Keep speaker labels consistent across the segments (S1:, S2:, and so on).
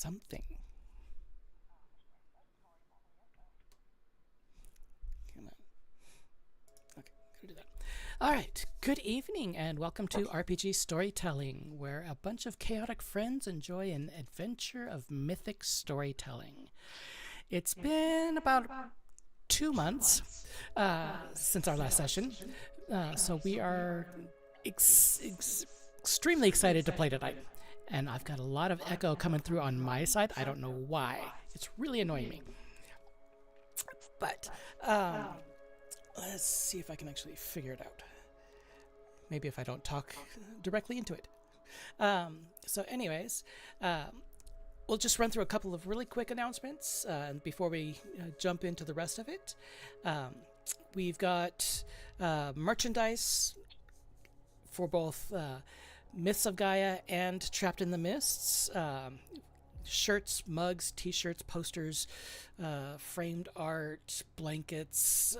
S1: something. Come on. Okay, gotta do that. All right, good evening and welcome to RPG Storytelling, where a bunch of chaotic friends enjoy an adventure of mythic storytelling. It's been about 2 months since our last session, so we are extremely excited to play tonight. And I've got a lot of echo coming through on my side. I don't know why. It's really annoying me. But let's see if I can actually figure it out. Maybe if I don't talk directly into it. So anyways, we'll just run through a couple of really quick announcements before we jump into the rest of it. We've got merchandise for both Myths of Gaea and Trapped in the Mists. Shirts, mugs, t-shirts, posters, framed art, blankets,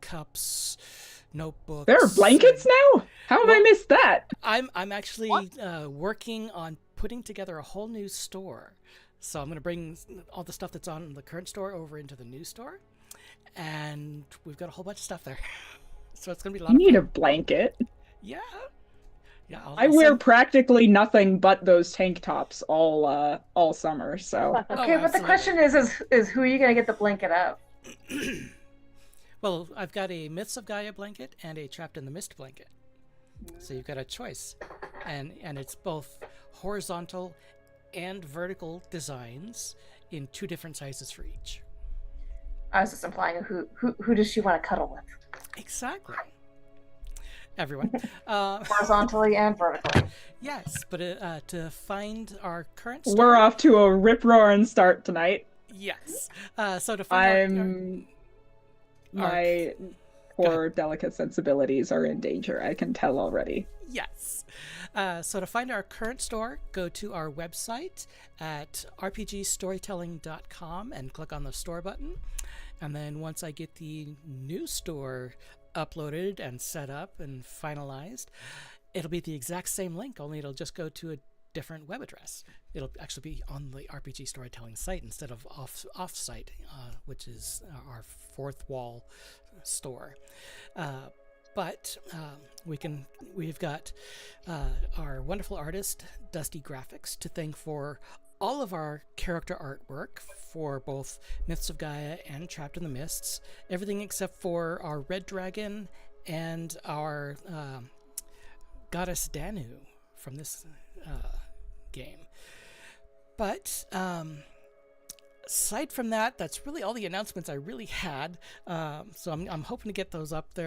S1: cups, notebooks.
S2: There are blankets now? How have I missed that?
S1: I'm actually working on putting together a whole new store. So I'm going to bring all the stuff that's on the current store over into the new store. And we've got a whole bunch of stuff there. So it's going to be a lot of fun.
S2: You need a blanket.
S1: Yeah. Yeah,
S2: I wear practically nothing but those tank tops all summer, so.
S3: Okay, but the question is who are you going to get the blanket of?
S1: Well, I've got a Myths of Gaea blanket and a Trapped in the Mist blanket. So you've got a choice. And it's both horizontal and vertical designs in 2 different sizes for each.
S3: I was just implying who does she want to cuddle with?
S1: Exactly. Everyone.
S3: Horizontally and vertically.
S1: Yes, but to find our current store...
S2: We're off to a rip-roaring start tonight.
S1: Yes. So to find
S2: my poor delicate sensibilities are in danger. I can tell already.
S1: Yes. So to find our current store, go to our website at rpgstorytelling.com and click on the store button. And then once I get the new store uploaded and set up and finalized, it'll be the exact same link, only it'll just go to a different web address. It'll actually be on the RPG Storytelling site instead of off-site, which is our fourth wall store. But we've got our wonderful artist, Dusty Graphics, to thank for all of our character artwork for both Myths of Gaea and Trapped in the Mists. Everything except for our Red Dragon and our Goddess Danu from this game. But aside from that, that's really all the announcements I really had. So I'm hoping to get those up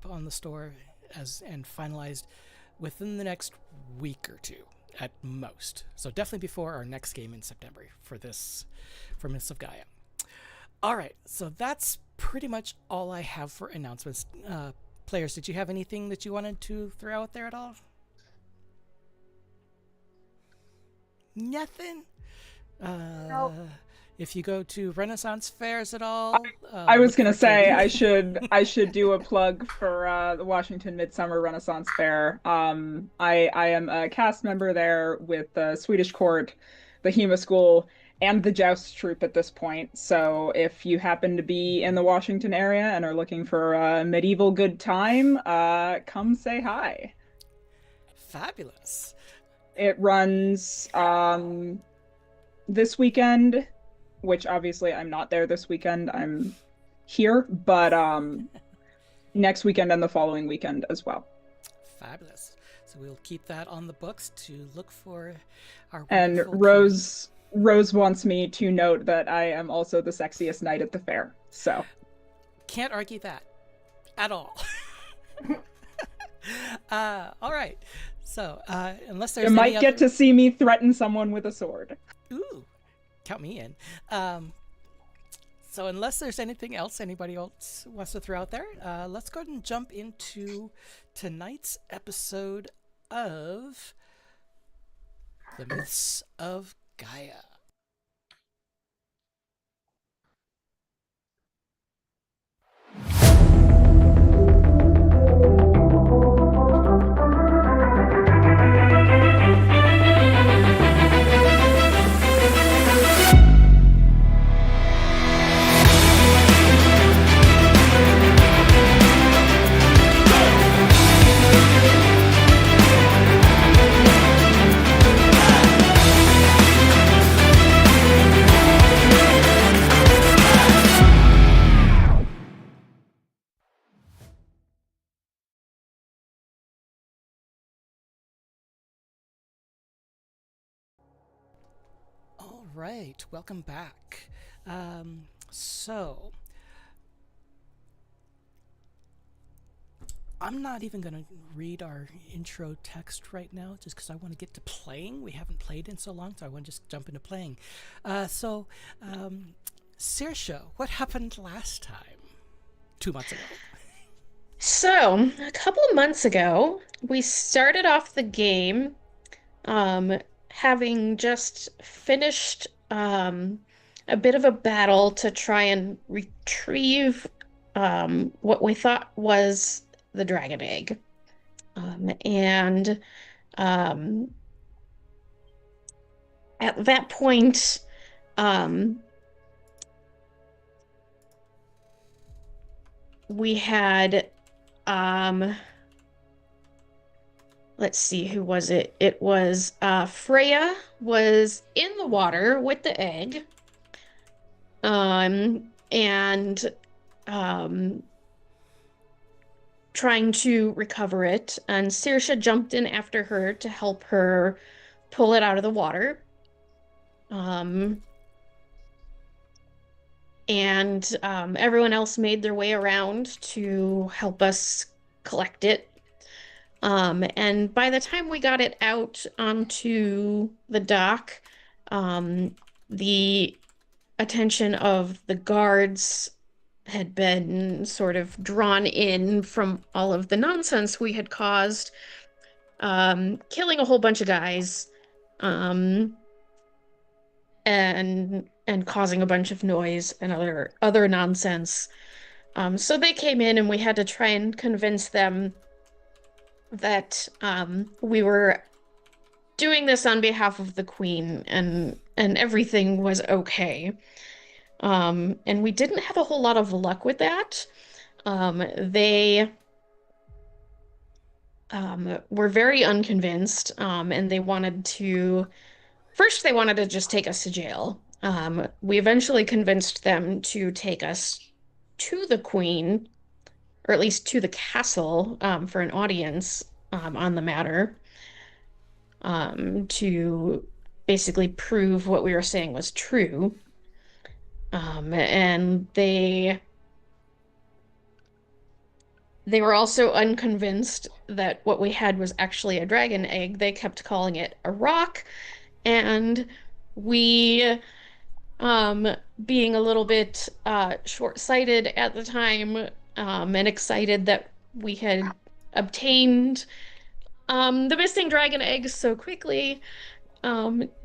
S1: on the store and finalized within the next week or two at most. So definitely before our next game in September for Myths of Gaea. All right, so that's pretty much all I have for announcements. Players, did you have anything that you wanted to throw out there at all? Nothing?
S3: Nope.
S1: If you go to Renaissance fairs at all,
S2: I was gonna say I should do a plug for the Washington Midsummer Renaissance Fair. I am a cast member there with the Swedish Court, the HEMA School, and the Joust Troupe at this point. So if you happen to be in the Washington area and are looking for a medieval good time, come say hi.
S1: Fabulous.
S2: It runs this weekend, which obviously I'm not there this weekend. I'm here, but next weekend and the following weekend as well.
S1: Fabulous. So we'll keep that on the books to look for our
S2: And Rose wants me to note that I am also the sexiest knight at the fair. So
S1: can't argue that at all. All right. So unless there's
S2: you might get to see me threaten someone with a sword.
S1: Ooh. Count me in. So unless there's anything else anybody else wants to throw out there, let's go ahead and jump into tonight's episode of The Myths of Gaea. right, welcome back. So, I'm not even going to read our intro text right now just because I want to get to playing. We haven't played in so long, so I want to just jump into playing. So, Saoirse, what happened last time? 2 months ago.
S4: So, a couple of months ago, we started off the game um, having just finished a bit of a battle to try and retrieve what we thought was the dragon egg. And um, at that point, um, we had let's see, who was it? It was Freya was in the water with the egg. And trying to recover it, and Saoirse jumped in after her to help her pull it out of the water. And everyone else made their way around to help us collect it. And by the time we got it out onto the dock, the attention of the guards had been sort of drawn in from all of the nonsense we had caused, killing a whole bunch of guys, and causing a bunch of noise and other nonsense. So they came in, and we had to try and convince them that we were doing this on behalf of the Queen, and everything was okay. And we didn't have a whole lot of luck with that. They were very unconvinced, and they wanted to just take us to jail. We eventually convinced them to take us to the Queen, or at least to the castle, for an audience on the matter, to basically prove what we were saying was true. And they were also unconvinced that what we had was actually a dragon egg. They kept calling it a rock, and we, being a little bit short-sighted at the time, and excited that we had obtained the missing dragon egg so quickly,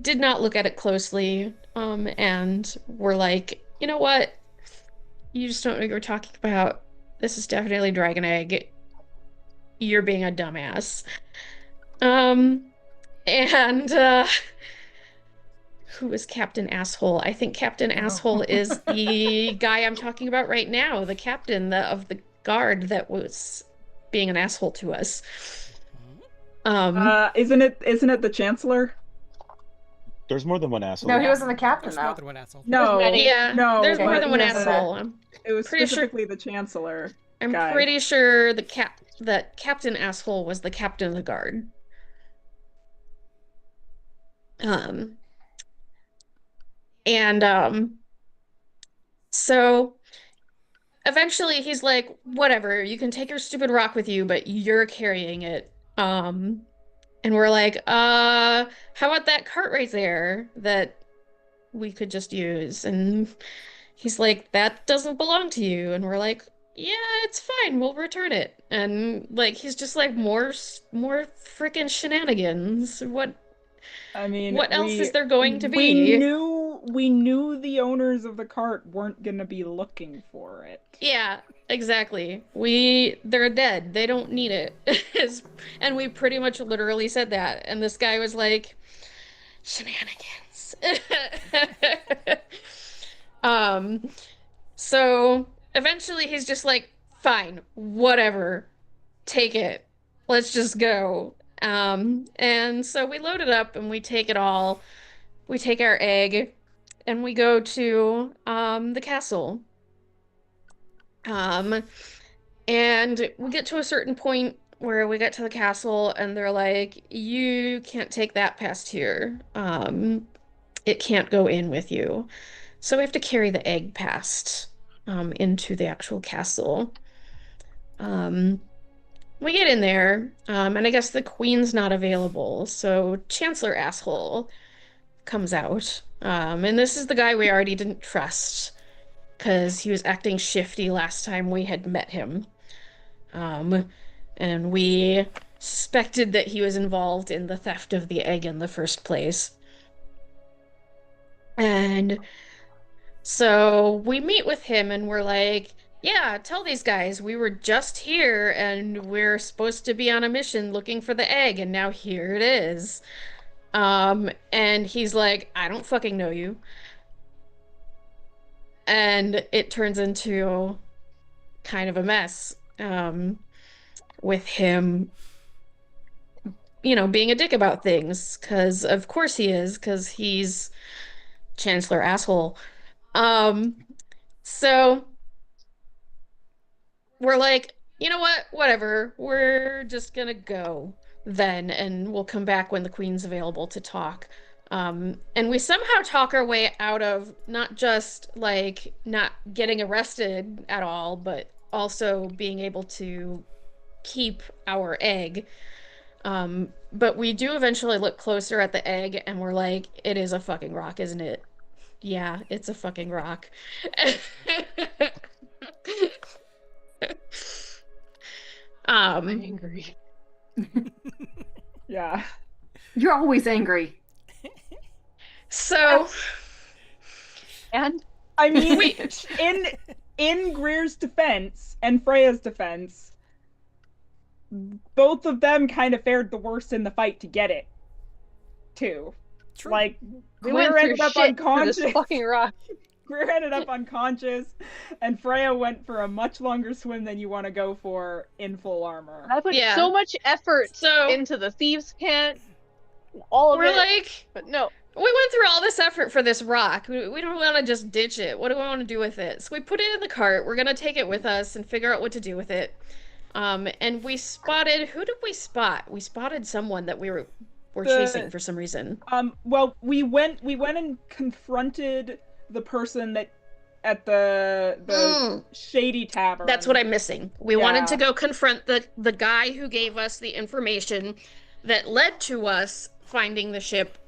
S4: did not look at it closely, and were like, you know what? You just don't know what you're talking about. This is definitely dragon egg. You're being a dumbass. And who is Captain Asshole? I think Captain Asshole is the guy I'm talking about right now, the captain of the guard that was being an asshole to us.
S2: Isn't it the Chancellor?
S5: There's more than one asshole.
S3: No, he wasn't the captain,
S1: There's
S3: though.
S1: more than one asshole.
S2: No,
S4: Yeah,
S2: no,
S4: there's more
S2: but
S4: than one
S2: he was,
S4: asshole.
S2: It was
S4: Pretty sure-
S2: specifically the Chancellor.
S4: I'm
S2: guy.
S4: pretty sure that Captain Asshole was the captain of the guard. And so eventually he's like, whatever, you can take your stupid rock with you, but you're carrying it. And we're like, how about that cart right there that we could just use? And he's like, that doesn't belong to you. And we're like, yeah, it's fine, we'll return it. And like, he's just like, more freaking shenanigans.
S2: I mean,
S4: What else is there going to
S2: We
S4: be?
S2: knew the owners of the cart weren't gonna be looking for it.
S4: Yeah, exactly. They're dead. They don't need it. And we pretty much literally said that. And this guy was like, shenanigans. So eventually he's just like, fine, whatever. Take it. Let's just go. And so we load it up and we take it all. We take our egg and we go to the castle. And we get to a certain point where we get to the castle and they're like, you can't take that past here. it can't go in with you. So we have to carry the egg past into the actual castle. Um, we get in there, and I guess the queen's not available, so Chancellor Asshole comes out. And this is the guy we already didn't trust because he was acting shifty last time we had met him. Um, and we suspected that he was involved in the theft of the egg in the first place. And so we meet with him and we're like, yeah, tell these guys we were just here and we're supposed to be on a mission looking for the egg, and now here it is. And he's like, I don't fucking know you. And it turns into kind of a mess, with him, being a dick about things, because of course he is, because he's Chancellor Asshole. Um, so we're like, you know what? Whatever. We're just gonna go then, and we'll come back when the queen's available to talk. And we somehow talk our way out of not just like not getting arrested at all, but also being able to keep our egg. But we do eventually look closer at the egg and we're like, it is a fucking rock, isn't it? Yeah, it's a fucking rock.
S6: I'm angry.
S2: Yeah.
S6: You're always angry.
S4: So,
S6: And
S2: I mean, in Greer's defense and Freya's defense, both of them kind of fared the worst in the fight to get it, too.
S1: True.
S2: Like,
S6: we went
S2: Greer
S6: through
S2: ended up
S6: shit for
S2: unconscious.
S6: this fucking rock.
S2: Greer ended up unconscious, and Freya went for a much longer swim than you want to go for in full armor.
S6: I put
S4: Yeah.
S6: so much effort
S4: so
S6: into the thieves' cant, all of
S4: we're
S6: it,
S4: like,
S6: but no.
S4: we went through all this effort for this rock. We don't want to just ditch it. What do we want to do with it? So we put it in the cart. We're gonna take it with us and figure out what to do with it. And we spotted, who did we spot? We spotted someone that we were chasing for some reason.
S2: Well, we went and confronted the person that at the shady tavern.
S4: That's what I'm missing. We wanted to go confront the guy who gave us the information that led to us finding the ship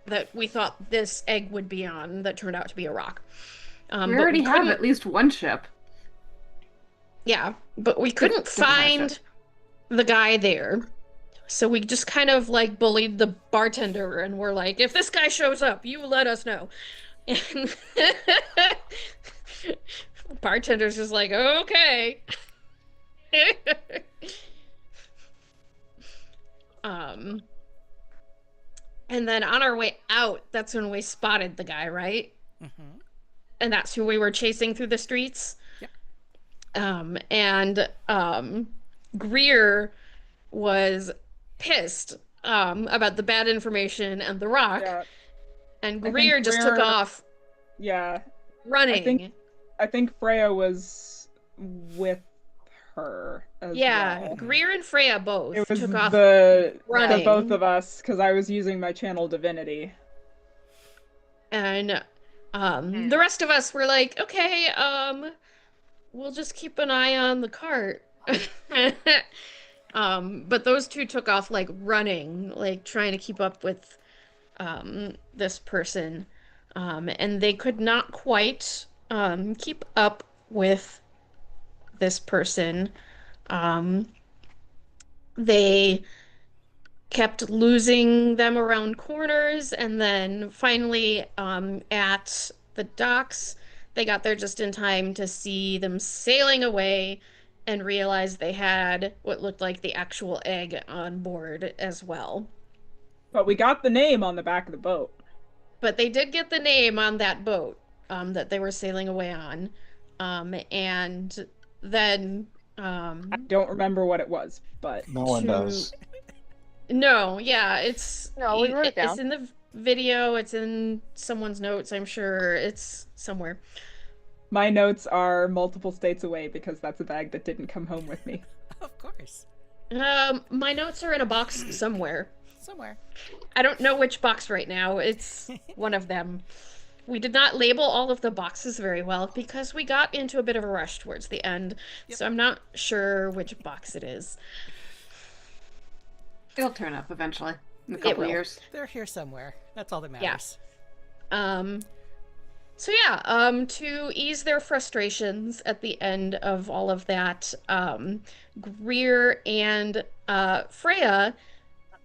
S4: that we thought this egg would be on, that turned out to be a rock.
S7: We
S4: but
S7: already have
S4: couldn't-
S7: at least one ship.
S4: Yeah, but we couldn't find the guy there. So we just kind of like bullied the bartender and we're like, if this guy shows up, you let us know. And bartender's just like, okay. And then on our way out, that's when we spotted the guy, right?
S1: Mm-hmm.
S4: And that's who we were chasing through the streets.
S1: Yeah.
S4: Greer was pissed about the bad information and the rock.
S2: Yeah.
S4: And
S2: I
S4: Greer
S2: think
S4: just took
S2: Greer-
S4: off
S2: Yeah.
S4: running.
S2: I think Freya was with her as
S4: Yeah,
S2: well.
S4: Greer and Freya both
S2: It was
S4: took off
S2: the
S4: running.
S2: both of us, because I was using my channel divinity.
S4: And the rest of us were like, okay, we'll just keep an eye on the cart. But those two took off like running, like trying to keep up with this person. And they could not quite keep up with this person. They kept losing them around corners, and then finally at the docks, they got there just in time to see them sailing away and realize they had what looked like the actual egg on board as well.
S2: But we got the name on the back of the boat.
S4: But they did get the name on that boat that they were sailing away on. And then
S2: I don't remember what it was, but
S5: No one does.
S4: No, yeah, it's
S6: No, we wrote it down.
S4: It's in the video, it's in someone's notes, I'm sure. It's somewhere.
S2: my notes are multiple states away because that's a bag that didn't come home with me.
S1: Of course.
S4: My notes are in a box somewhere.
S1: Somewhere.
S4: I don't know which box right now. It's one of them. We did not label all of the boxes very well because we got into a bit of a rush towards the end.
S1: Yep.
S4: So I'm not sure which box it is.
S7: It'll turn up eventually in a
S4: It
S7: couple
S4: will.
S7: years.
S1: They're here somewhere. That's all that matters.
S4: So yeah, to ease their frustrations at the end of all of that, Greer and Freya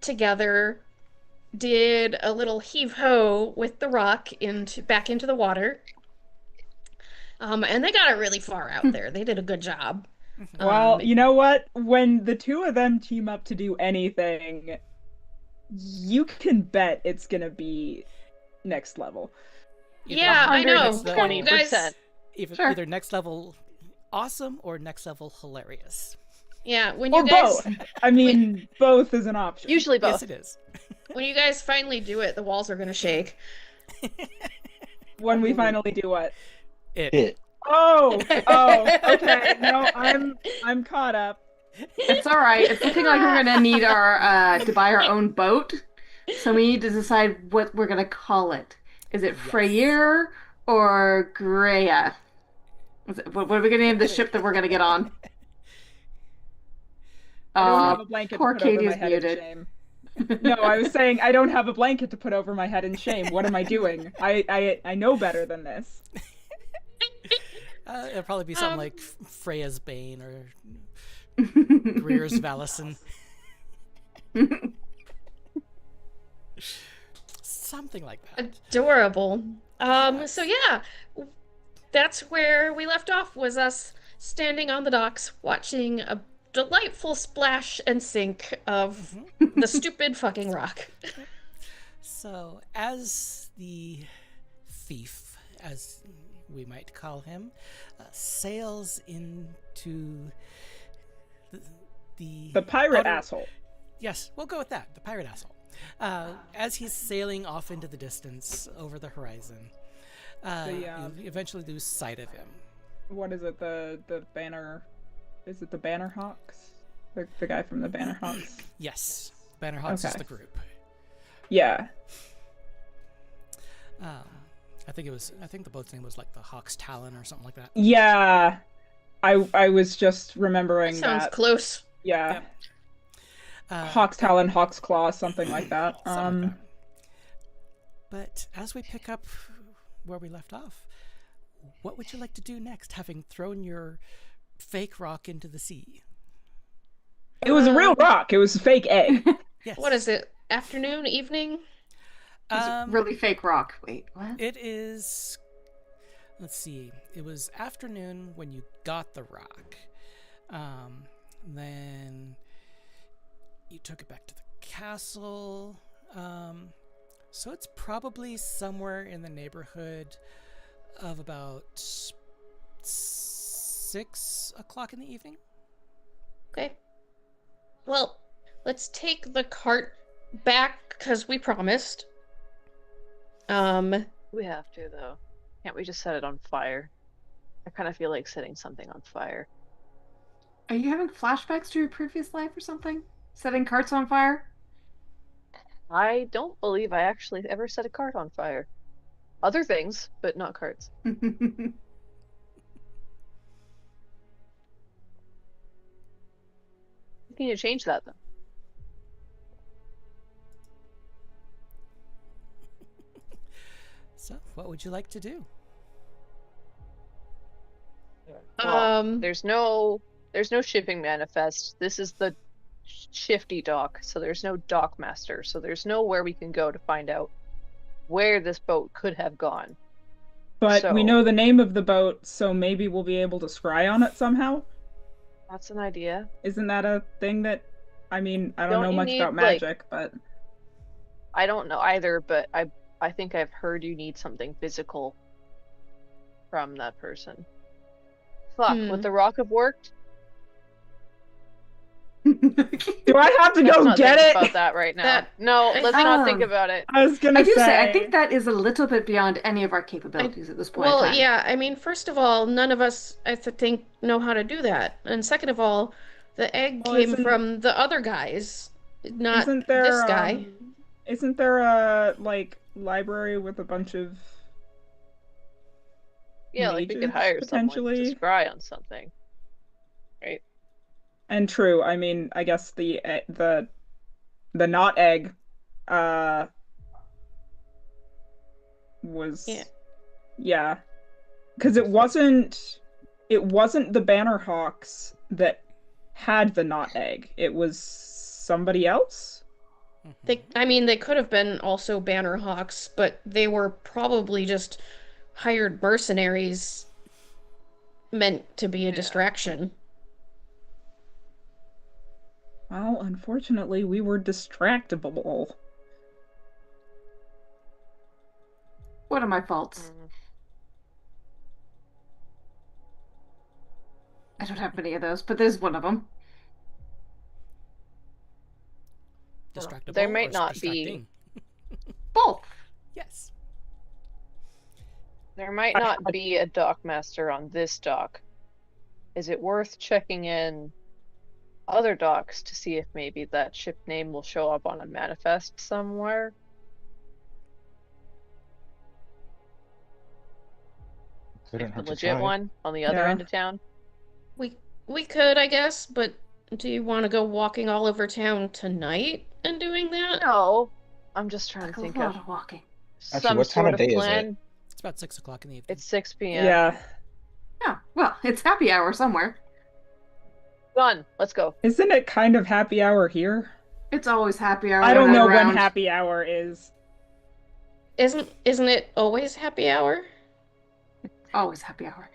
S4: together did a little heave-ho with the rock back into the water. And they got it really far out there. They did a good job.
S2: Well, you know what? When the two of them team up to do anything, you can bet it's gonna be next level.
S4: Yeah, I know.
S6: 120%.
S7: Sure.
S1: Either next level awesome or next level hilarious.
S4: Yeah, when
S2: Or
S4: you guys
S2: both. I mean, both is an option.
S6: Usually both.
S1: Yes, it is.
S4: when you guys finally do it, the walls are gonna shake.
S2: When we finally do what?
S5: It.
S2: Oh, okay. No, I'm caught up.
S7: It's all right. It's looking like we're gonna need our to buy our own boat, so we need to decide what we're gonna call it. Is it Freyr or Gaea? What are we gonna name the ship that we're gonna get on?
S2: I don't have a blanket
S7: poor
S2: to put over
S7: Katie
S2: my
S7: is
S2: head in
S7: muted.
S2: shame. No, I was saying I don't have a blanket to put over my head in shame. What am I doing? I know better than this.
S1: It'll probably be something like Freya's Bane or Greer's Valison. Something like that.
S4: Adorable. So yeah, that's where we left off, was us standing on the docks watching a delightful splash and sink of the stupid fucking rock.
S1: So, as the thief, as we might call him, sails into
S2: The pirate
S1: outer-
S2: asshole.
S1: Yes, we'll go with that. The pirate asshole. As he's sailing off into the distance over the horizon, you eventually lose sight of him.
S2: What is it? The banner? Is it the Banner Hawks? The guy from the Banner Hawks?
S1: Yes, Bannerhawks is
S2: Okay.
S1: the group.
S2: Yeah.
S1: I think the boat's name was like the Hawk's Talon or something like that.
S2: Yeah. I was just remembering
S4: Sounds
S2: that.
S4: close.
S2: Yeah.
S1: Yep.
S2: Hawk's Talon, Hawk's Claw, something like that.
S1: Something like that. But as we pick up where we left off, what would you like to do next, having thrown your fake rock into the sea?
S2: It was a real rock. It was a fake egg.
S1: Yes.
S4: What is it? Afternoon, evening?
S7: Really fake rock. Wait, what?
S1: It is. Let's see. It was afternoon when you got the rock. Then you took it back to the castle. So it's probably somewhere in the neighborhood of about 6 o'clock in the evening.
S4: Okay. Well, let's take the cart back because we promised.
S6: We have to, though. Can't we just set it on fire? I kind of feel like setting something on fire.
S7: Are you having flashbacks to your previous life or something? Setting carts on fire?
S6: I don't believe I actually ever set a cart on fire. Other things, but not carts. We need to change that, though.
S1: So, what would you like to do?
S6: Well, there's no shipping manifest. This is the shifty dock, so there's no dock master. So there's nowhere we can go to find out where this boat could have gone.
S2: But we
S6: So-
S2: know the name of the boat, so maybe we'll be able to scry on it somehow.
S6: That's an idea.
S2: Isn't that a thing that... I mean, I don't
S6: Don't
S2: know
S6: you
S2: much
S6: need,
S2: about
S6: like-
S2: magic, but...
S6: I don't know either, but I think I've heard you need something physical from that person. Fuck, would the rock have worked?
S2: Do I have to
S6: Let's
S2: go
S6: not
S2: get
S6: think
S2: it?
S6: about that right now. No, let's not think about it.
S2: I was gonna
S7: I do
S2: say...
S7: say, I think that is a little bit beyond any of our capabilities at this point in
S4: Well,
S7: time.
S4: yeah, I mean, first of all, none of us, I think, know how to do that. And second of all, the egg
S2: Well,
S4: came
S2: isn't-
S4: from the other guys. Not
S2: Isn't there
S4: this guy.
S2: Isn't there a like library with a bunch of
S6: Yeah, like we could
S2: mages,
S6: hire someone to
S2: potentially?
S6: scry on something. Right?
S2: And true, I mean, I guess the not egg uh was
S4: Yeah.
S2: yeah, because it wasn't the Bannerhawks that had the not egg. It was somebody else.
S4: They could have been also Bannerhawks, but they were probably just hired mercenaries meant to be a distraction.
S2: Well, unfortunately, we were distractible.
S7: What are my faults? I don't have many of those, but there's one of them.
S1: Distractible
S6: There might
S1: or
S6: not
S1: distracting?
S7: Both.
S1: Yes.
S6: There might not be a dockmaster on this dock. Is it worth checking in other docks to see if maybe that ship name will show up on a manifest somewhere?
S5: Couldn't
S6: Like
S5: hurt
S6: the
S5: to
S6: legit
S5: try.
S6: one on the other
S2: Yeah.
S6: end of town?
S4: We could, I guess, but do you want to go walking all over town tonight and doing that?
S6: No. I'm just trying to
S7: A
S6: think
S7: lot
S6: of
S7: of walking.
S5: Actually,
S6: some
S5: what time
S6: sort
S5: of
S6: of
S5: day is it?
S6: plan.
S1: It's about 6 o'clock in the evening.
S6: It's 6 p.m.
S2: Yeah.
S7: Yeah, well, it's happy hour somewhere.
S6: Done. Let's go.
S2: Isn't it kind of happy hour here?
S7: It's always happy hour.
S2: I don't
S7: when
S2: know
S7: I'm
S2: when
S7: around.
S2: happy hour is.
S4: Isn't it always happy hour?
S7: Always happy hour.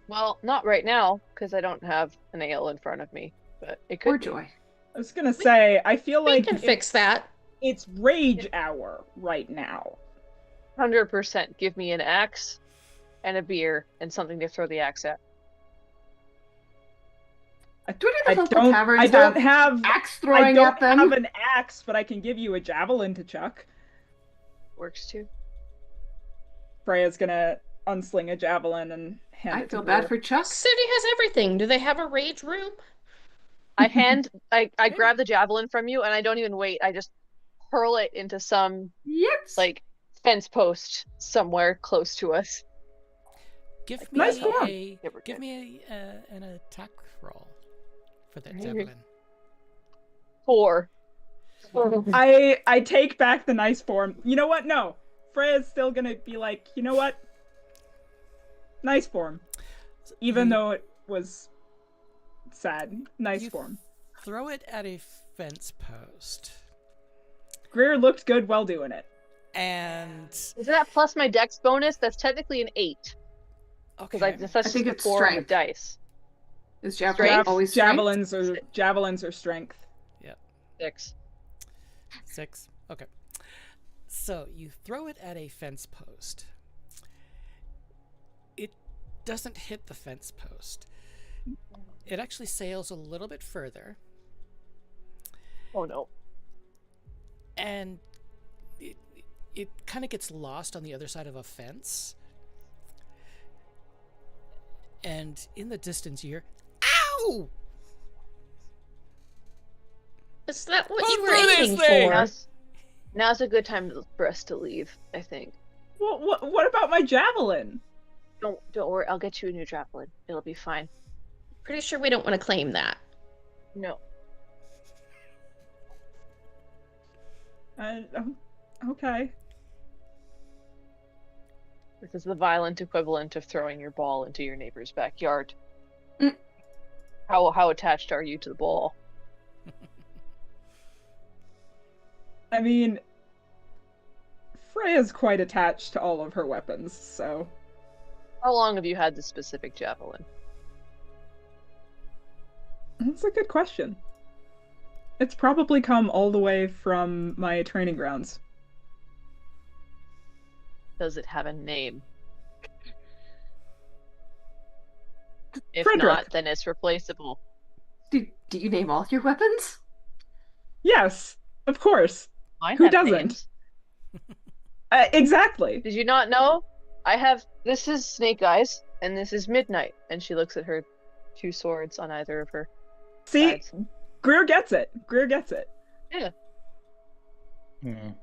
S6: Well, not right now, because I don't have an ale in front of me. But it could
S7: Or
S6: be.
S7: joy.
S2: I was gonna say, I feel
S4: We
S2: like
S4: can fix that.
S2: it's rage hour right now.
S6: 100%. Give me an axe and a beer and something to throw the axe at.
S7: Do any
S2: I
S7: of the local
S2: don't.
S7: taverns
S2: I don't have.
S7: axe
S2: I
S7: throwing
S2: don't
S7: at them?
S2: have an axe, but I can give you a javelin to chuck.
S6: Works too.
S2: Freya's gonna unsling a javelin and hand
S7: I
S2: it to
S7: feel bad
S2: Greer.
S7: for Chuck.
S4: City has everything. Do they have a rage room?
S6: I grab the javelin from you and I don't even wait. I just hurl it into some
S7: Yes.
S6: like fence post somewhere close to us.
S1: Give me
S2: Nice form.
S1: a
S6: Yeah, we're
S1: give
S6: good.
S1: me an attack roll for that
S6: Mhm.
S1: javelin.
S6: 4.
S2: I take back the nice form. You know what? No. Freya's still gonna be like, you know what? Nice form. Even
S1: You-
S2: though it was sad. Nice
S1: You
S2: form.
S1: Throw it at a fence post,
S2: Greer looked good while doing it.
S1: and
S6: Is that plus my dex bonus? That's technically an 8 because
S1: okay,
S6: that's
S7: I
S6: just
S7: think
S6: the
S7: it's
S6: 4 on the
S7: strength.
S6: dice.
S7: Is javelin
S6: Strength?
S7: always strength?
S2: Javelins are strength.
S6: 6.
S1: 6. Okay, so you throw it at a fence post. It doesn't hit the fence post. It actually sails a little bit further,
S6: Oh no.
S1: and it kind of gets lost on the other side of a fence. And in the distance, you hear, "Ow!"
S4: Is that what
S1: Don't
S4: you were
S1: do this
S4: aiming
S1: thing!
S4: for?
S6: Now's a good time for us to leave, I think.
S2: What about my javelin?
S6: Don't worry, I'll get you a new javelin. It'll be fine.
S4: Pretty sure we don't want to claim that.
S6: No.
S2: Okay.
S6: This is the violent equivalent of throwing your ball into your neighbor's backyard.
S7: Mm.
S6: How attached are you to the ball?
S2: I mean, Freya's quite attached to all of her weapons, so
S6: How long have you had this specific javelin?
S2: that's a good question. It's probably come all the way from my training grounds.
S6: Does it have a name? If
S2: Frederick.
S6: not, then it's replaceable.
S7: Do you name all your weapons?
S2: Yes, of course.
S6: Mine
S2: Who
S6: have
S2: doesn't?
S6: names.
S2: Exactly.
S6: Did you not know? This is Snake Eyes, and this is Midnight. And she looks at her 2 swords on either of her
S2: See,
S6: sides.
S2: Greer gets it. Greer gets it.
S6: Yeah.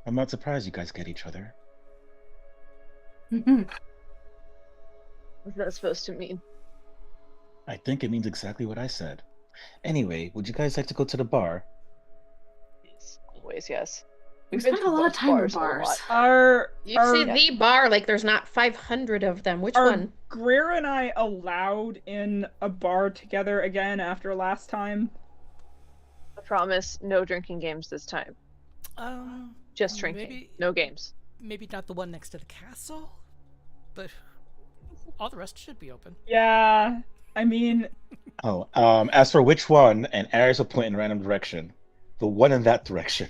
S5: I'm not surprised you guys get each other.
S6: What's that supposed to mean?
S5: I think it means exactly what I said. Anyway, would you guys like to go to the bar?
S6: Yes. Always, yes.
S7: We
S6: We've been
S7: spent
S6: to
S7: a lot of
S6: both
S7: time in
S6: bars a
S7: bars.
S6: lot.
S4: You say the bar like there's not 500 of them. Which
S2: Are
S4: one?
S2: Greer and I allowed in a bar together again after last time?
S6: I promise, no drinking games this time. Just drinking.
S1: Maybe,
S6: No games.
S1: maybe not the one next to the castle, but all the rest should be open.
S2: Yeah, I mean,
S5: Oh, as for which one, and arrows will point in random direction. The one in that direction.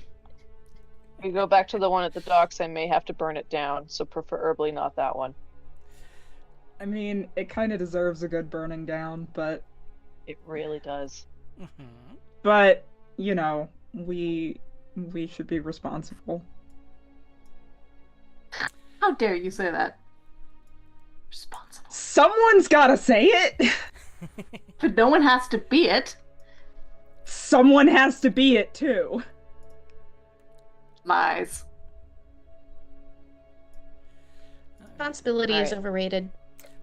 S6: If we go back to the one at the docks, I may have to burn it down, so preferably not that one.
S2: I mean, it kind of deserves a good burning down, but
S6: It really does.
S2: but you know, we should be responsible.
S7: How dare you say that? Responsible.
S2: Someone's gotta say it.
S7: But no one has to be it.
S2: Someone has to be it too.
S7: Lies.
S4: Responsibility is
S6: Alright.
S4: overrated.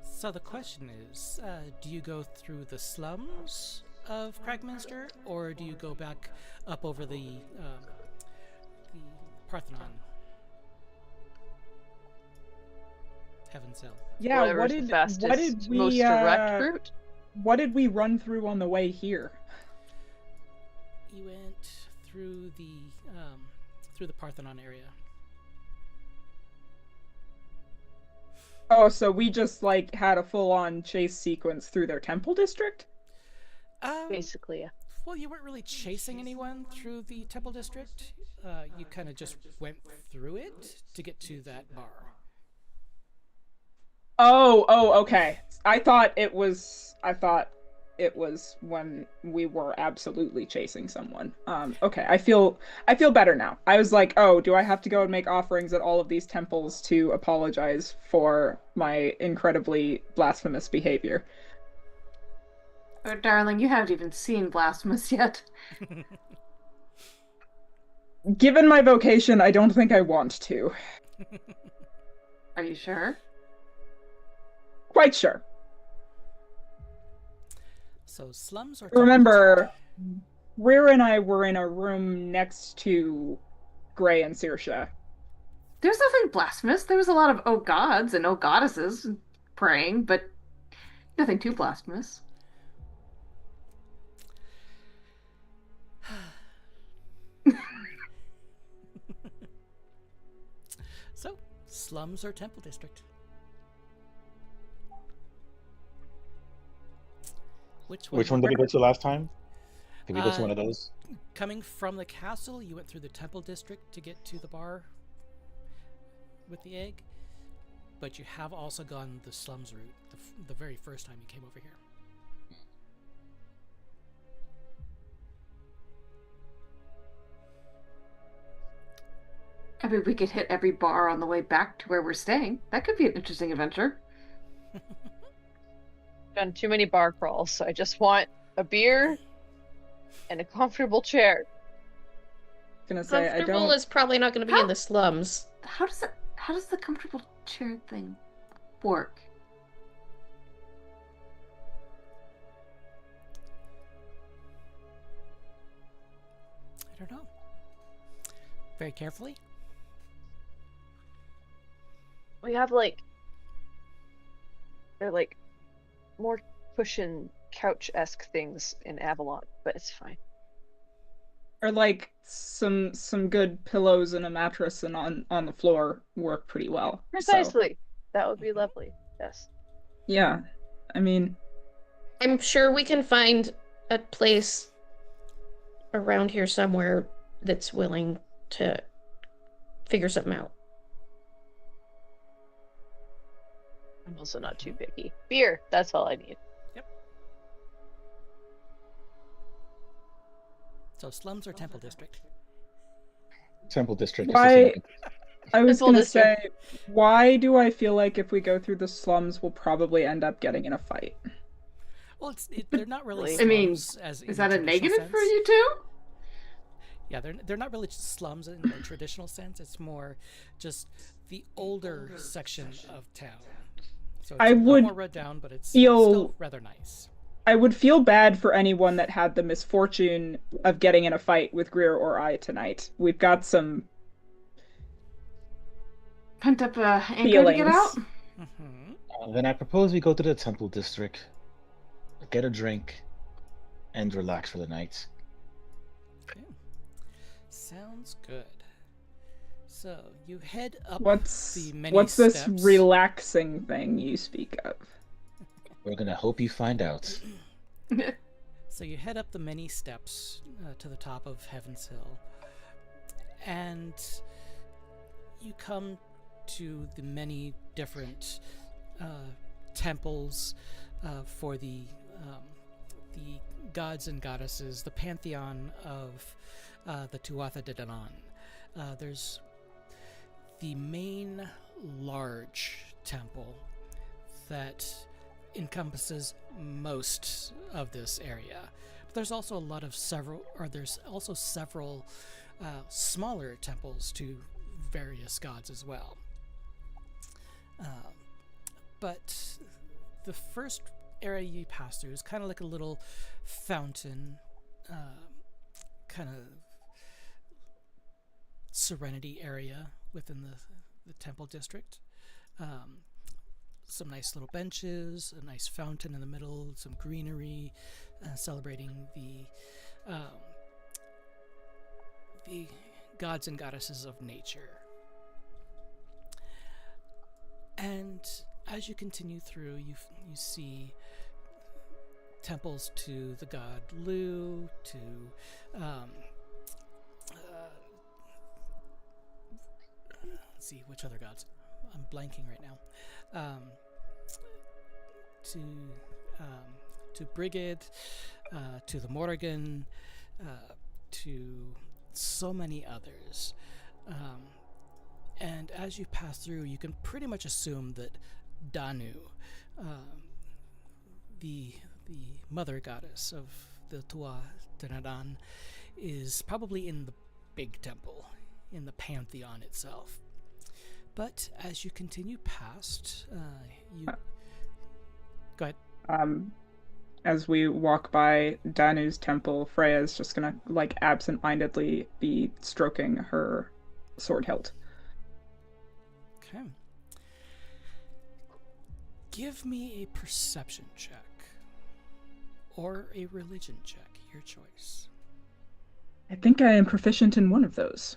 S1: So the question is, do you go through the slums of Cragminster, or do you go back up over the Parthenon? Heaven's Hill.
S2: Yeah,
S6: Whatever's the fastest, most direct route.
S2: What did we run through on the way here?
S1: You went through the Parthenon area.
S2: Oh, so we just like had a full-on chase sequence through their temple district?
S6: Basically, yeah.
S1: Well, you weren't really chasing anyone through the Temple District. You kind of just went through it to get to that bar.
S2: Oh, okay. I thought it was when we were absolutely chasing someone. Okay, I feel better now. I was like, oh, do I have to go and make offerings at all of these temples to apologize for my incredibly blasphemous behavior?
S7: Oh, darling, you haven't even seen Blasphemous yet.
S2: Given my vocation, I don't think I want to.
S7: Are you sure?
S2: Quite sure.
S1: So slums or
S2: Remember, Rear and I were in a room next to Gray and Saoirse.
S7: There's nothing blasphemous. There was a lot of oh gods and oh goddesses praying, but nothing too blasphemous.
S1: So slums or Temple District? Which one
S5: did we go to last time? Did we go to one of those?
S1: Coming from the castle, you went through the Temple District to get to the bar with the egg, but you have also gone the slums route the very first time you came over here.
S7: I mean, we could hit every bar on the way back to where we're staying. That could be an interesting adventure.
S6: Done too many bar crawls, so I just want a beer and a comfortable chair.
S2: Gonna say I
S4: Comfortable
S2: don't.
S4: is probably not going to be in the slums.
S7: How does the comfortable chair thing work?
S1: I don't know. Very carefully.
S6: We have they're like more cushion couch-esque things in Avalon, but it's fine.
S2: Or like some good pillows and a mattress and on the floor work pretty well.
S6: Precisely.
S2: So,
S6: That would be lovely. Yes.
S2: yeah. I mean,
S4: I'm sure we can find a place around here somewhere that's willing to figure something out.
S6: I'm also not too picky. Beer, that's all I need.
S1: So slums or Temple District?
S5: Temple District.
S2: Why? I was
S6: Temple
S2: gonna
S6: District.
S2: say, why do I feel like if we go through the slums, we'll probably end up getting in a fight?
S1: Well, Well, they're not really
S7: I mean,
S1: slums as in
S7: is
S1: the
S7: that a
S1: traditional
S7: negative
S1: sense.
S7: for you too?
S1: Yeah, they're not really slums in the traditional sense. It's more just the older section of town. So it's
S2: I
S1: a lot
S2: would
S1: more run down, but it's still
S2: feel
S1: rather nice.
S2: I would feel bad for anyone that had the misfortune of getting in a fight with Greer or I tonight. We've got some
S7: Pent up anger to get out?
S2: feelings.
S5: Then I propose we go to the temple district, get a drink, and relax for the night.
S1: Okay. Sounds good. So you head up the many
S2: What's
S1: steps.
S2: this relaxing thing you speak of?
S5: We're gonna hope you find out.
S1: So you head up the many steps to the top of Heaven's Hill, and you come to the many different temples for the gods and goddesses, the pantheon of the Tuatha De Danann. There's the main large temple that encompasses most of this area. But there's also several smaller temples to various gods as well. But the first area you pass through is kind of like a little fountain, kind of serenity area within the temple district. Some nice little benches, a nice fountain in the middle, some greenery, celebrating the gods and goddesses of nature. And as you continue through, you see temples to the god Lu, to let's see which other gods. I'm blanking right now. To Brigid, to the Morrigan, to so many others. And as you pass through, you can pretty much assume that Danu, the mother goddess of the Tuatha De Danann, is probably in the big temple, in the pantheon itself. But as you continue past, you go ahead.
S2: As we walk by Danu's temple, Freya's just gonna like absent-mindedly be stroking her sword hilt.
S1: Okay. Give me a perception check or a religion check, your choice.
S2: I think I am proficient in one of those.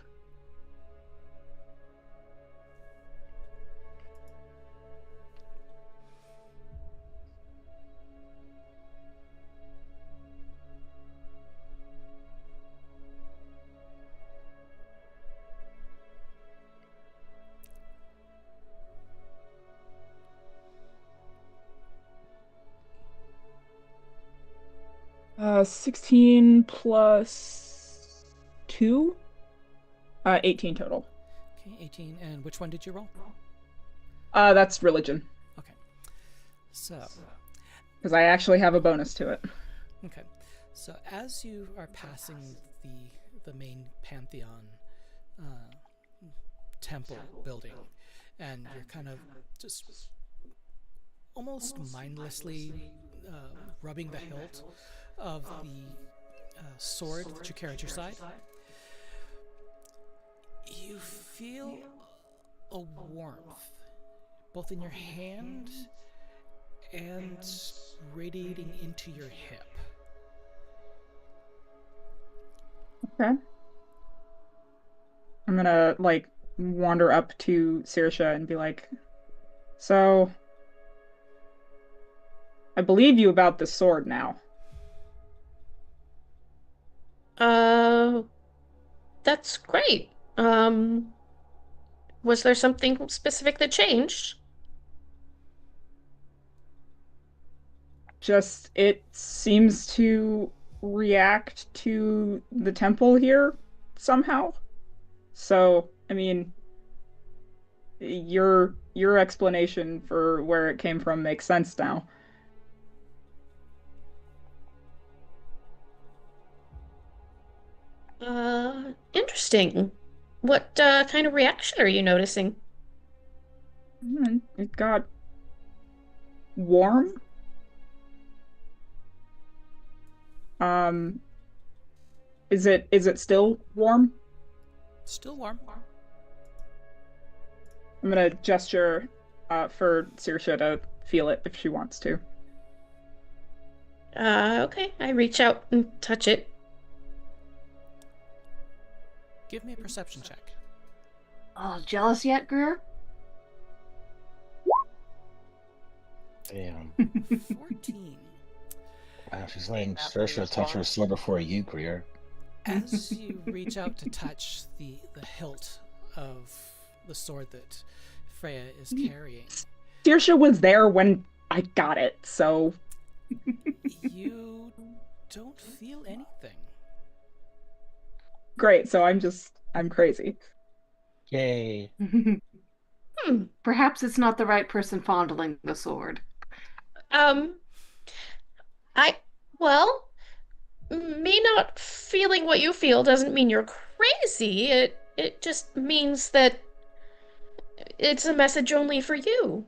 S2: Uh, 16 plus 2? 18 total.
S1: Okay, 18. And which one did you roll?
S2: That's religion.
S1: Okay. So,
S2: Because I actually have a bonus to it.
S1: okay. So as you are passing the main pantheon temple building, and you're kind of just almost mindlessly rubbing the hilt of the sword that you carry at your side, you feel a warmth both in your hand and radiating into your hip.
S2: Okay. I'm gonna, like, wander up to Saoirse and be like, so, I believe you about the sword now.
S4: That's great. Was there something specific that changed?
S2: Just, it seems to react to the temple here somehow. So, I mean, your explanation for where it came from makes sense now.
S4: Interesting. What kind of reaction are you noticing?
S2: It got warm. Um, is it still warm?
S1: Still warm.
S2: I'm gonna gesture for Saoirse to feel it if she wants to.
S4: Okay. I reach out and touch it.
S1: Give me a perception check.
S7: Oh, jealous yet, Greer?
S5: Damn.
S1: 14.
S5: Wow, she's letting Saoirse touch her sword before you, Greer.
S1: As you reach out to touch the hilt of the sword that Freya is carrying,
S2: Saoirse was there when I got it, so
S1: you don't feel anything.
S2: great. So I'm crazy.
S5: Yay.
S7: Perhaps it's not the right person fondling the sword.
S4: Well, me not feeling what you feel doesn't mean you're crazy. It just means that it's a message only for you.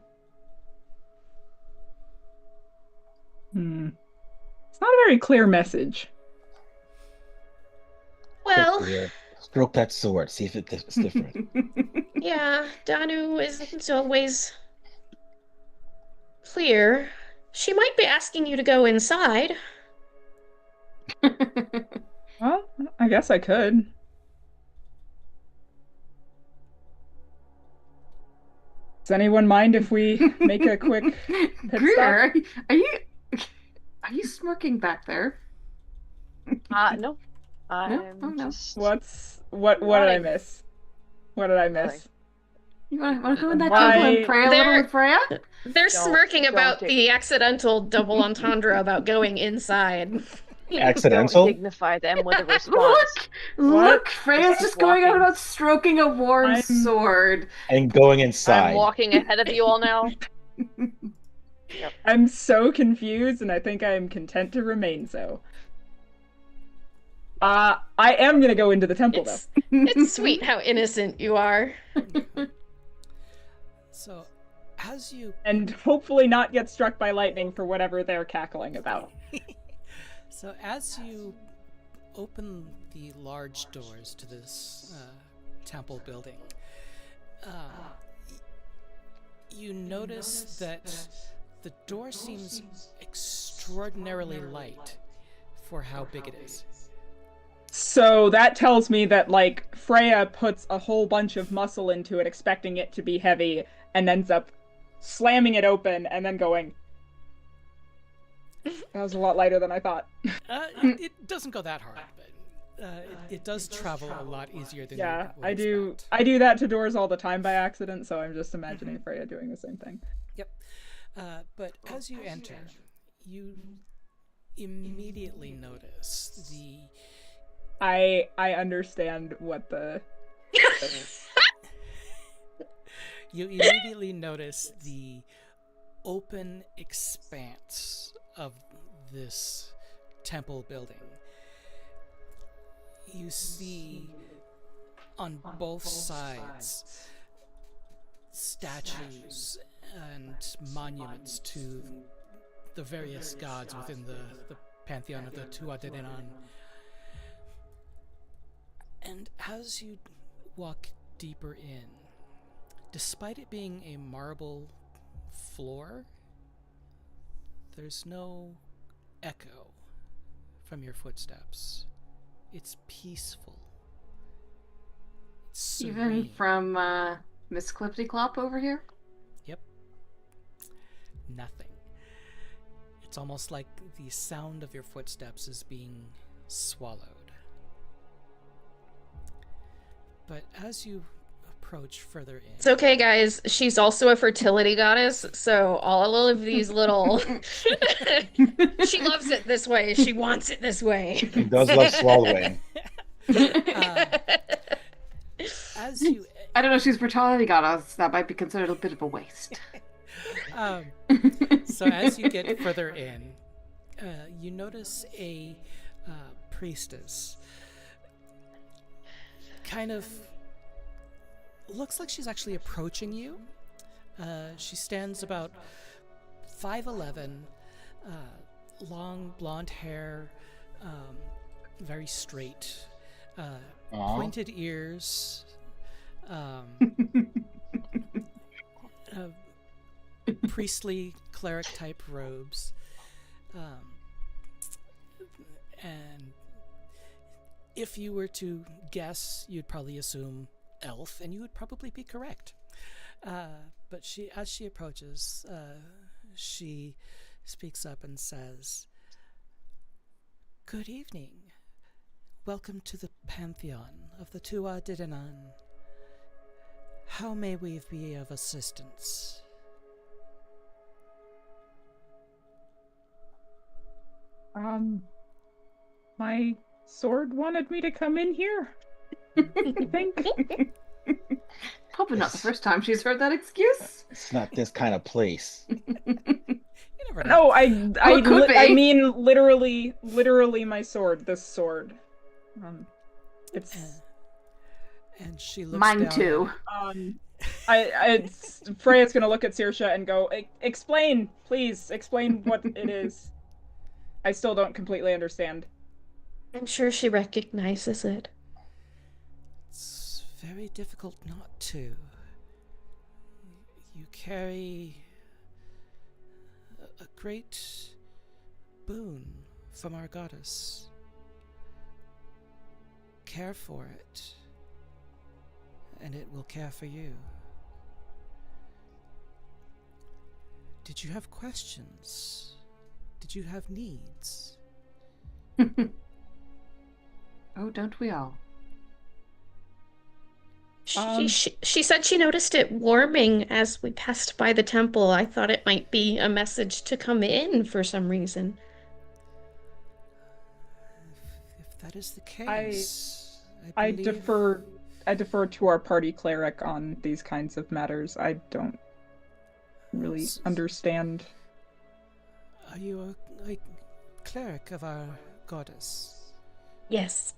S2: It's not a very clear message.
S4: Well,
S5: Greer, stroke that sword, see if it's different.
S4: yeah, Danu isn't always clear. She might be asking you to go inside.
S2: Well, I guess I could. Does anyone mind if we make a quick pit stop?
S7: Greer, are you smirking back there?
S6: No. I'm
S7: Oh, no.
S6: just...
S2: What did I miss? What did I miss?
S7: You want to go in that
S2: Why-
S7: temple and pray a little with Freya?
S4: They're smirking
S6: don't
S4: about
S6: dig-
S4: the accidental double entendre about going inside.
S5: Accidental?
S6: Don't dignify them with a response.
S7: Look, Freya's just going on
S6: walking.
S7: about stroking a warm
S2: I'm-
S7: sword.
S5: And going inside.
S6: I'm walking ahead of you all now.
S2: I'm so confused, and I think I am content to remain so. I am gonna go into the temple, though.
S4: It's sweet how innocent you are.
S1: So, as you
S2: And hopefully not get struck by lightning for whatever they're cackling about.
S1: So as you open the large doors to this temple building, you notice that the door seems extraordinarily light for how big it is.
S2: So that tells me that, like, Freya puts a whole bunch of muscle into it, expecting it to be heavy, and ends up slamming it open and then going, that was a lot lighter than I thought.
S1: It doesn't go that hard, but it does travel a lot easier than
S2: Yeah,
S1: you would
S2: I do.
S1: expect.
S2: I do that to doors all the time by accident, so I'm just imagining Freya doing the same thing.
S1: Yep. But as you enter, you immediately notice the...
S2: I understand what the...
S1: You immediately notice the open expanse of this temple building. You see on both sides statues and monuments to the various gods within the pantheon of the Tuatha And as you walk deeper in, despite it being a marble floor, there's no echo from your footsteps. It's peaceful. It's
S7: Even
S1: serene.
S7: from Miss Clipty-Clop over here?
S1: Yep. Nothing. It's almost like the sound of your footsteps is being swallowed. But as you approach further in...
S4: It's okay, guys. She's also a fertility goddess, so all of these little... She loves it this way. She wants it this way.
S5: He does love swallowing.
S1: As you...
S7: I don't know if she's fertility goddess. That might be considered a bit of a waste.
S1: So as you get further in, you notice a priestess kind of looks like she's actually approaching you. She stands about 5'11", long blonde hair, very straight, pointed ears, priestly cleric type robes, and if you were to guess, you'd probably assume elf, and you would probably be correct. But as she approaches, she speaks up and says, "Good evening. Welcome to the Pantheon of the Tua Didanan. How may we be of assistance?"
S2: My sword wanted me to come in here. I think.
S7: Probably not the first time she's heard that excuse.
S5: It's not this kind of place.
S1: You never know.
S2: No,
S7: it could be.
S2: I mean literally my sword. This sword. It's.
S1: And she looks
S7: Mine
S1: down
S7: too.
S2: Freya's gonna look at Saoirse and go, "Explain, please. Explain what it is." I still don't completely understand.
S4: I'm sure she recognizes it.
S1: It's very difficult not to. You carry a great boon from our goddess. Care for it, and it will care for you. Did you have questions? Did you have needs?
S7: Oh, don't we all?
S4: She said she noticed it warming as we passed by the temple. I thought it might be a message to come in for some reason.
S1: If that is the case,
S2: I
S1: believe...
S2: defer to our party cleric on these kinds of matters. I don't really understand.
S1: Are you a cleric of our goddess?
S4: Yes.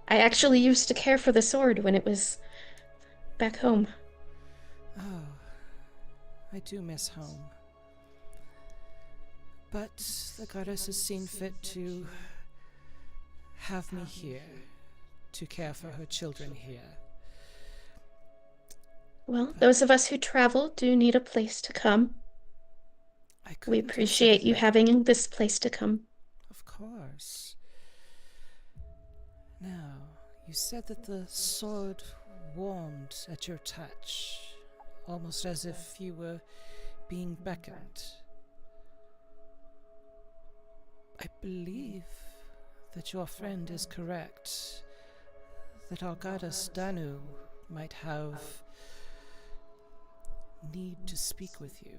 S4: I actually used to care for the sword when it was back home.
S1: Oh, I do miss home. But the goddess has seen fit to have me here, to care for her children here.
S4: Well, those of us who travel do need a place to come. We appreciate you having this place to come.
S1: Of course. Now, you said that the sword warmed at your touch, almost as if you were being beckoned. I believe that your friend is correct, that our goddess Danu might have need to speak with you.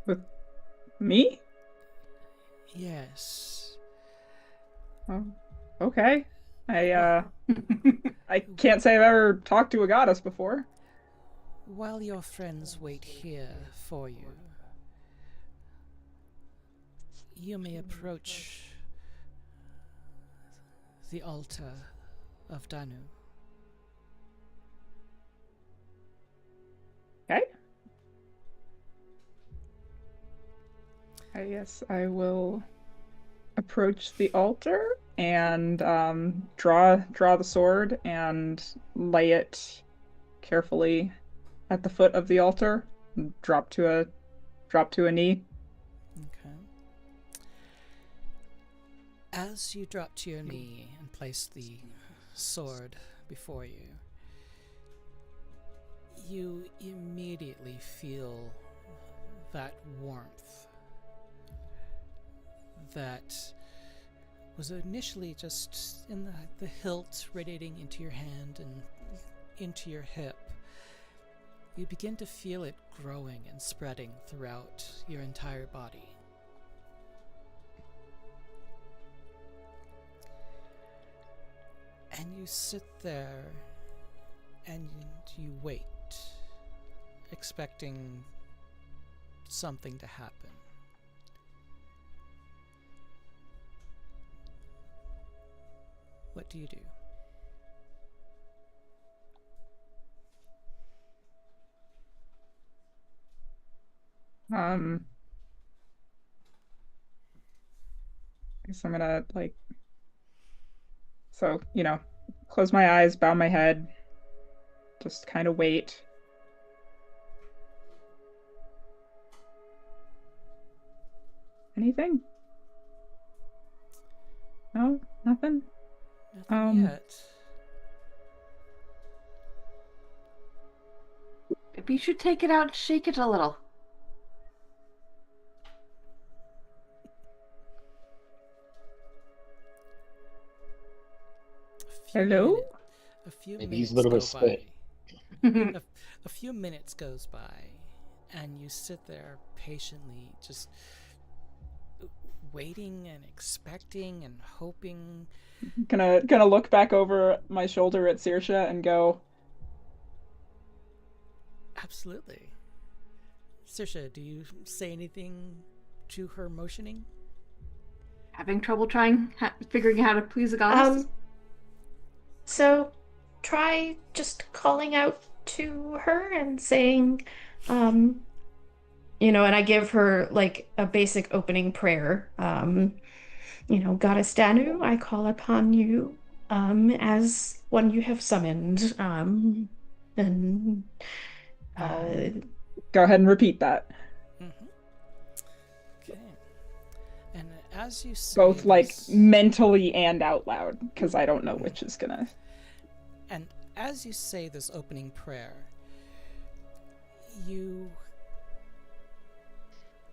S2: With me?
S1: Yes.
S2: Oh, okay. I can't say I've ever talked to a goddess before.
S1: While your friends wait here for you, you may approach the altar of Danu.
S2: Okay. Yes, I will approach the altar and draw the sword and lay it carefully at the foot of the altar. And drop to a knee.
S1: Okay. As you drop to your knee and place the sword before you, you immediately feel that warmth that was initially just in the hilt radiating into your hand and into your hip. You begin to feel it growing and spreading throughout your entire body. And you sit there and you wait, expecting something to happen. what do you do?
S2: I guess I'm gonna like, so, close my eyes, bow my head, just kind of wait. Anything? No, nothing.
S1: Nothing yet.
S7: Maybe you should take it out and shake it a little.
S2: Hello?
S1: A few
S5: Maybe use
S1: minutes
S5: a little bit
S1: go
S5: of
S1: by.
S5: spit.
S1: A few minutes goes by, and you sit there patiently, just waiting and expecting and hoping.
S2: Gonna look back over my shoulder at Saoirse and go,
S1: Absolutely. Saoirse, do you say anything to her motioning?
S7: Having trouble figuring out how to please the goddess?
S4: So try just calling out to her and saying, and I give her like a basic opening prayer. Goddess Danu, I call upon you, as one you have summoned. And
S2: go ahead and repeat that.
S1: Mm-hmm. Okay. And as you say
S2: Both like
S1: this,
S2: mentally and out loud, because I don't know which is gonna.
S1: and as you say this opening prayer,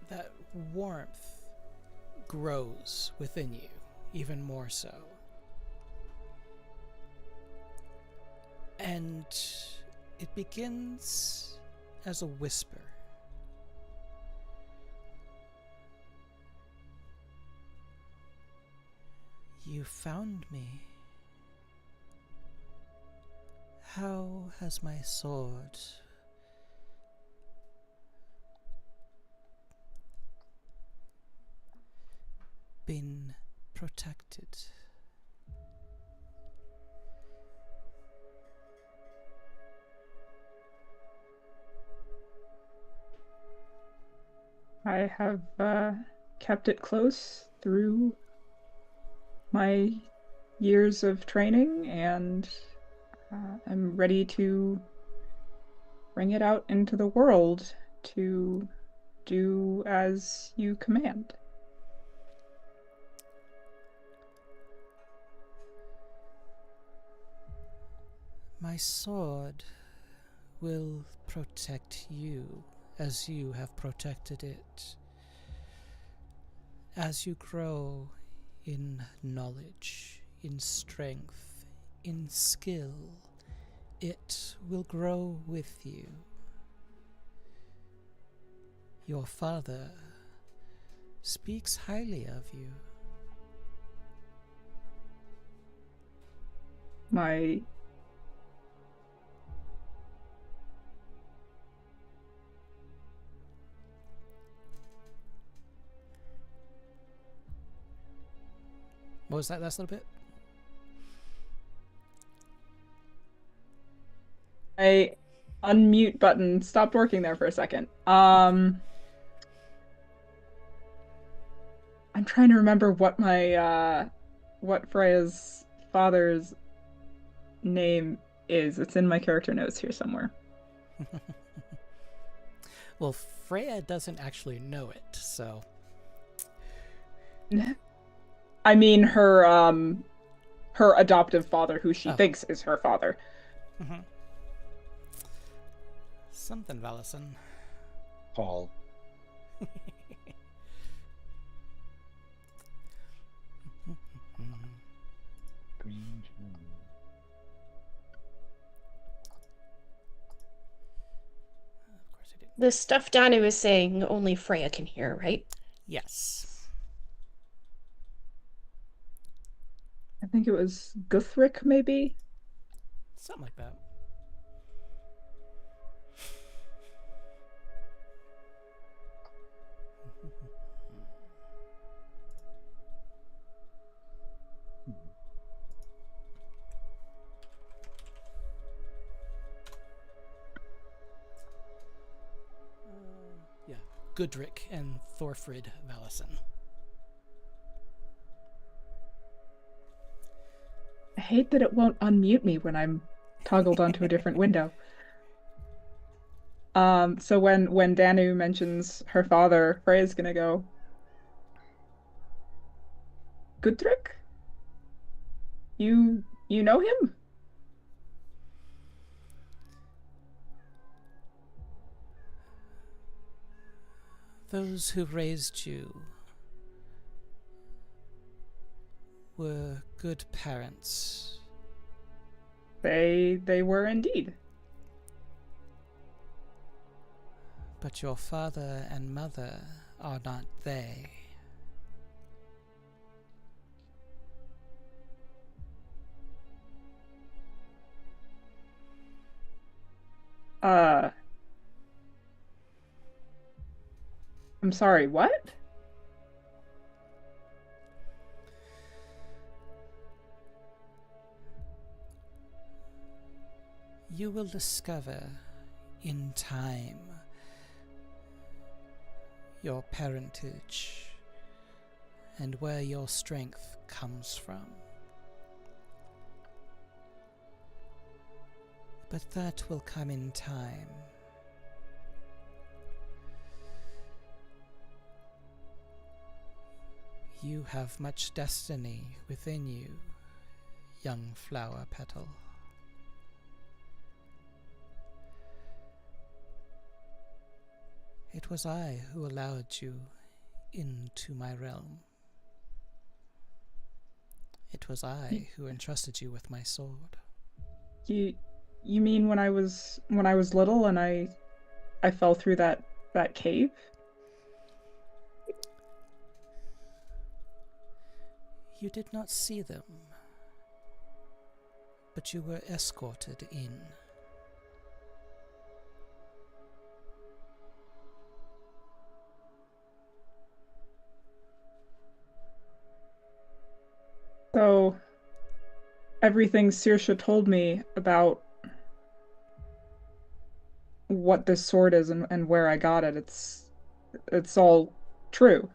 S1: that warmth grows within you, even more so. And it begins as a whisper. You found me. How has my sword been protected?
S2: I have kept it close through my years of training, and I'm ready to bring it out into the world to do as you command.
S1: My sword will protect you as you have protected it. As you grow in knowledge, in strength, in skill, it will grow with you. Your father speaks highly of you.
S2: My
S1: What was that last little bit?
S2: my unmute button stopped working there for a second. I'm trying to remember what what Freya's father's name is. It's in my character notes here somewhere.
S1: Well, Freya doesn't actually know it, so.
S2: I mean her adoptive father, who she thinks is her father.
S1: Mm-hmm. Something, Valison.
S5: Paul. Green.
S1: Of course I did.
S4: the stuff Danu is saying only Freya can hear, right?
S1: Yes.
S2: I think it was Guthric, maybe?
S1: Something like that. Gudrick and Thorfrid Valison.
S2: I hate that it won't unmute me when I'm toggled onto a different window. So when Danu mentions her father, Freya's gonna go, Gudrick? You know him?
S1: Those who raised you were good parents.
S2: They were indeed.
S1: But your father and mother are not they.
S2: I'm sorry, what?
S1: You will discover in time your parentage and where your strength comes from. But that will come in time. You have much destiny within you, young flower petal. It was I who allowed you into my realm. It was I who entrusted you with my sword.
S2: You mean when I was little and I fell through that cave?
S1: You did not see them, but you were escorted in.
S2: So everything Saoirse told me about what this sword is and where I got it, it's all true.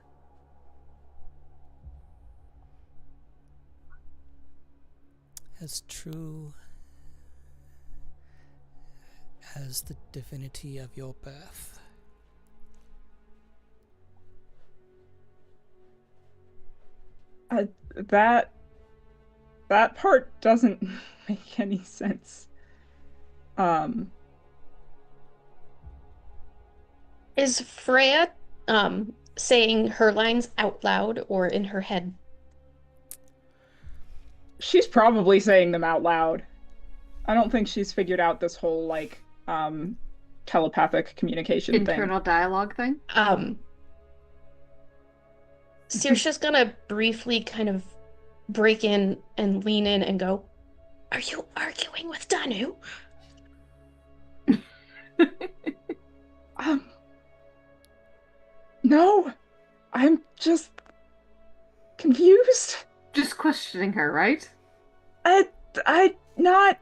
S1: As true as the divinity of your birth.
S2: That part doesn't make any sense.
S4: Is Freya saying her lines out loud or in her head?
S2: She's probably saying them out loud. I don't think she's figured out this whole telepathic communication
S7: Internal dialogue thing.
S4: Saoirse's gonna briefly kind of break in and lean in and go, "Are you arguing with Danu?"
S2: No, I'm just confused.
S7: Just questioning her, right?
S2: I not.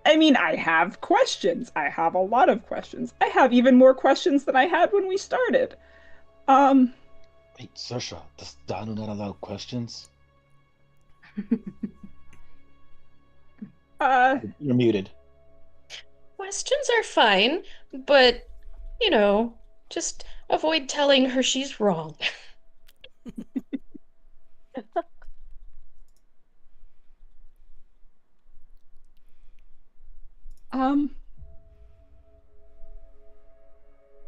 S2: I mean, I have questions. I have a lot of questions. I have even more questions than I had when we started.
S5: Hey, Saoirse, does Danu not allow questions? You're muted.
S4: Questions are fine, but, just avoid telling her she's wrong.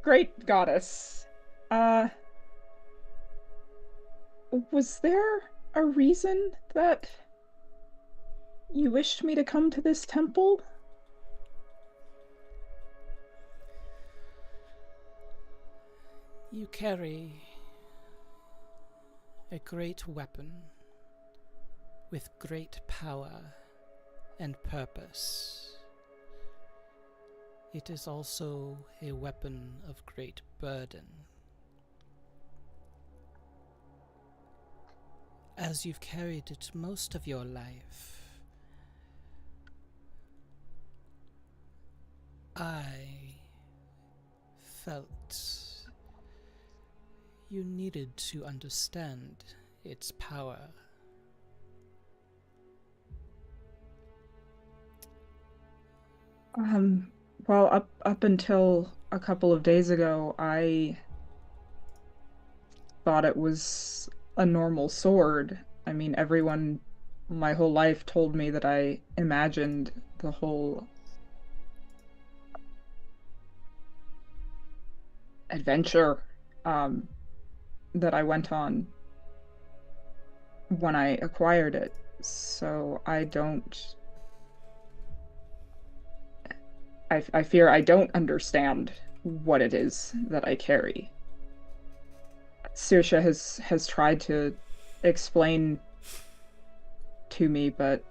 S2: Great goddess. Was there a reason that you wished me to come to this temple?
S1: You carry a great weapon with great power and purpose. It is also a weapon of great burden. As you've carried it most of your life, I felt you needed to understand its power.
S2: Well, up until a couple of days ago, I thought it was a normal sword. I mean, everyone my whole life told me that I imagined the whole adventure that I went on when I acquired it. So I fear I don't understand what it is that I carry. Saoirse has tried to explain to me, but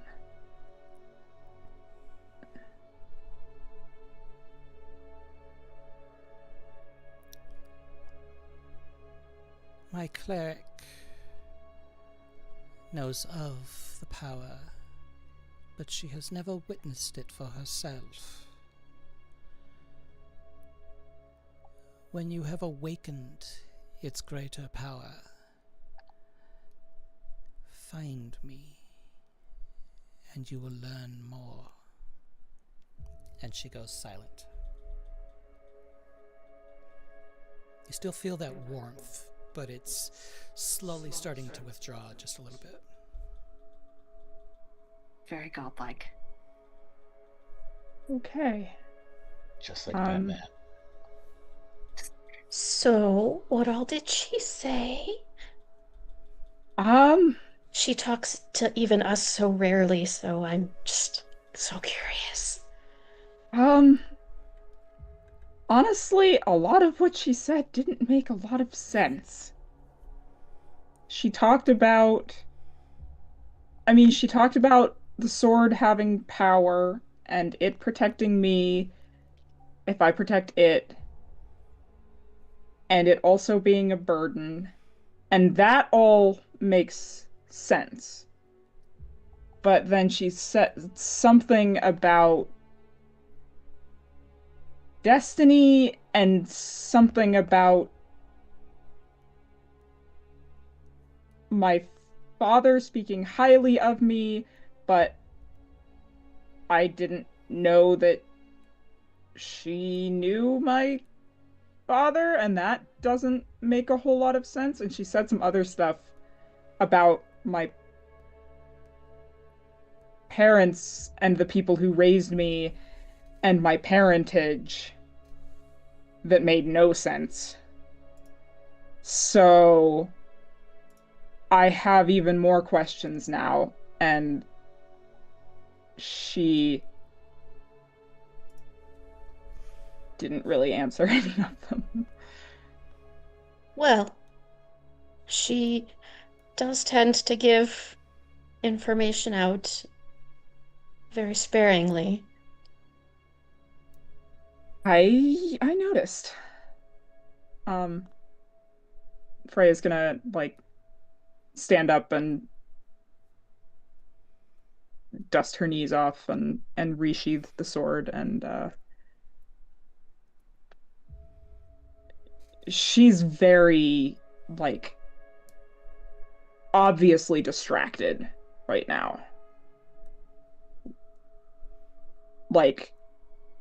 S1: My cleric knows of the power, but she has never witnessed it for herself. When you have awakened its greater power, find me, and you will learn more. And she goes silent. You still feel that warmth, but it's slowly starting to withdraw just a little bit.
S7: Very godlike.
S2: okay.
S5: Just like Batman.
S4: So, what all did she say? She talks to even us so rarely, so I'm just so curious.
S2: Honestly, a lot of what she said didn't make a lot of sense. She talked about the sword having power and it protecting me if I protect it, and it also being a burden, and that all makes sense. But then she said something about destiny and something about my father speaking highly of me, but I didn't know that she knew my father, and that doesn't make a whole lot of sense. And she said some other stuff about my parents and the people who raised me and my parentage that made no sense. So I have even more questions now, and she didn't really answer any of them.
S4: Well, she does tend to give information out very sparingly.
S2: I noticed. Freya's gonna stand up and dust her knees off and resheath the sword, and she's very obviously distracted right now.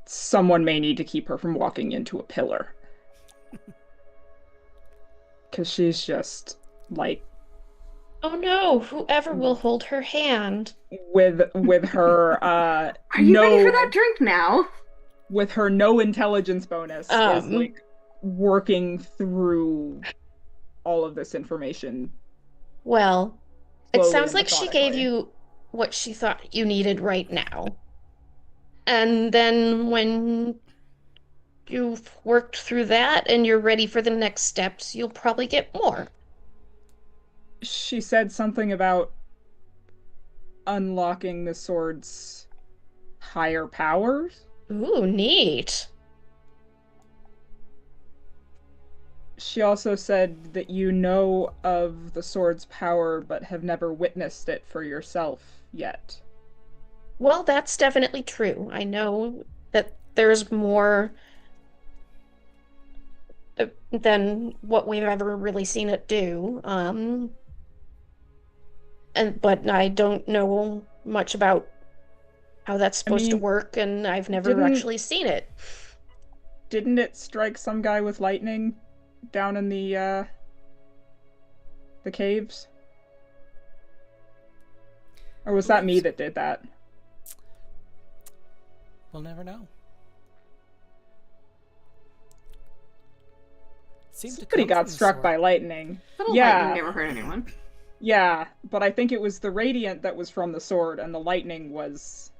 S2: Someone may need to keep her from walking into a pillar. Because she's just
S4: Oh no, whoever will hold her hand.
S2: with her
S7: Are you ready for that drink now?
S2: With her no intelligence bonus is working through all of this information.
S4: Well, it
S2: slowly
S4: sounds
S2: and
S4: like she gave
S2: methodically.
S4: you what she thought you needed right now. And then when you've worked through that and you're ready for the next steps, you'll probably get more.
S2: She said something about unlocking the sword's higher powers.
S4: Ooh, neat.
S2: She also said that you know of the sword's power but have never witnessed it for yourself yet.
S4: Well, that's definitely true. I know that there's more than what we've ever really seen it do. But I don't know much about how that's supposed to work, and I've never actually seen it.
S2: Didn't it strike some guy with lightning down in the caves? Or was that me that did that?
S1: We'll never know.
S2: Somebody got struck by lightning.
S7: Lightning never hurt anyone.
S2: Yeah, but I think it was the radiant that was from the sword, and the lightning was...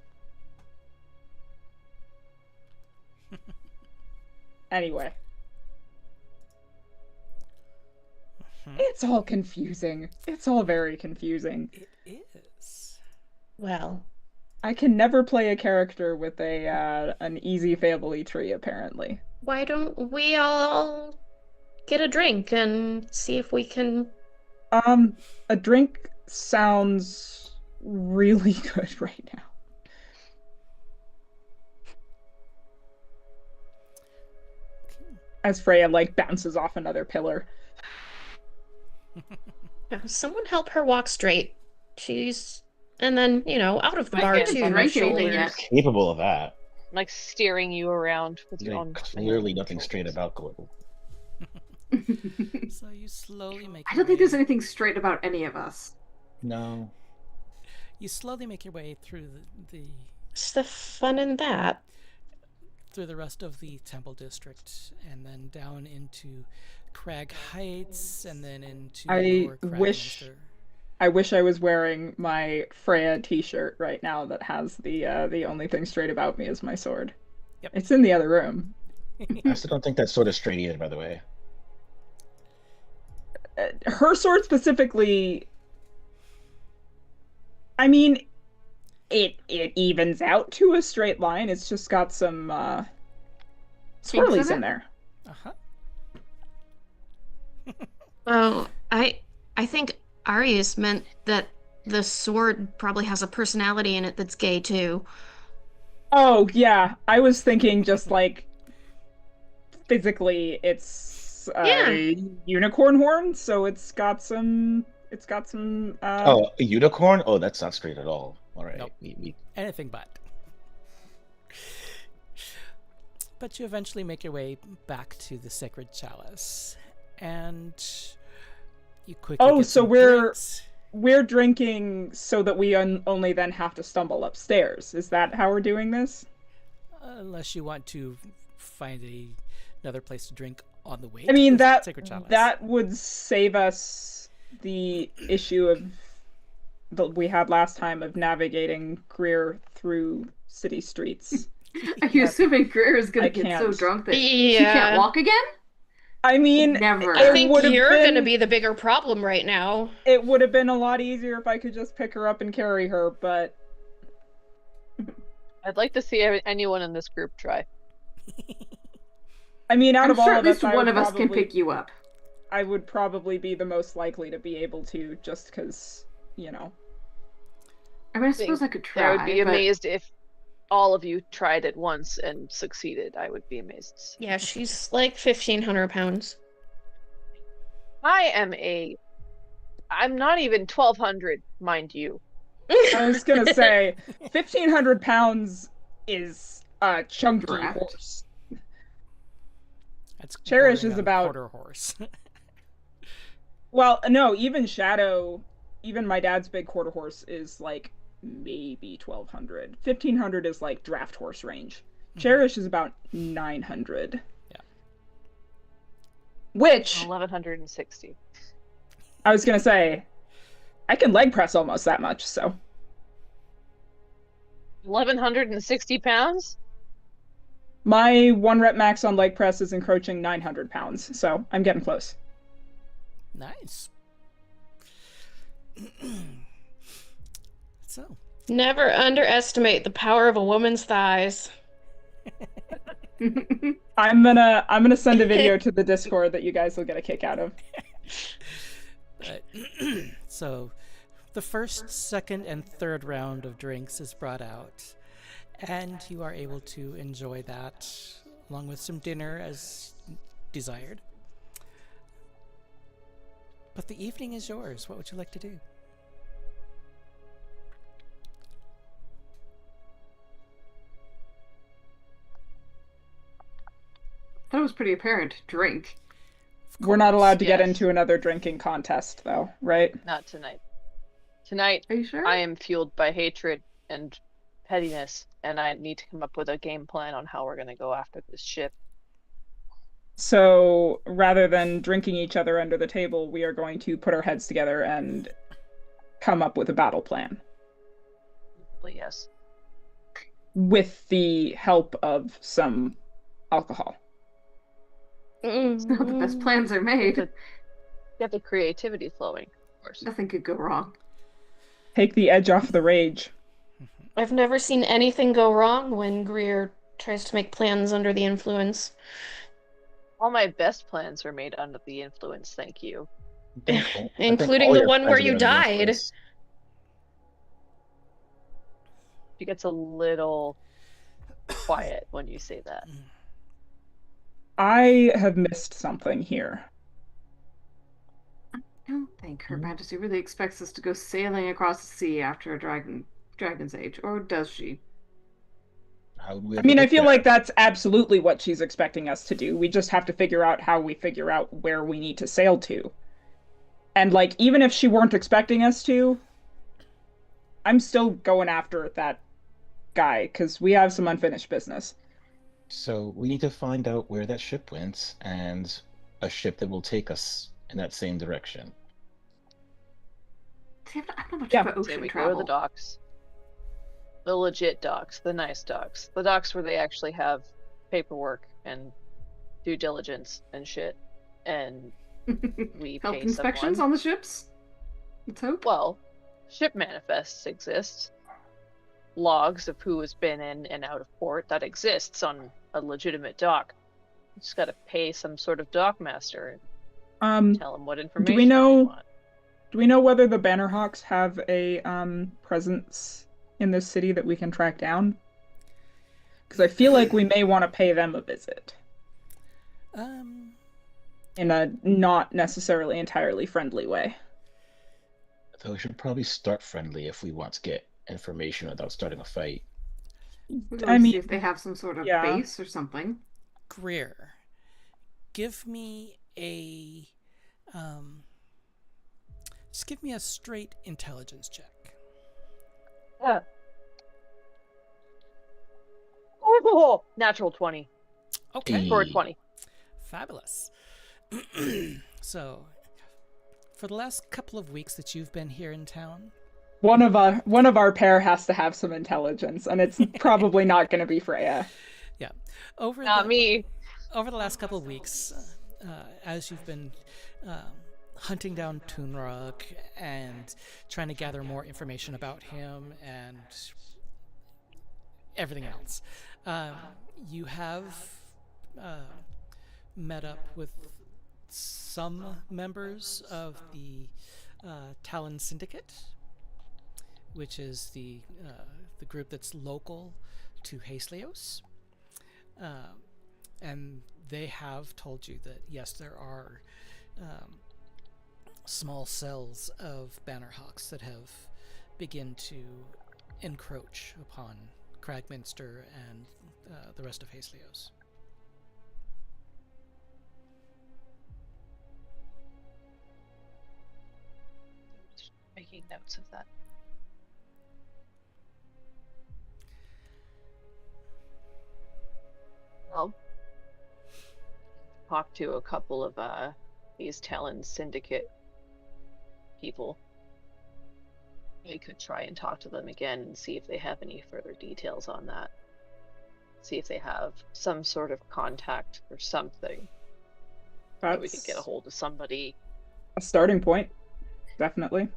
S2: Anyway. It's all confusing. It's all very confusing.
S1: It is.
S4: Well,
S2: I can never play a character with an easy family tree, apparently.
S4: why don't we all get a drink and see if we can...
S2: A drink sounds really good right now. As Freya, bounces off another pillar.
S4: Someone help her walk straight. She's... And then, out of the bar, too.
S5: Capable of that.
S6: Like steering you around with your own...
S5: Clearly nothing straight about Gordon.
S1: So you slowly make...
S7: I don't think there's anything straight about any of us.
S5: No.
S1: You slowly make your way through the
S4: What's the fun in that?
S1: through the rest of the temple district, and then down into Crag Heights, and then into Lower Cragminster.
S2: I wish I was wearing my Freya t-shirt right now that has the only thing straight about me is my sword.
S1: Yep.
S2: It's in the other room.
S5: I still don't think that sword is straight either, by the way.
S2: Her sword specifically, I mean, it evens out to a straight line. It's just got some swirlies in there.
S1: Uh-huh.
S4: Well, I think Arius meant that the sword probably has a personality in it that's gay too.
S2: Oh, yeah. I was thinking just physically it's a unicorn horn, so it's got some
S5: Oh, a unicorn? Oh, that's not straight at all. All right.
S1: Nope. Anything but. But you eventually make your way back to the Sacred Chalice, and you quickly get
S2: so
S1: some
S2: we're
S1: drinks.
S2: drinking so that we only then have to stumble upstairs. Is that how we're doing this?
S1: Unless you want to find another place to drink on the way.
S2: I mean,
S1: to the Sacred Chalice.
S2: that would save us the issue of that we had last time of navigating Greer through city streets.
S7: Are you assuming Greer is going to get so drunk that she can't walk again?
S2: I mean,
S7: never.
S4: I think you're going to be the bigger problem right now.
S2: It would have been a lot easier if I could just pick her up and carry her, but...
S6: I'd like to see anyone in this group try.
S2: I mean, out of all of us,
S7: at least one of us can pick you up.
S2: I would probably be the most likely to be able to, just because,
S7: I mean, I suppose I could try.
S6: I would be amazed if all of you tried it once and succeeded. I would be amazed.
S4: Yeah, she's like 1,500 pounds.
S6: I'm not even 1,200, mind you.
S2: I was gonna say, 1,500 pounds is a chunky horse.
S1: That's
S2: Cherish is about
S1: quarter horse.
S2: Well, no, even my dad's big quarter horse is maybe 1,200. 1,500 is draft horse range. Cherish is about 900.
S1: Yeah.
S2: Which
S6: 1,160.
S2: I was gonna say, I can leg press almost that much, so.
S6: 1,160 pounds?
S2: My 1 rep max on leg press is encroaching 900 pounds, so I'm getting close.
S1: Nice. So.
S4: Never underestimate the power of a woman's thighs.
S2: I'm gonna send a video to the Discord that you guys will get a kick out of.
S1: So, the first, second, and third round of drinks is brought out, and you are able to enjoy that along with some dinner, as desired. But the evening is yours. What would you like to do?
S7: I thought it was pretty apparent. Drink.
S2: We're not allowed to get
S6: Yes.
S2: into another drinking contest, though, right?
S6: Not tonight. Tonight,
S7: Are you sure?
S6: I am fueled by hatred and pettiness, and I need to come up with a game plan on how we're going to go after this ship.
S2: So rather than drinking each other under the table, we are going to put our heads together and come up with a battle plan
S6: But yes.
S2: with the help of some alcohol.
S7: It's not the best plans are made.
S6: Get the creativity flowing, of course.
S7: Nothing could go wrong.
S2: Take the edge off the rage.
S4: I've never seen anything go wrong when Greer tries to make plans under the influence.
S6: All my best plans were made under the influence, thank you.
S5: I think
S4: Including
S5: all
S4: the
S5: your
S4: one
S5: plans
S4: where
S5: are
S4: you
S5: gonna be
S4: died.
S5: influenced.
S6: She gets a little quiet when you say that.
S2: I have missed something here.
S7: I don't think Her Majesty really expects us to go sailing across the sea after a dragon's age, or does she?
S5: How would we
S2: I
S5: ever
S2: mean, I
S5: get
S2: feel
S5: there?
S2: like that's absolutely what she's expecting us to do. We just have to figure out how we figure out where we need to sail to. And, like, even if she weren't expecting us to, I'm still going after that guy, because we have some unfinished business.
S5: So we need to find out where that ship went and a ship that will take us in that same direction.
S7: See, I'm not much
S2: Yeah.
S7: for
S6: Say
S7: ocean
S6: we go
S7: travel.
S6: to the docks. The legit docks, the nice docks. The docks where they actually have paperwork and due diligence and shit. And we
S7: Health
S6: pay
S7: inspections
S6: someone.
S7: on the ships? Let's hope.
S6: Well, ship manifests exist. Logs of who has been in and out of port, that exists on a legitimate dock. You just gotta pay some sort of dockmaster and tell them what information they
S2: know-
S6: want.
S2: Do we know whether the Bannerhawks have a presence in this city that we can track down? Because I feel like we may want to pay them a visit in a not necessarily entirely friendly way.
S5: Though we should probably start friendly if we want to get information without starting a fight.
S7: We'll
S2: I
S7: see
S2: mean,
S7: if they have some sort of
S2: yeah.
S7: base or something.
S1: Greer, give me a just give me a straight intelligence check.
S6: Yeah. Oh, natural 20.
S1: Okay.
S6: For a 20.
S1: Fabulous. So, for the last couple of weeks that you've been here in town,
S2: One of our pair has to have some intelligence, and it's probably not going to be Freya.
S1: yeah,
S6: Not me.
S1: over the last couple of weeks, as you've been hunting down Toonrug and trying to gather more information about him and everything else, you have met up with some members of the Talon Syndicate, which is the group that's local to Hastelios. And they have told you that, yes, there are small cells of Bannerhawks that have begun to encroach upon Cragminster and the rest of Hastelios.
S6: Just making notes of that. Well, talk to a couple of these Talon Syndicate people. We could try and talk to them again and see if they have any further details on that. See if they have some sort of contact or something. That we could get a hold of somebody.
S2: A starting point, definitely.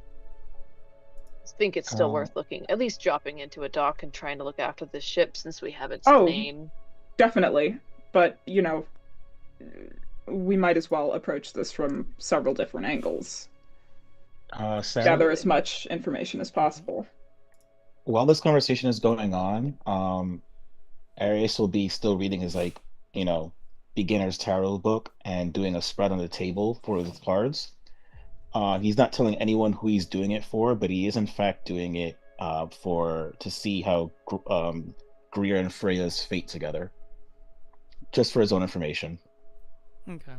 S6: I think it's still worth looking, at least dropping into a dock and trying to look after this ship since we have its name.
S2: Definitely. But, you know, we might as well approach this from several different angles. Gather as much information as possible.
S5: While this conversation is going on, Arius will be still reading his, beginner's tarot book and doing a spread on the table for the cards. He's not telling anyone who he's doing it for, but he is in fact doing it to see how Greer and Freya's fate together, just for his own information.
S1: Okay.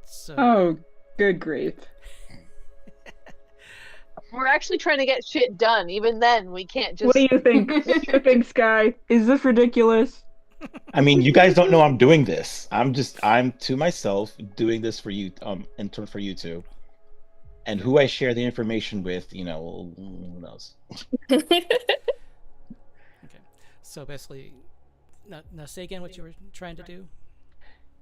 S1: So.
S2: Oh, good grief.
S6: We're actually trying to get shit done. Even then, we can't just.
S2: What do you think? What do you think, Sky? Is this ridiculous?
S5: I mean, you guys don't know I'm doing this. I'm to myself doing this for you, for you two. And who I share the information with, who knows?
S1: Okay. So basically, now say again what you were trying to do.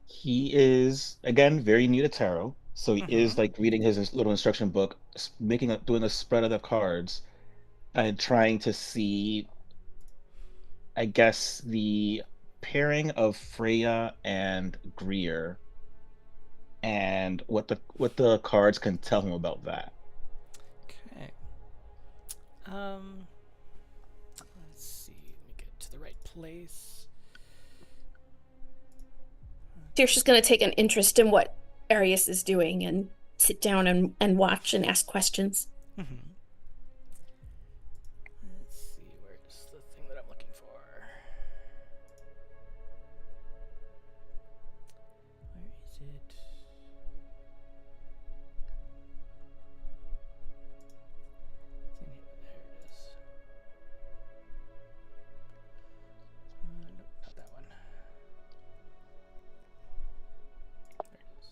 S5: He is, again, very new to tarot. So he is like reading his little instruction book, doing a spread of the cards, and trying to see, I guess, the pairing of Freya and Greer, and what the cards can tell him about that.
S1: Okay. Let's see. Let me get to the right place.
S8: She's just going to take an interest in what Arius is doing and sit down and watch and ask questions.
S1: Mm-hmm. Let's see, where's the thing that I'm looking for? Where is it? There it is. Nope, not that one. There it is.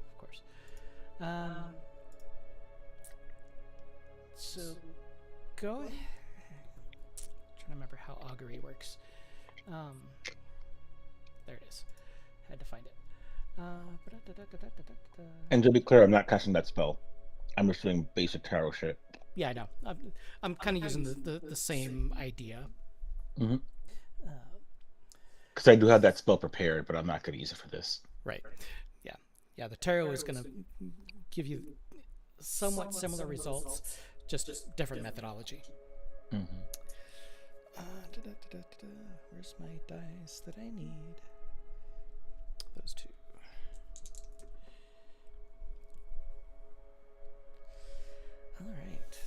S1: Of course. So go ahead. Trying to remember how augury works. There it is. Had to find it.
S5: And to be clear, I'm not casting that spell. I'm just doing basic tarot shit.
S1: Yeah, I know. I'm kind of using the same idea.
S5: Mm-hmm. Because I do have that spell prepared, but I'm not going to use it for this.
S1: Right. Yeah. The tarot is going to give you somewhat similar results, just different methodology.
S5: Mm-hmm.
S1: Where's my dice that I need? Those two. All right.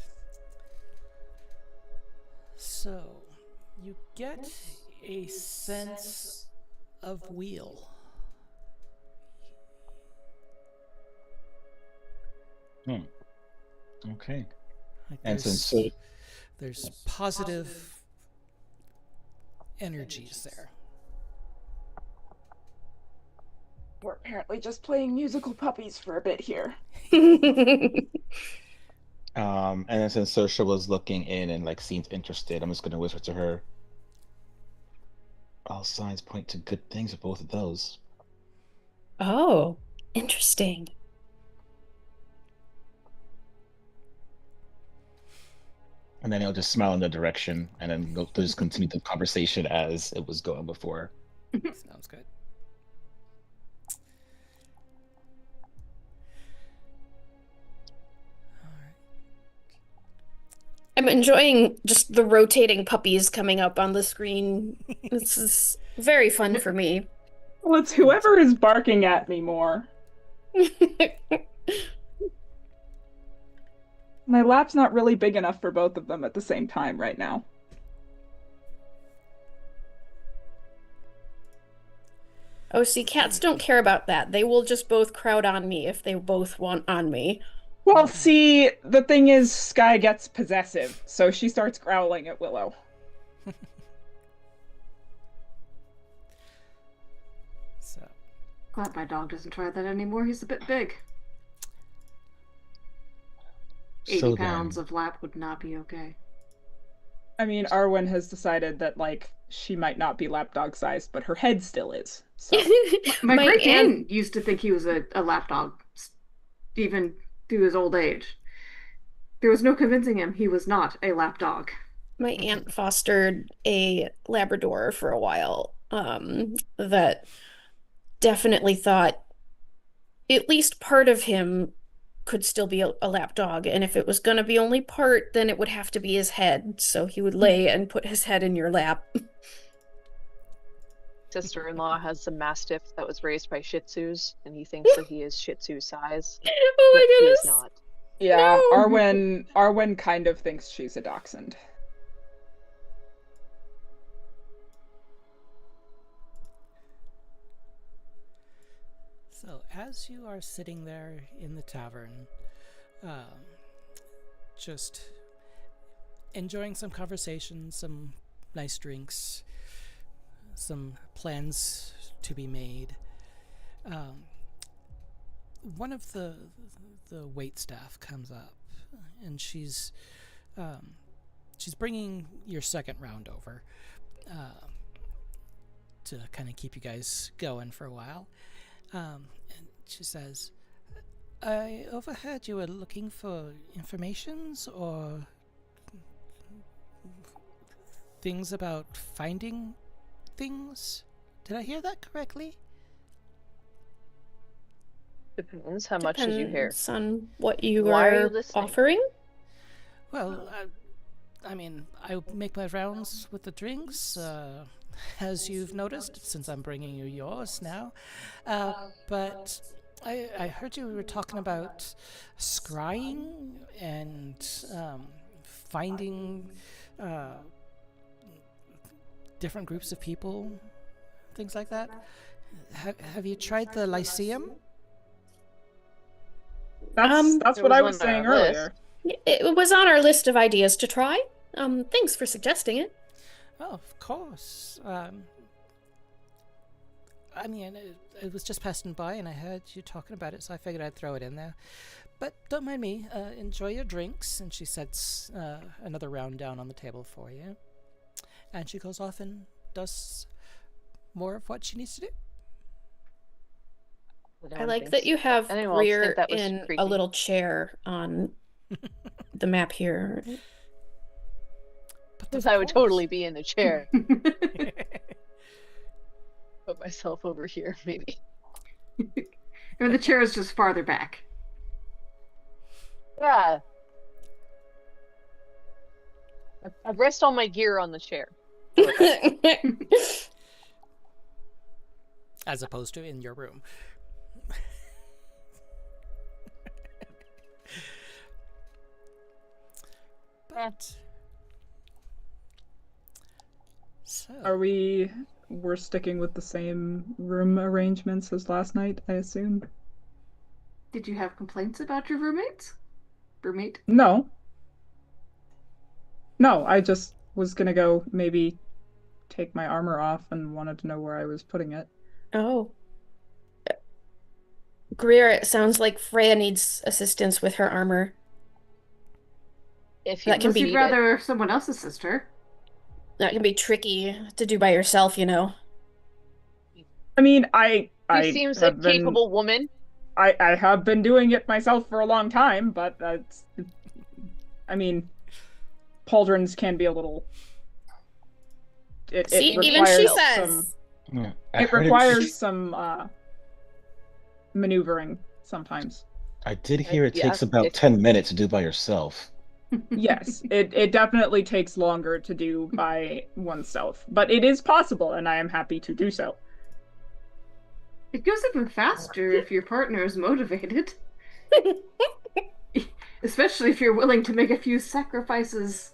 S1: So you get a sense of wheel.
S5: Okay.
S1: Like
S5: And
S1: there's positive energies there.
S9: We're apparently just playing musical puppies for a bit here.
S5: And then since Saoirse was looking in and seemed interested, I'm just gonna whisper to her. All signs point to good things with both of those.
S8: Oh, interesting.
S5: And then he'll just smile in the direction, and then they'll just continue the conversation as it was going before.
S1: Sounds good. All right.
S8: I'm enjoying just the rotating puppies coming up on the screen. This is very fun for me.
S2: Well, it's whoever is barking at me more. My lap's not really big enough for both of them at the same time right now.
S8: Oh, see, cats don't care about that. They will just both crowd on me if they both want on me.
S2: Well, see, the thing is, Sky gets possessive, so she starts growling at Willow.
S1: So.
S7: Glad my dog doesn't try that anymore. He's a bit big. 80 pounds of lap would not be okay.
S2: I mean, Arwen has decided that, she might not be lapdog sized, but her head still is. So.
S7: My great aunt used to think he was a lapdog, even through his old age. There was no convincing him he was not a lapdog.
S8: My aunt fostered a Labrador for a while, that definitely thought at least part of him could still be a lap dog, and if it was going to be only part, then it would have to be his head, so he would lay and put his head in your lap.
S6: sister-in-law has a mastiff that was raised by Shih Tzus, and he thinks that he is Shih Tzu size.
S8: Oh my
S6: but he
S8: goodness.
S6: is not.
S2: Yeah,
S8: No.
S2: Arwen kind of thinks she's a dachshund.
S1: So, as you are sitting there in the tavern, just enjoying some conversation, some nice drinks, some plans to be made, one of the wait staff comes up, and she's bringing your second round over to kind of keep you guys going for a while. And she says, I overheard you were looking for informations or things about finding things. Did I hear that correctly?
S6: Depends. How much did you hear?
S8: Depends on what you
S6: Why are you
S8: are
S6: listening?
S8: offering.
S1: Well, I mean, I make my rounds with the drinks, as you've noticed, since I'm bringing you yours now. But I heard you were talking about scrying and finding different groups of people, things like that. Have you tried the Lyceum?
S2: That's what I was saying earlier.
S8: It was on our list of ideas to try. Thanks for suggesting it.
S1: Oh, of course. I mean, it was just passing by and I heard you talking about it, so I figured I'd throw it in there. But don't mind me. Enjoy your drinks. And she sets another round down on the table for you. And she goes off and does more of what she needs to do.
S8: I like that you have Greer in a little chair on the map here.
S6: Because I would totally be in the chair. Put myself over here, maybe.
S7: Or the chair is just farther back.
S6: Yeah. I rest all my gear on the chair.
S1: As opposed to in your room. But so
S2: we're sticking with the same room arrangements as last night, I assume?
S7: Did you have complaints about your roommates? Roommate?
S2: No, I just was gonna go maybe take my armor off and wanted to know where I was putting it.
S8: Oh. Greer, it sounds like Freya needs assistance with her armor.
S6: If
S8: that can be
S7: you'd rather someone else assist her.
S8: That can be tricky to do by yourself, you know.
S2: I mean,
S6: She seems a capable woman.
S2: I have been doing it myself for a long time, but I mean, pauldrons can be a little.
S8: See, even she says.
S2: It requires some maneuvering sometimes.
S5: I did hear it takes about 10 minutes to do by yourself.
S2: Yes, it definitely takes longer to do by oneself, but it is possible, and I am happy to do so.
S7: It goes even faster if your partner is motivated. Especially if you're willing to make a few sacrifices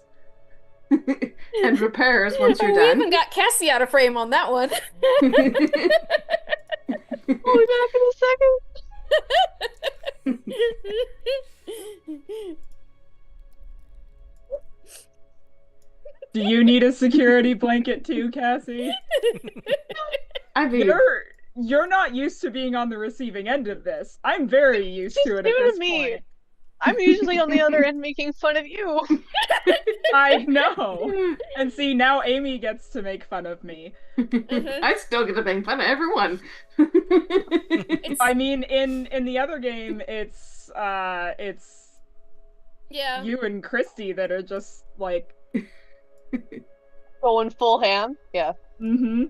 S7: and repairs once you're done.
S8: We even got Cassie out of frame on that one.
S6: We'll be back in a second.
S2: Do you need a security blanket too, Cassie?
S7: I mean,
S2: you're not used to being on the receiving end of this. I'm very used to it at this point.
S6: I'm usually on the other end making fun of you.
S2: I know. And see, now Amy gets to make fun of me.
S7: I still get to make fun of everyone.
S2: I mean, in the other game, it's you and Christy that are just like
S6: going full ham. Yeah.
S2: Mm-hmm.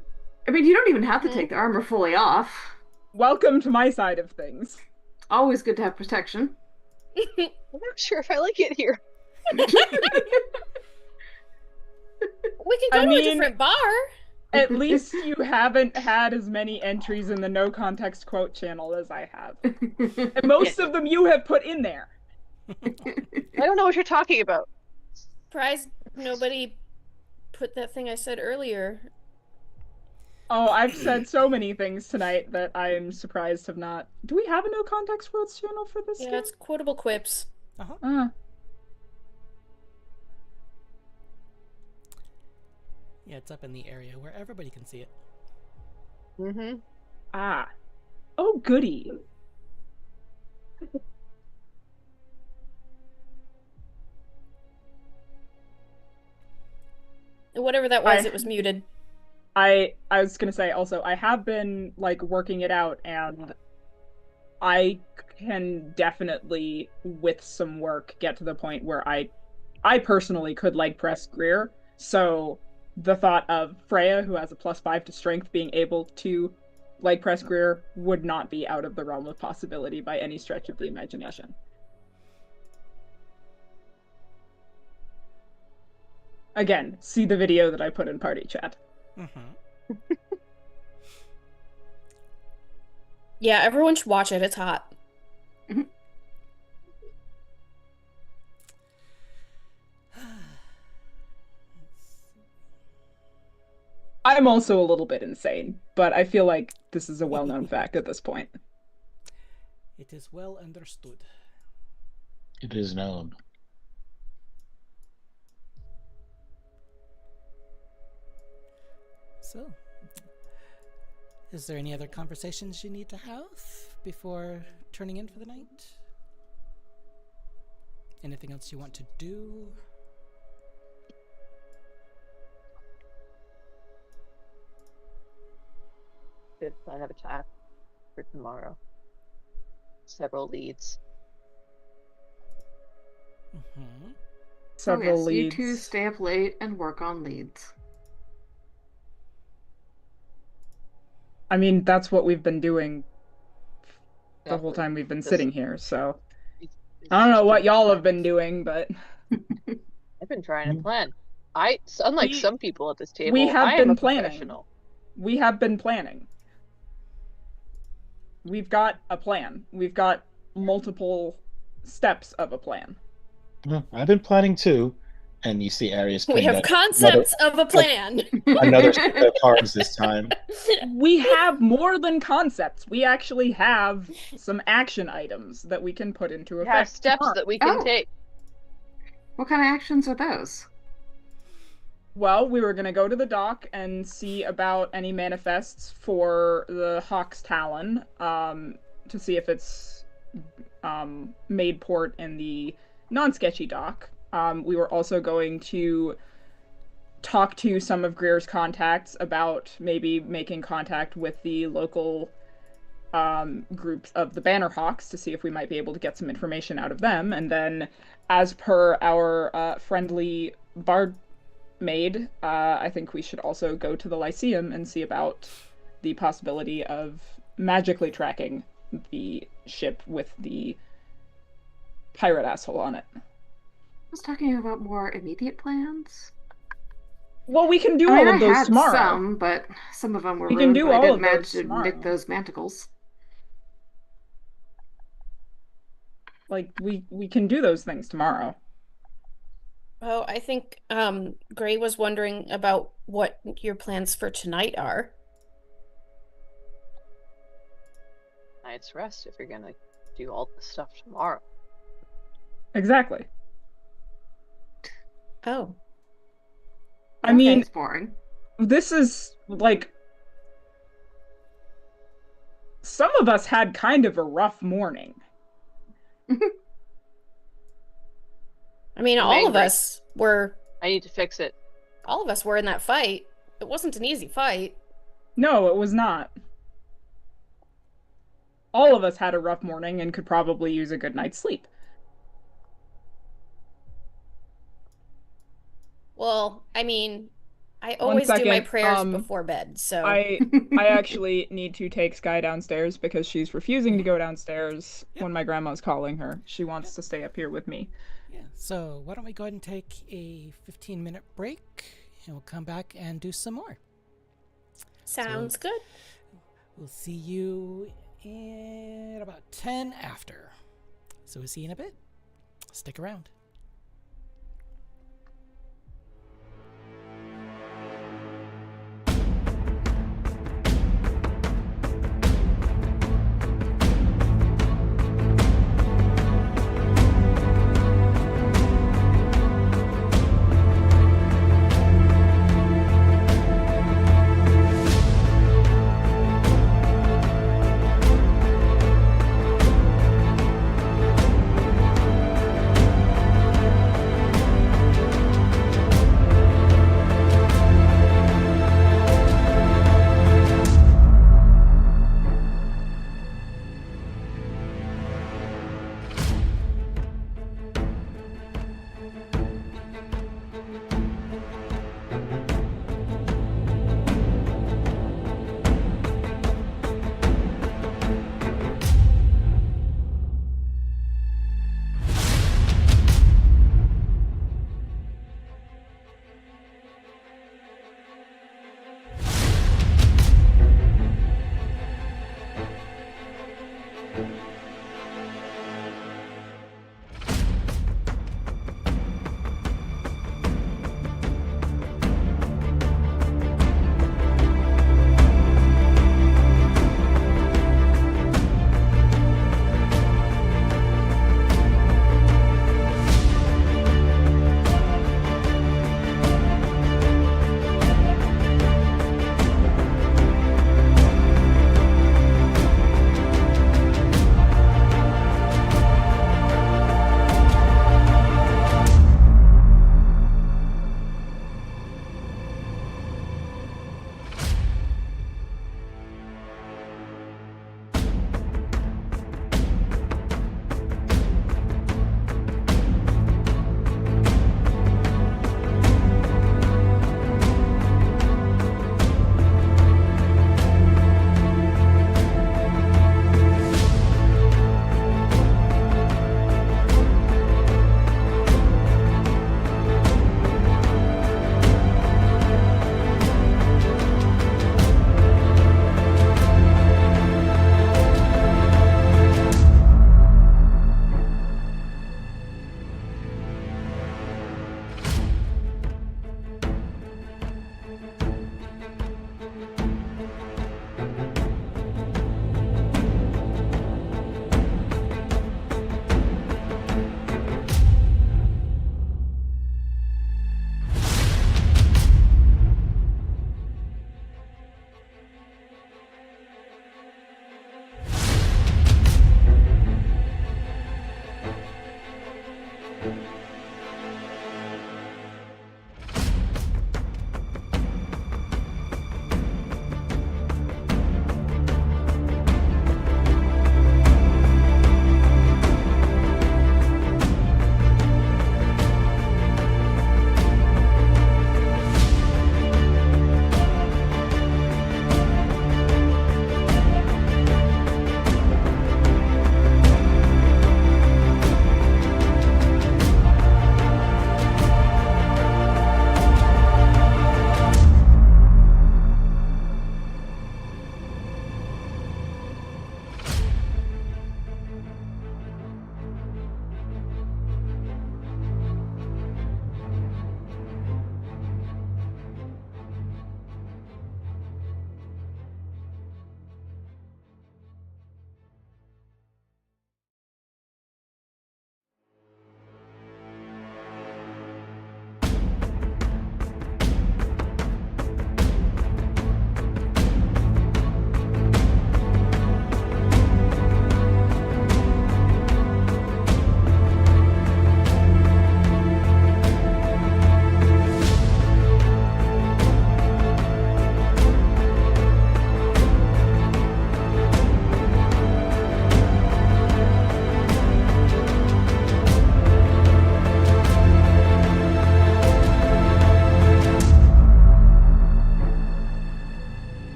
S7: I mean, you don't even have to take the armor fully off.
S2: Welcome to my side of things.
S7: Always good to have protection.
S6: I'm not sure if I like it here.
S8: We can go to a different bar.
S2: At least you haven't had as many entries in the no context quote channel as I have. And most of them you have put in there.
S6: I don't know what you're talking about.
S8: Surprised nobody put that thing I said earlier.
S2: Oh, I've said so many things tonight that I am surprised have not. Do we have a no context quotes channel for this
S8: Yeah,
S2: game?
S8: it's quotable quips.
S1: Yeah, it's up in the area where everybody can see it.
S6: Mm-hmm.
S2: Ah. Oh, goody.
S8: Whatever that was, it was muted.
S2: I was gonna say also, I have been like working it out, and I can definitely, with some work, get to the point where I personally could leg press Greer. So the thought of Freya, who has a +5 to strength, being able to leg press Greer would not be out of the realm of possibility by any stretch of the imagination. Again, see the video that I put in party chat.
S8: Yeah, everyone should watch it. It's hot.
S2: I'm also a little bit insane, but I feel like this is a well-known fact at this point.
S1: It is well understood.
S5: It is known.
S1: So, is there any other conversations you need to have before turning in for the night? Anything else you want to do?
S6: Good plan of attack for tomorrow. Several leads.
S2: Several leads.
S7: You two stay up late and work on leads.
S2: I mean, that's what we've been doing the whole time we've been sitting here, so I don't know what y'all have been doing, but
S6: I've been trying to plan. Unlike some people at this table,
S2: we have
S6: I am
S2: been
S6: a
S2: planning.
S6: professional.
S2: We have been planning. We've got a plan. We've got multiple steps of a plan.
S5: I've been planning too, and you see Arius.
S8: We have concepts of a plan.
S5: Another set of cards this time.
S2: We have more than concepts. We actually have some action items that we can put into effect.
S6: We have steps that we can take.
S7: What kind of actions are those?
S2: Well, we were going to go to the dock and see about any manifests for the Hawk's Talon, to see if it's made port in the non-sketchy dock. We were also going to talk to some of Greer's contacts about maybe making contact with the local groups of the Bannerhawks to see if we might be able to get some information out of them. And then, as per our friendly bard maid, I think we should also go to the Lyceum and see about the possibility of magically tracking the ship with the pirate asshole on it.
S7: I was talking about more immediate plans.
S2: Well, we can do all of those tomorrow.
S7: Some, but some of them were
S2: we can do
S7: but
S2: all
S7: I
S2: of
S7: didn't manage
S2: those
S7: to
S2: tomorrow.
S7: nick those manticles.
S2: Like, we can do those things tomorrow.
S8: Oh, I think Gray was wondering about what your plans for tonight are.
S6: Night's rest if you're gonna do all this stuff tomorrow.
S2: Exactly.
S8: Oh.
S2: I mean,
S7: it's boring.
S2: This is, like, some of us had kind of a rough morning.
S8: I mean, all of us were...
S6: I need to fix it.
S8: All of us were in that fight. It wasn't an easy fight.
S2: No, it was not. All of us had a rough morning and could probably use a good night's sleep.
S8: Well, I mean, I always do my prayers before bed, so...
S2: I actually need to take Sky downstairs because she's refusing to go downstairs when my grandma's calling her. She wants to stay up here with me.
S1: Yeah, so why don't we go ahead and take a 15-minute break, and we'll come back and do some more.
S8: Sounds good.
S1: We'll see you in about 10 after. So we'll see you in a bit. Stick around.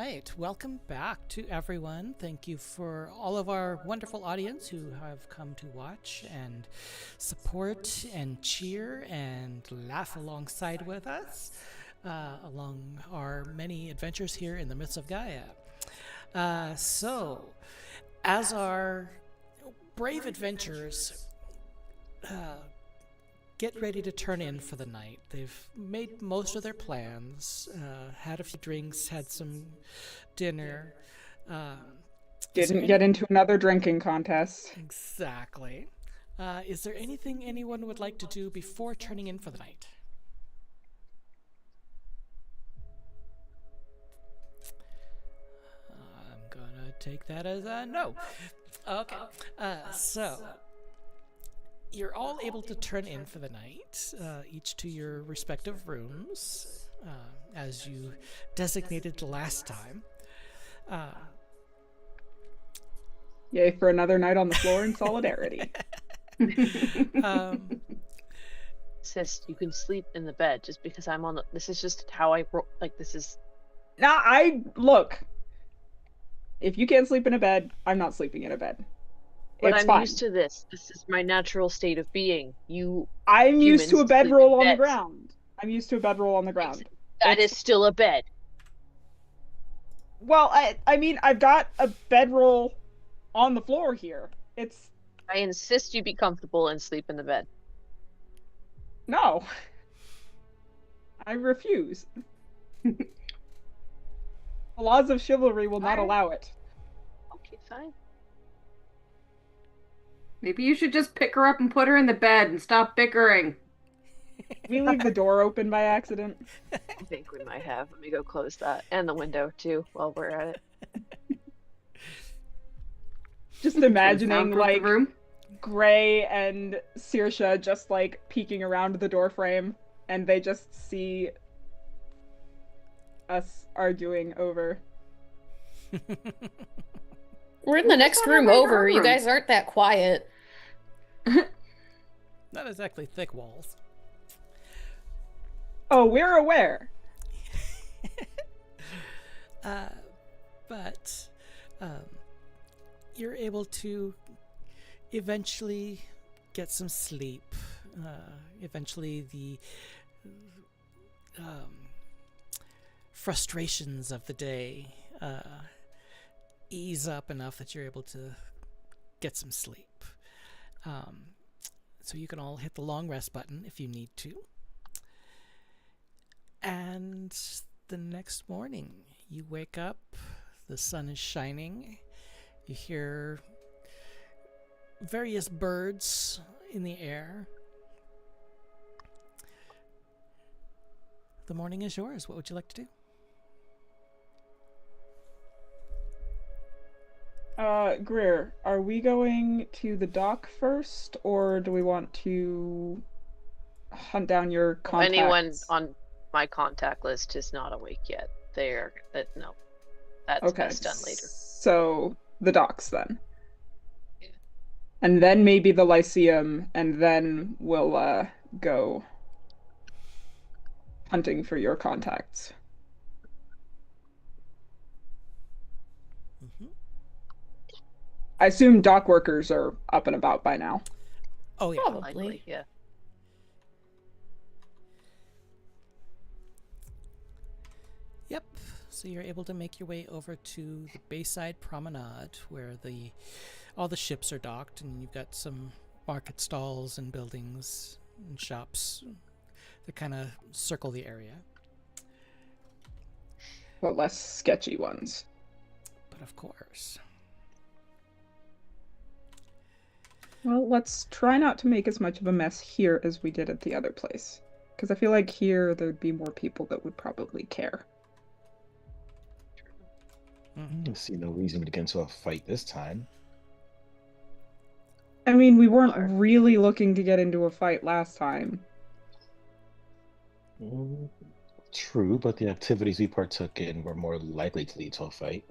S1: right. Welcome back to everyone. Thank you for all of our wonderful audience who have come to watch and support and cheer and laugh alongside with us along our many adventures here in the Myths of Gaea. So, as our brave adventurers get ready to turn in for the night. They've made most of their plans, had a few drinks, had some dinner.
S2: Didn't get into another drinking contest.
S1: Exactly. Is there anything anyone would like to do before turning in for the night? I'm gonna take that as a no. Okay. So you're all able to turn in for the night, each to your respective rooms, as you designated last time.
S2: Yay for another night on the floor in solidarity.
S6: Sis, you can sleep in the bed just because I'm on the. This is just how I roll. Like, this is.
S2: Now, look. If you can't sleep in a bed, I'm not sleeping in a bed.
S6: But
S2: It's
S6: I'm
S2: fine.
S6: used to this. This is my natural state of being.
S2: I'm used to a
S6: humans sleep in
S2: bedroll on the
S6: beds.
S2: ground. I'm used to a bedroll on the ground.
S6: That is still a bed.
S2: Well, I mean, I've got a bedroll on the floor here.
S6: I insist you be comfortable and sleep in the bed.
S2: No. I refuse. The laws of chivalry will not allow it.
S6: Okay, fine.
S7: Maybe you should just pick her up and put her in the bed and stop bickering.
S2: We leave the door open by accident.
S6: I think we might have. Let me go close that. And the window, too, while we're at it.
S2: Just imagining,
S7: Soundproof
S2: like,
S7: the room.
S2: Gray and Saoirse just, like, peeking around the doorframe, and they just see us arguing over.
S8: We're in the next room over. You guys aren't that quiet.
S1: Not exactly thick walls.
S2: Oh, we're aware.
S1: But you're able to eventually get some sleep. Eventually the frustrations of the day ease up enough that you're able to get some sleep. So you can all hit the long rest button if you need to. And the next morning, you wake up, the sun is shining, you hear various birds in the air. The morning is yours. What would you like to do?
S2: Greer, are we going to the dock first, or do we want to hunt down your contacts?
S6: Anyone on my contact list is not awake yet. No. That's best done later.
S2: So, the docks, then. Yeah. And then maybe the Lyceum, and then we'll, go hunting for your contacts.
S1: Mm-hmm.
S2: I assume dock workers are up and about by now.
S1: Oh, yeah.
S8: Probably.
S6: Likely, yeah.
S1: Yep. So you're able to make your way over to the Bayside Promenade, where all the ships are docked, and you've got some market stalls and buildings and shops that kind of circle the area.
S2: But less sketchy ones.
S1: But of course.
S2: Well, let's try not to make as much of a mess here as we did at the other place. Because I feel like here there'd be more people that would probably care.
S5: I see no reason to get into a fight this time.
S2: I mean, we weren't really looking to get into a fight last time.
S5: True, but the activities we partook in were more likely to lead to a fight.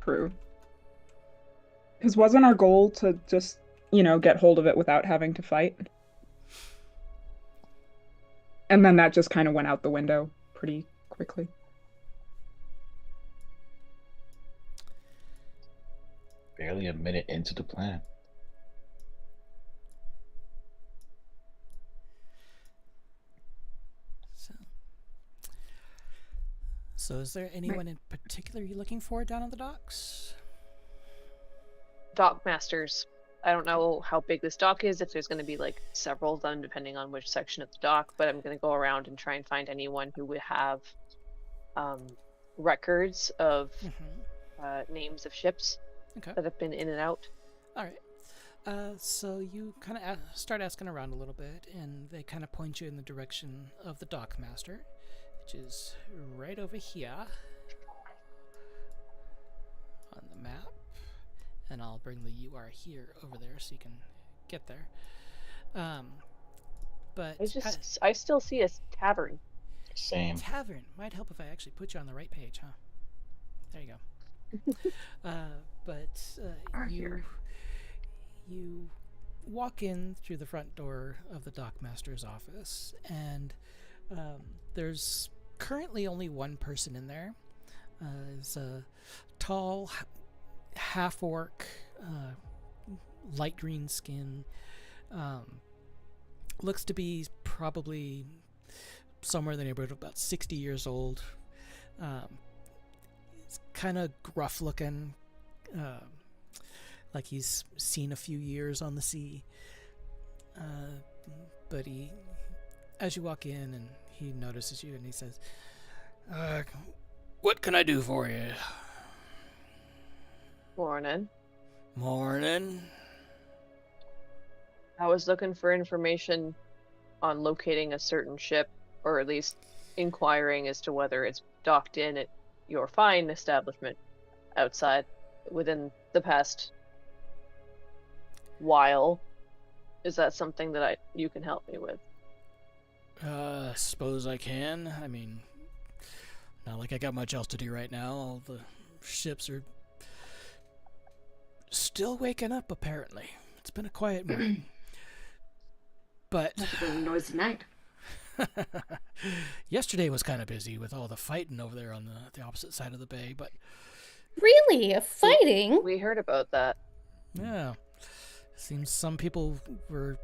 S2: True. Because wasn't our goal to just, get hold of it without having to fight? And then that just kind of went out the window pretty quickly.
S5: Barely a minute into the plan.
S1: So is there anyone in particular you're looking for down on the docks?
S6: Dock masters. I don't know how big this dock is, if there's going to be like several of them depending on which section of the dock, but I'm going to go around and try and find anyone who would have records of names of ships that have been in and out.
S1: All right. So you kind of start asking around a little bit, and they kind of point you in the direction of the dock master, which is right over here on the map. And I'll bring the "you are here" over there so you can get there. But
S6: I still see a tavern.
S5: Same.
S1: Tavern might help if I actually put you on the right page, huh? There you go. You walk in through the front door of the dockmaster's office, and there's currently only one person in there. It's a tall, half-orc, light green skin. Looks to be probably somewhere in the neighborhood of about 60 years old. It's kind of gruff looking, like he's seen a few years on the sea. But as you walk in, and he notices you, and he says, "What can I do for you?"
S6: Morning.
S1: Morning.
S6: I was looking for information on locating a certain ship, or at least inquiring as to whether it's docked in at your fine establishment outside within the past while. Is that something that you can help me with?
S1: Suppose I can. I mean, not like I got much else to do right now. All the ships are still waking up, apparently. It's been a quiet morning. But
S7: it's been a noisy night.
S1: Yesterday was kind of busy with all the fighting over there on the opposite side of the bay, but...
S8: Really? Fighting?
S6: We heard about that.
S1: Yeah. Seems some people were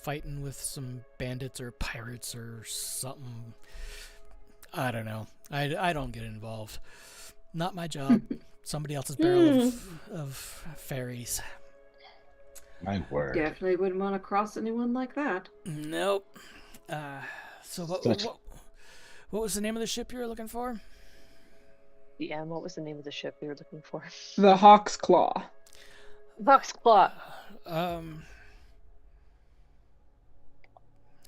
S1: fighting with some bandits or pirates or something. I don't know. I don't get involved. Not my job. Somebody else's barrel of fairies.
S5: My word.
S7: Definitely wouldn't want to cross anyone like that.
S1: Nope. So what was the name of the ship you were looking for?
S6: DM, what was the name of the ship we were looking for?
S2: The Hawk's Claw.
S6: Hawk's Claw.
S1: And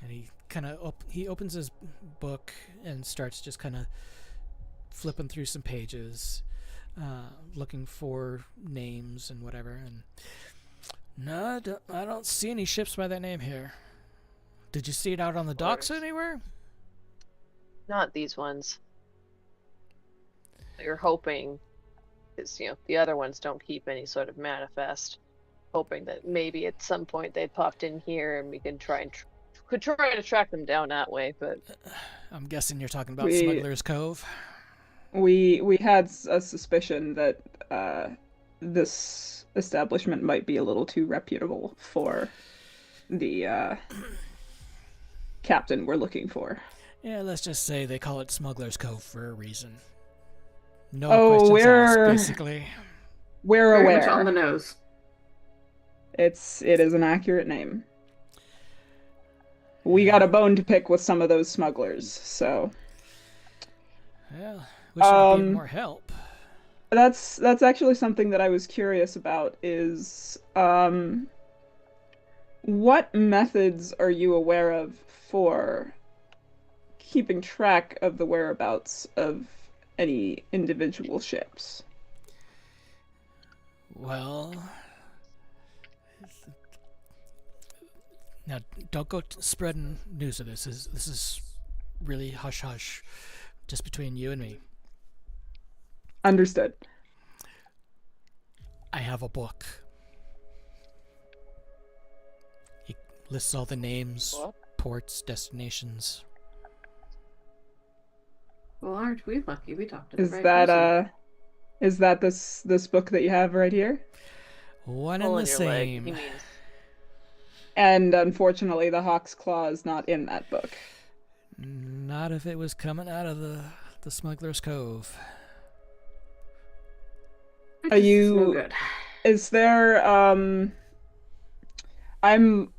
S1: he kind of he opens his book and starts just kind of flipping through some pages, looking for names and whatever. And no, I don't see any ships by that name here. Did you see it out on the docks anywhere?
S6: Not these ones. You're hoping, because the other ones don't keep any sort of manifest. Hoping that maybe at some point they popped in here and we could try to track them down that way. But
S1: I'm guessing you're talking about Smuggler's Cove.
S2: We had a suspicion that this establishment might be a little too reputable for the captain we're looking for.
S1: Yeah, let's just say they call it Smuggler's Cove for a reason. No questions asked, basically.
S2: We're
S7: very
S2: aware.
S7: Much on the nose.
S2: It is an accurate name. We got a bone to pick with some of those smugglers, so.
S1: Well, wish I could be more help.
S2: That's actually something that I was curious about. Is what methods are you aware of for keeping track of the whereabouts of any individual ships?
S1: Well, now don't go spreading news of this. This is really hush hush, just between you and me.
S2: Understood.
S1: I have a book. It lists all the names, ports, destinations.
S7: Well, aren't we lucky? We talked to the right person.
S2: Is that this book that you have right here?
S1: One and
S6: Hole
S1: the
S6: in your leg. He
S1: same.
S6: means
S2: And unfortunately, the Hawk's Claw is not in that book.
S1: Not if it was coming out of the Smuggler's Cove.
S2: Are
S7: It's no
S2: you?
S7: good.
S2: Is there? I'm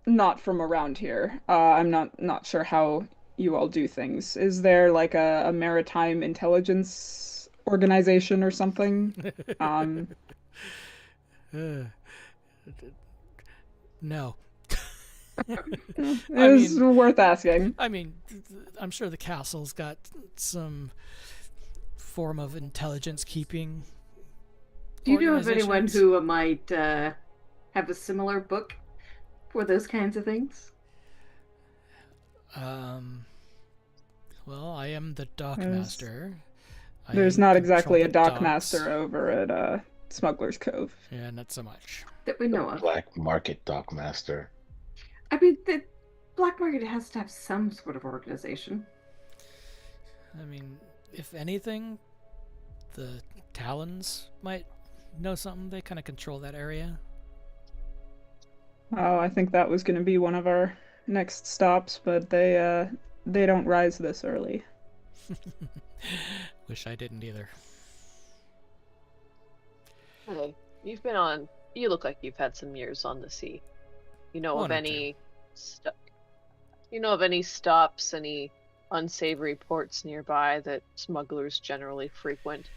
S2: not from around here. I'm not sure how you all do things. Is there like a maritime intelligence organization or something? Um,
S1: Uh, no.
S2: it
S1: I
S2: was
S1: mean,
S2: worth asking.
S1: I'm sure the castle's got some form of intelligence keeping.
S7: Do you know of anyone
S1: organizations.
S7: who might have a similar book for those kinds of things?
S1: Well, I am the dock
S2: There's
S1: master.
S2: there's
S1: I
S2: not
S1: control
S2: exactly a
S1: the
S2: dock
S1: docks.
S2: master over at Smuggler's Cove.
S1: Yeah, not so much.
S7: That we
S5: The
S7: know of.
S5: black market dock master.
S7: I mean, the black market has to have some sort of organization.
S1: I mean, if anything, the Talons might know something. They kind of control that area.
S2: Oh, I think that was going to be one of our next stops, but they don't rise this early.
S1: Wish I didn't either.
S6: hey, you've been on. You look like you've had some years on the sea. You know
S1: One
S6: of
S1: or
S6: any You know of any stops, any unsavory ports nearby that smugglers generally frequent,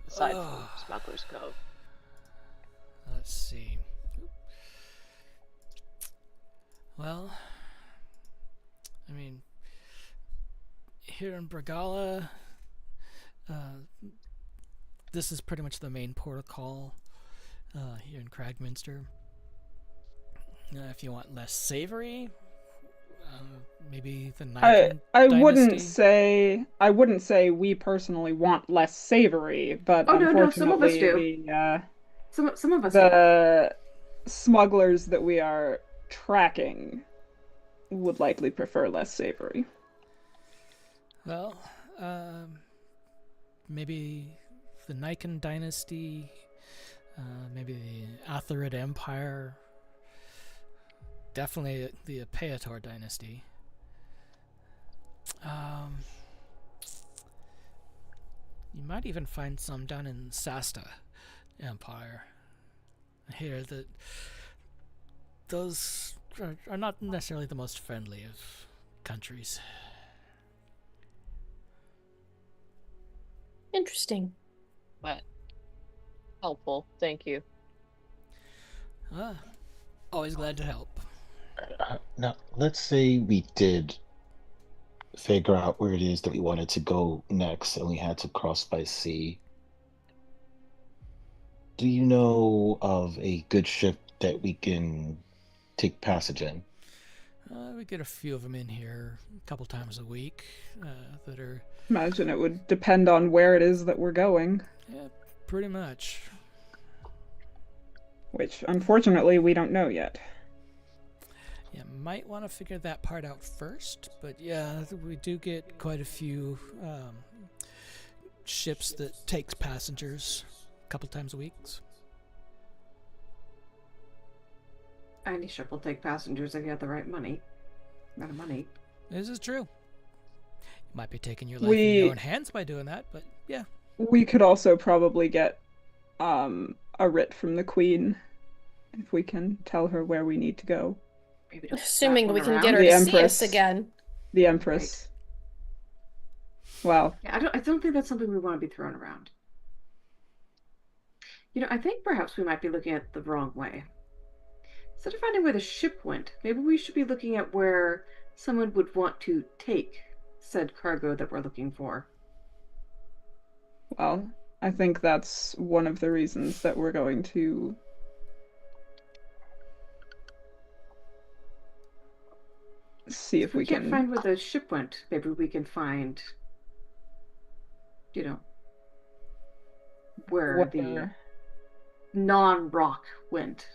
S6: aside from Smuggler's Cove?
S1: Let's see. Well, I mean, here in Bragala, this is pretty much the main port of call here in Cragminster. If you want less savory, maybe the Nikan
S2: I
S1: dynasty.
S2: I wouldn't say we personally want less savory, but
S7: Oh no, some of us
S2: unfortunately
S7: do. Some of us do.
S2: the smugglers that we are tracking would likely prefer less savory.
S1: Well, maybe the Nikan dynasty, maybe the Atharid Empire, definitely the Apeator dynasty. You might even find some down in Sasta Empire. I hear that those are not necessarily the most friendly of countries.
S8: Interesting.
S6: But helpful, thank you.
S1: Always glad to help.
S5: Now, let's say we did figure out where it is that we wanted to go next and we had to cross by sea. Do you know of a good ship that we can take passage in?
S1: We get a few of them in here a couple times a week that are...
S2: Imagine it would depend on where it is that we're going.
S1: Yeah, pretty much.
S2: Which, unfortunately, we don't know yet.
S1: Yeah, might want to figure that part out first, but yeah, we do get quite a few ships that takes passengers a couple times a week.
S7: Any ship will take passengers if you have the right money. Amount of money.
S1: This is true. You might be taking your life in your own hands by doing that, but yeah.
S2: We could also probably get a writ from the Queen if we can tell her where we need to go.
S7: Maybe don't
S8: Assuming
S7: slap
S8: we
S7: one
S8: can
S7: around.
S8: get her
S2: The
S8: to see
S2: Empress.
S8: us again.
S2: The Empress. Well,
S7: Yeah, I don't think that's something we want to be thrown around. You know, I think perhaps we might be looking at the wrong way. Instead of finding where the ship went, maybe we should be looking at where someone would want to take said cargo that we're looking for.
S2: well, I think that's one of the reasons that we're going to see if we
S7: can't
S2: can
S7: find where the ship went, maybe we can find, where the non-rock went.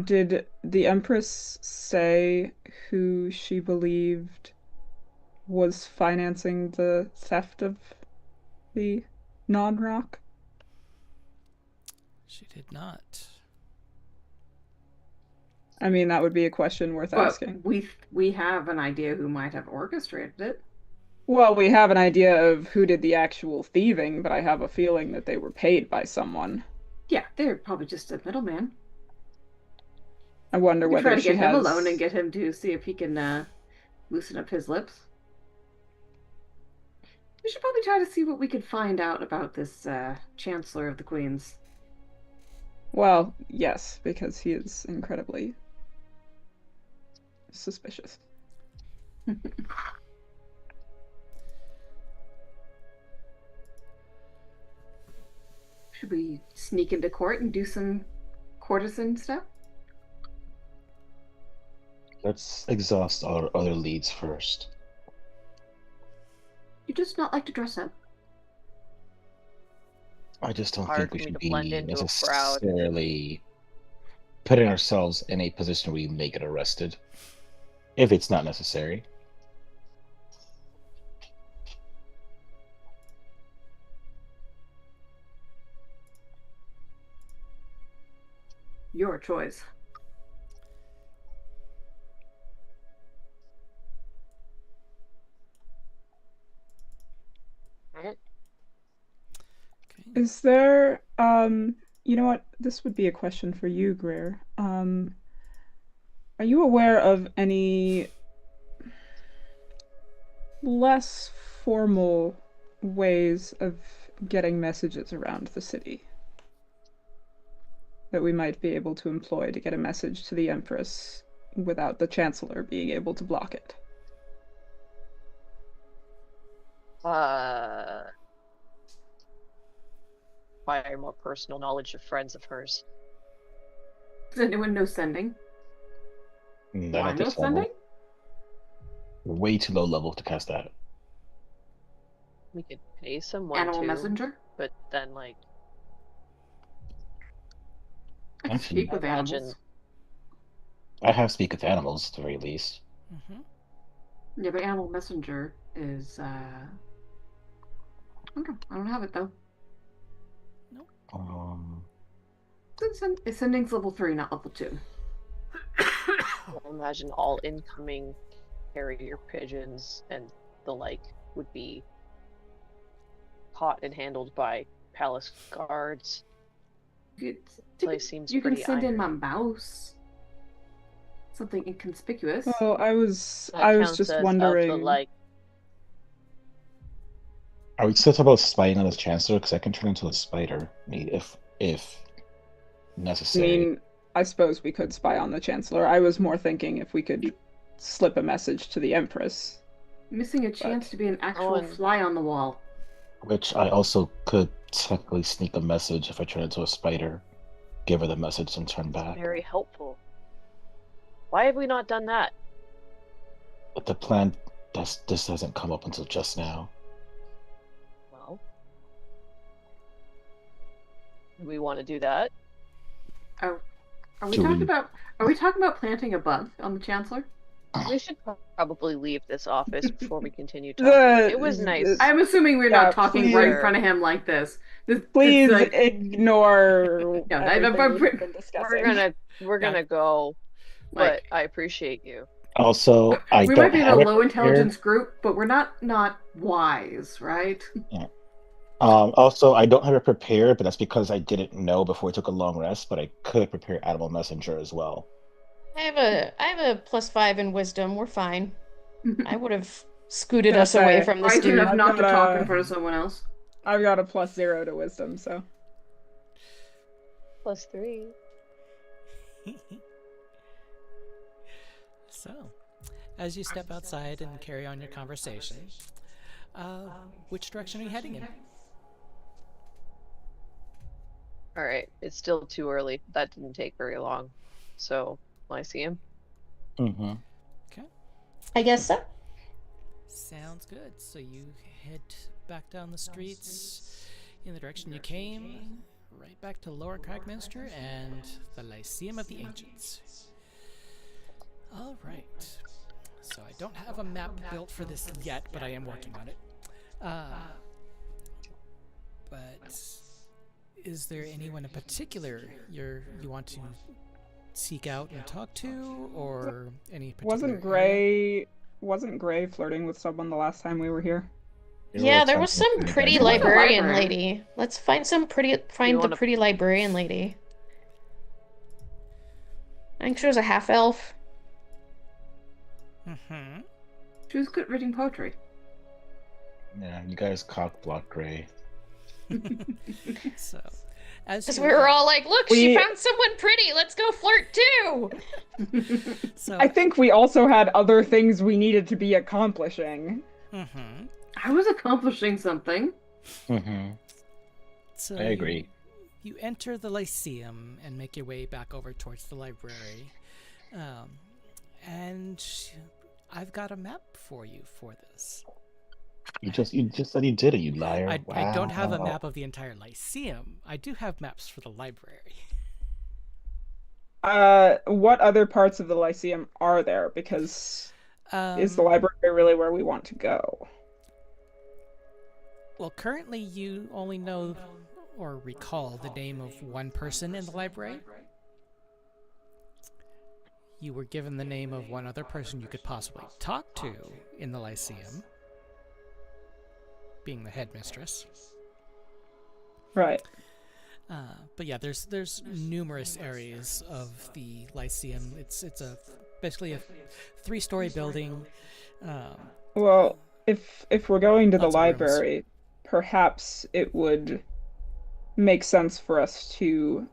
S2: Did the Empress say who she believed was financing the theft of the non-rock?
S1: She did not.
S2: I mean, that would be a question worth
S7: But
S2: asking.
S7: we have an idea who might have orchestrated it.
S2: Well, we have an idea of who did the actual thieving, but I have a feeling that they were paid by someone.
S7: Yeah, they're probably just a middleman.
S2: I wonder
S7: We could try
S2: whether
S7: to
S2: she
S7: get him
S2: has...
S7: alone and get him to see if he can loosen up his lips. We should probably try to see what we could find out about this Chancellor of the Queens.
S2: Well, yes, because he is incredibly suspicious.
S7: Should we sneak into court and do some courtesan stuff?
S5: Let's exhaust our other leads first.
S7: You just not like to dress up.
S5: I just don't
S6: Hard
S5: think we
S6: for me
S5: should
S6: to blend
S5: be
S6: into a crowd.
S5: necessarily putting ourselves in a position where we may get arrested if it's not necessary.
S7: Your choice.
S2: Is there, you know what? This would be a question for you, Greer. Are you aware of any less formal ways of getting messages around the city that we might be able to employ to get a message to the Empress without the Chancellor being able to block it?
S6: Acquire more personal knowledge of friends of hers.
S7: Does anyone know sending?
S5: Not
S7: I
S5: at
S7: know
S5: this level.
S7: sending?
S5: We're way too low level to cast that.
S6: We could pay someone
S7: Animal
S6: to,
S7: messenger?
S6: but then like
S7: I can
S5: Actually,
S7: speak with
S6: imagine
S7: animals.
S5: I have speak with animals at the very least.
S1: Mm-hmm.
S7: Yeah, but animal messenger is okay. I don't have it though. Sending's level 3, not level 2.
S6: I imagine all incoming carrier pigeons and the like would be caught and handled by palace guards. Place seems
S7: You can
S6: pretty
S7: send in my
S6: iron.
S7: mouse. Something inconspicuous.
S2: Well, I was
S6: That counts
S2: just
S6: as of the
S2: wondering.
S6: like.
S5: Are we still talking about spying on this Chancellor? Because I can turn into a spider if
S2: I
S5: necessary.
S2: mean, I suppose we could spy on the Chancellor. I was more thinking if we could slip a message to the Empress.
S7: Missing a chance to be an actual
S6: and-
S7: fly on the wall.
S5: Which I also could technically sneak a message if I turn into a spider, give her the message and turn back.
S6: Very helpful. Why have we not done that?
S5: But the plan, this hasn't come up until just now.
S6: Well, do we want to do that?
S7: Oh, are we
S5: Do
S7: talking
S5: we-
S7: about? Are we talking about planting a bug on the Chancellor?
S6: We should probably leave this office before we continue talking. It was nice.
S7: I'm assuming we're
S2: Yeah,
S7: not talking
S2: please.
S7: right in front of him like this.
S2: Please
S7: it's like,
S2: ignore
S7: No,
S2: everything we've been discussing.
S6: We're gonna go, but I appreciate you.
S5: Also, I
S7: we
S5: don't
S7: might be in a
S5: have
S7: low
S5: it
S7: intelligence group, but we're not wise, right?
S5: prepared. Also, I don't have it prepared, but that's because I didn't know before I took a long rest. But I could prepare Animal Messenger as well.
S4: I have a +5 in wisdom. We're fine. I would have scooted
S2: Gonna
S4: us away
S2: say,
S4: from this
S7: Right
S4: dude.
S7: enough not to
S2: got
S7: talk
S2: a-
S7: in front of someone else.
S2: I've got a +0 to wisdom, so.
S6: +3.
S1: So, as you step outside and carry on your conversation, which direction are you heading in?
S6: All right, it's still too early. That didn't take very long. So, will I see him?
S5: Mm-hmm.
S1: Okay.
S8: I guess so.
S1: Sounds good. So you head back down the streets in the direction you came, right back to Lower Cragminster and the Lyceum of the Ancients. All right. So I don't have a map built for this yet, but I am working on it. But is there anyone in particular you want to seek out and talk to, or any particular area?
S2: Wasn't Gray flirting with someone the last time we were here?
S5: They were
S4: Yeah, there was
S5: attempting
S4: some
S5: to
S4: pretty
S5: get-
S7: There was a
S4: librarian
S7: librarian.
S4: lady. Let's find the
S6: wanna-
S4: pretty librarian lady. I think she was a half elf.
S1: Mm-hmm.
S7: She was good at reading poetry.
S5: Yeah, you guys cock block Gray.
S1: So, as
S4: Because
S1: you,
S4: we were all like, look, she
S2: We-
S4: found someone pretty. Let's go flirt too.
S1: so,
S2: I think we also had other things we needed to be accomplishing.
S1: mm-hmm.
S7: I was accomplishing something.
S5: Mm-hmm.
S1: So
S5: I agree.
S1: You enter the Lyceum and make your way back over towards the library. And I've got a map for you for this.
S5: You just said you did it, you liar.
S1: I don't have a
S5: Wow.
S1: map of the entire Lyceum. I do have maps for the library.
S2: What other parts of the Lyceum are there? Because is the library really where we want to go?
S1: Well, currently you only know or recall the name of one person in the library. You were given the name of one other person you could possibly talk to in the Lyceum, being the headmistress.
S2: Right.
S1: But yeah, there's numerous areas of the Lyceum. It's basically a 3-story building.
S2: Well, if we're going to the
S1: Lots of rooms.
S2: library, perhaps it would make sense for us to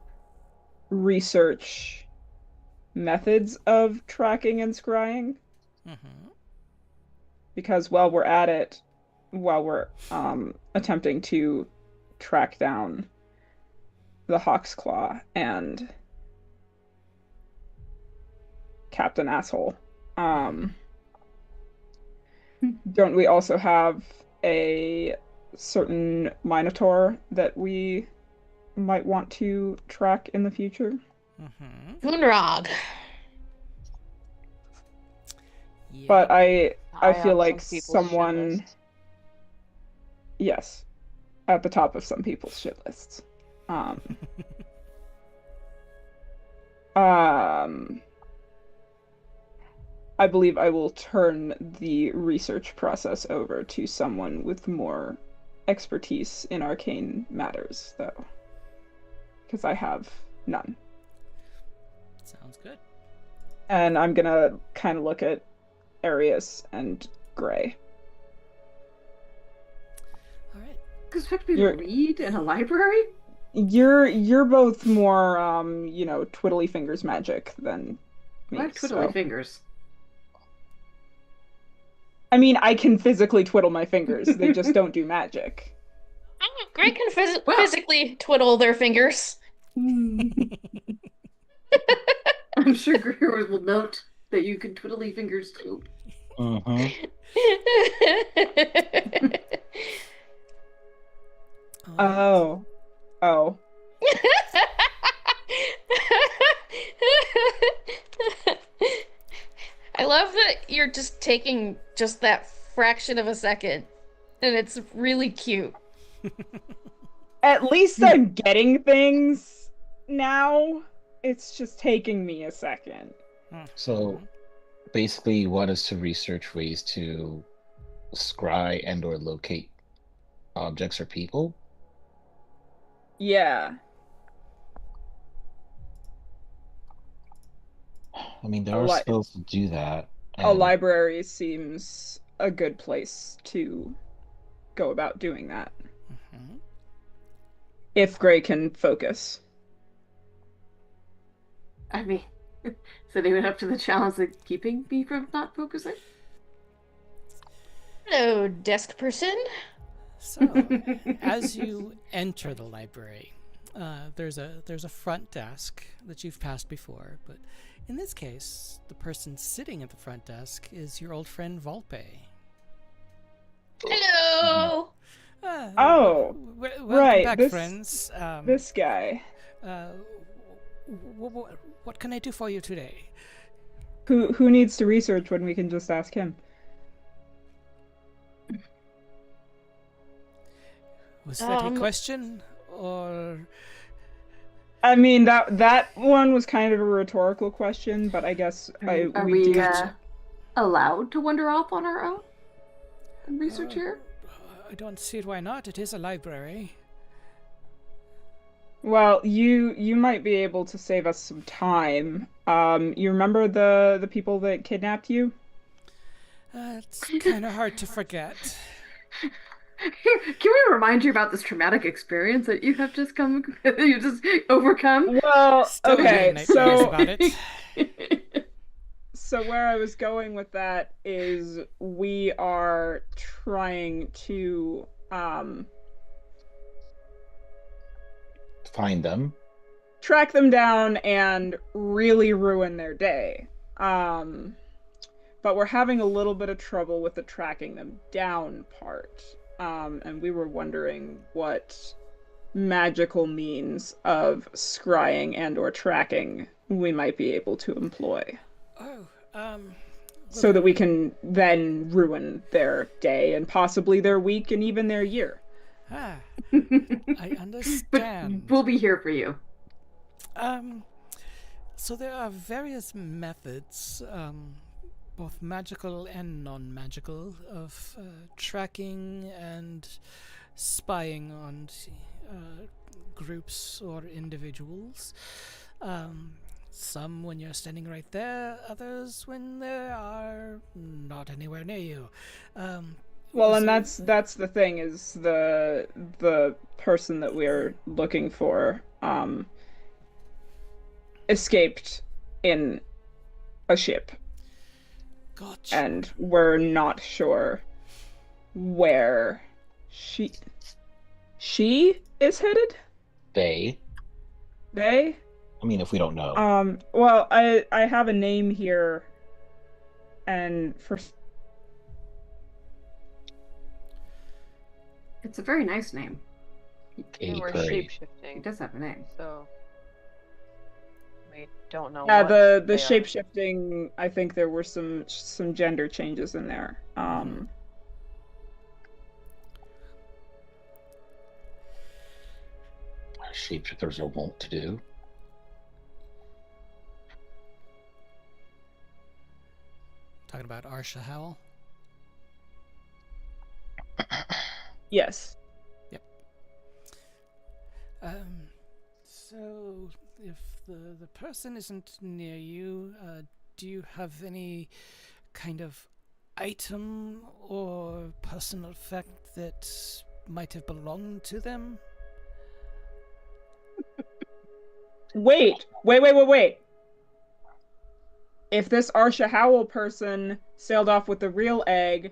S2: research methods of tracking and scrying.
S1: Mm-hmm.
S2: Because while we're at it, while we're attempting to track down the Hawk's Claw and Captain Asshole, don't we also have a certain Minotaur that we might want to track in the future?
S1: Mm-hmm.
S4: Gunrog.
S1: Yeah.
S2: But I
S6: High
S2: feel
S6: on
S2: like
S6: some people's shit
S2: someone,
S6: list.
S2: yes, at the top of some people's shit lists. Um, I believe I will turn the research process over to someone with more expertise in arcane matters, though, because I have none.
S1: Sounds good.
S2: And I'm gonna kind of look at Arius and Gray.
S1: All right.
S7: You expect me to
S2: You're-
S7: read in a library?
S2: You're both more twiddly fingers magic than me.
S7: I have twiddly
S2: so-
S7: fingers.
S2: I mean, I can physically twiddle my fingers. They just don't do magic.
S4: Gray can
S7: Well-
S4: physically twiddle their fingers.
S7: I'm sure Greer will note that you can twiddly fingers too.
S5: Mm-hmm.
S2: Oh. Oh.
S4: I love that you're just taking just that fraction of a second, and it's really cute.
S2: At least I'm getting things now. It's just taking me a second.
S5: So basically you want us to research ways to scry and or locate objects or people?
S2: Yeah.
S5: I mean, there
S2: A
S5: are
S2: li-
S5: spells to do that.
S2: A
S5: and-
S2: library seems a good place to go about doing that.
S1: Mhm.
S2: If Gray can focus.
S7: I mean, so they went up to the challenge of keeping me from not focusing?
S4: Hello, desk person.
S1: So, as you enter the library, there's a front desk that you've passed before, but in this case, the person sitting at the front desk is your old friend Volpe.
S4: Hello.
S2: Oh,
S1: welcome
S2: right,
S1: back,
S2: this-
S1: friends.
S2: This guy.
S1: What can I do for you today?
S2: Who needs to research when we can just ask him?
S1: Was that a
S4: Um,
S1: question or or
S2: I mean that one was kind of a rhetorical question, but I guess
S7: Are
S2: we
S7: we
S2: do.
S7: allowed to wander off on our own and research here?
S1: I don't see why not. It is a library.
S2: Well, you might be able to save us some time. You remember the people that kidnapped you?
S1: It's kind of hard to forget.
S7: Can we remind you about this traumatic experience that you have just overcome?
S2: Well,
S1: Still having
S2: okay,
S1: nightmares
S2: so
S1: about it.
S2: so where I was going with that is we are trying to
S5: Find them.
S2: track them down and really ruin their day. But we're having a little bit of trouble with the tracking them down part. And we were wondering what magical means of scrying and or tracking we might be able to employ.
S1: Oh,
S2: So that we can then ruin their day and possibly their week and even their year.
S1: I
S7: But
S1: understand.
S7: we'll be here for you.
S1: So there are various methods, both magical and non-magical, of tracking and spying on groups or individuals. Some when you're standing right there, others when they are not anywhere near you.
S2: Well, and that's the thing is the person that we're looking for escaped in a ship.
S1: Gotcha.
S2: And we're not sure where she is headed.
S5: They.
S2: They?
S5: I mean, if we don't know.
S2: Well, I have a name here, and for
S7: It's a very nice name.
S6: And we're
S5: April.
S7: He
S6: shapeshifting,
S7: does have a name.
S6: so we don't know.
S2: yeah,
S6: what
S2: the
S6: they are.
S2: shape-shifting, I think there were some gender changes in there.
S5: Shapeshifters are wont to do.
S1: Talking about Arsha Howell.
S2: Yes.
S1: So if the person isn't near you, do you have any kind of item or personal effect that might have belonged to them?
S2: Wait. If this Arsha Howell person sailed off with the real egg,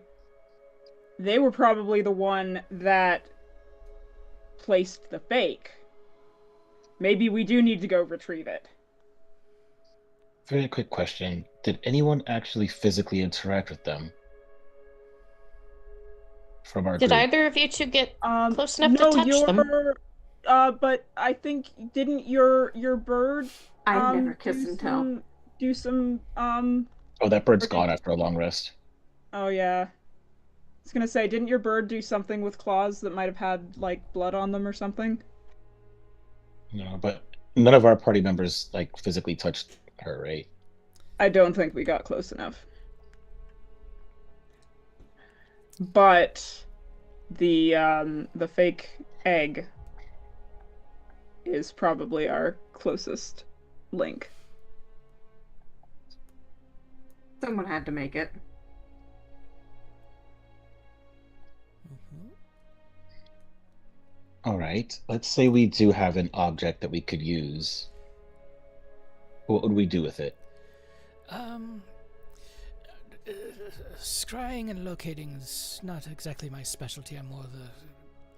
S2: they were probably the one that placed the fake. Maybe we do need to go retrieve it.
S5: Very quick question. Did anyone actually physically interact with them? From our
S8: Did
S5: group?
S8: either of you two get close enough to touch them?
S2: But I think didn't your bird
S7: I never kiss and tell.
S2: do some
S5: Oh, that bird's gone after a long rest.
S2: Oh yeah. I was gonna say, didn't your bird do something with claws that might have had like blood on them or something?
S5: No, but none of our party members like physically touched her, right?
S2: I don't think we got close enough. But the fake egg is probably our closest link.
S7: Someone had to make it.
S5: All right. Let's say we do have an object that we could use. What would we do with it?
S1: Scrying and locating is not exactly my specialty. I'm more the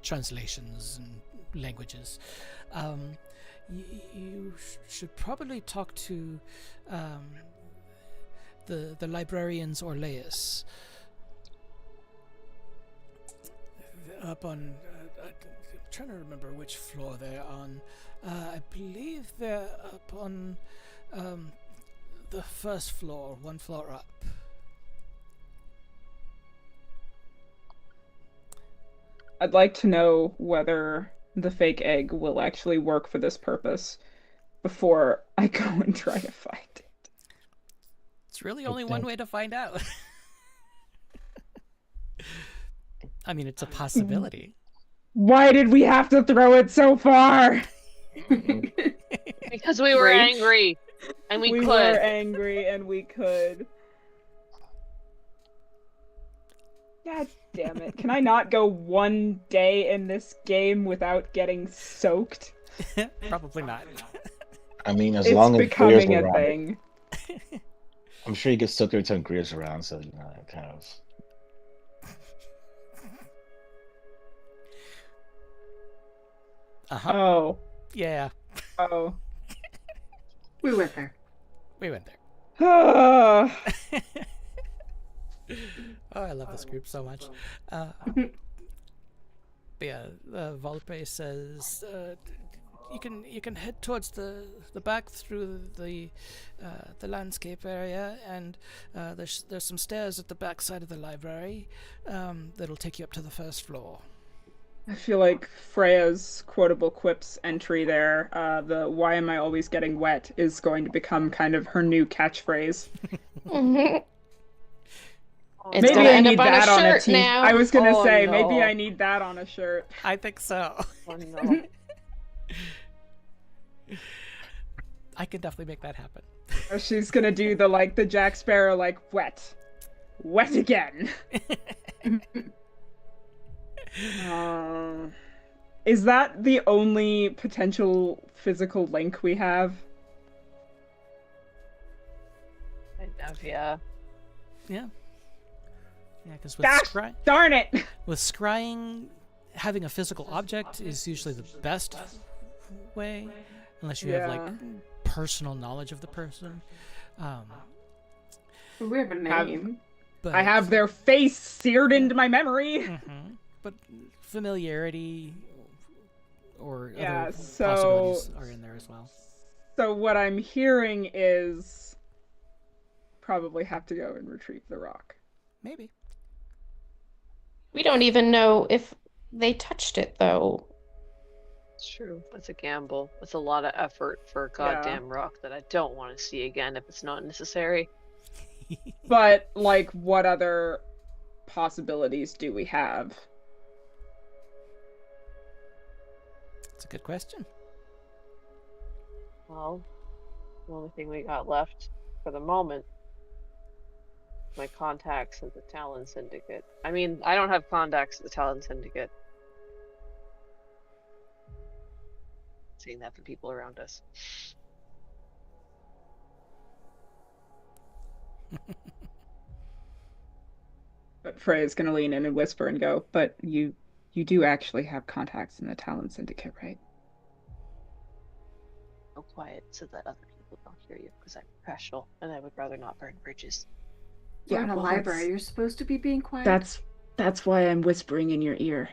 S1: translations and languages. You should probably talk to the librarians Orleus up on. I'm trying to remember which floor they're on. I believe they're up on the first floor, one floor up.
S2: I'd like to know whether the fake egg will actually work for this purpose before I go and try to find it.
S1: It's really only one way to find out. I mean, it's a possibility.
S2: Why did we have to throw it so far?
S6: Because we were angry. And we could.
S2: We were angry and we could. God damn it. Can I not go one day in this game without getting soaked?
S1: Probably not.
S5: I mean, as
S2: It's
S5: long as Greer's
S2: becoming a
S5: around,
S2: thing.
S5: I'm sure you get soaked every time Greer's around, so you know, it kind of.
S1: Uh-huh.
S2: Oh.
S1: Yeah.
S2: Oh.
S7: We went there.
S1: We went there.
S2: Oh,
S1: Oh, I love this group so much. But yeah, Volpe says you can head towards the back through the landscape area, and there's some stairs at the back side of the library that'll take you up to the first floor.
S2: I feel like Freya's quotable quips entry there, the "why am I always getting wet" is going to become kind of her new catchphrase.
S4: It's
S2: Maybe
S4: gonna
S2: I
S4: end
S2: need
S4: up on a
S2: that on a
S4: shirt
S2: t.
S4: now.
S2: I was gonna say
S6: no.
S2: maybe I need that on a shirt.
S1: I think so.
S6: Oh, no.
S1: I can definitely make that happen.
S2: Or she's gonna do the Jack Sparrow wet again. Is that the only potential physical link we have?
S6: Kind of, yeah.
S1: Yeah. Yeah, because with
S2: Darn it!
S1: with scrying, having a physical object is usually the best way, unless you have personal knowledge of the person.
S7: We have a name.
S1: But
S2: I have their face seared into my memory.
S1: But familiarity or
S2: Yeah,
S1: other
S2: so
S1: possibilities are in there as well.
S2: So what I'm hearing is probably have to go and retrieve the rock.
S1: Maybe.
S4: We don't even know if they touched it, though.
S6: It's true. It's a gamble. It's a lot of effort for a goddamn rock that I don't want to see again if it's not necessary.
S2: But, what other possibilities do we have?
S1: That's a good question.
S6: Well, the only thing we got left for the moment, my contacts at the Talon Syndicate. I mean, I don't have contacts at the Talon Syndicate. Saying that for people around us.
S2: But Freya's gonna lean in and whisper and go, but you do actually have contacts in the Talon Syndicate, right?
S6: Go quiet so that other people don't hear you, because I'm professional and I would rather not burn bridges.
S7: We're in a library. You're supposed to be being quiet.
S2: That's why I'm whispering in your ear.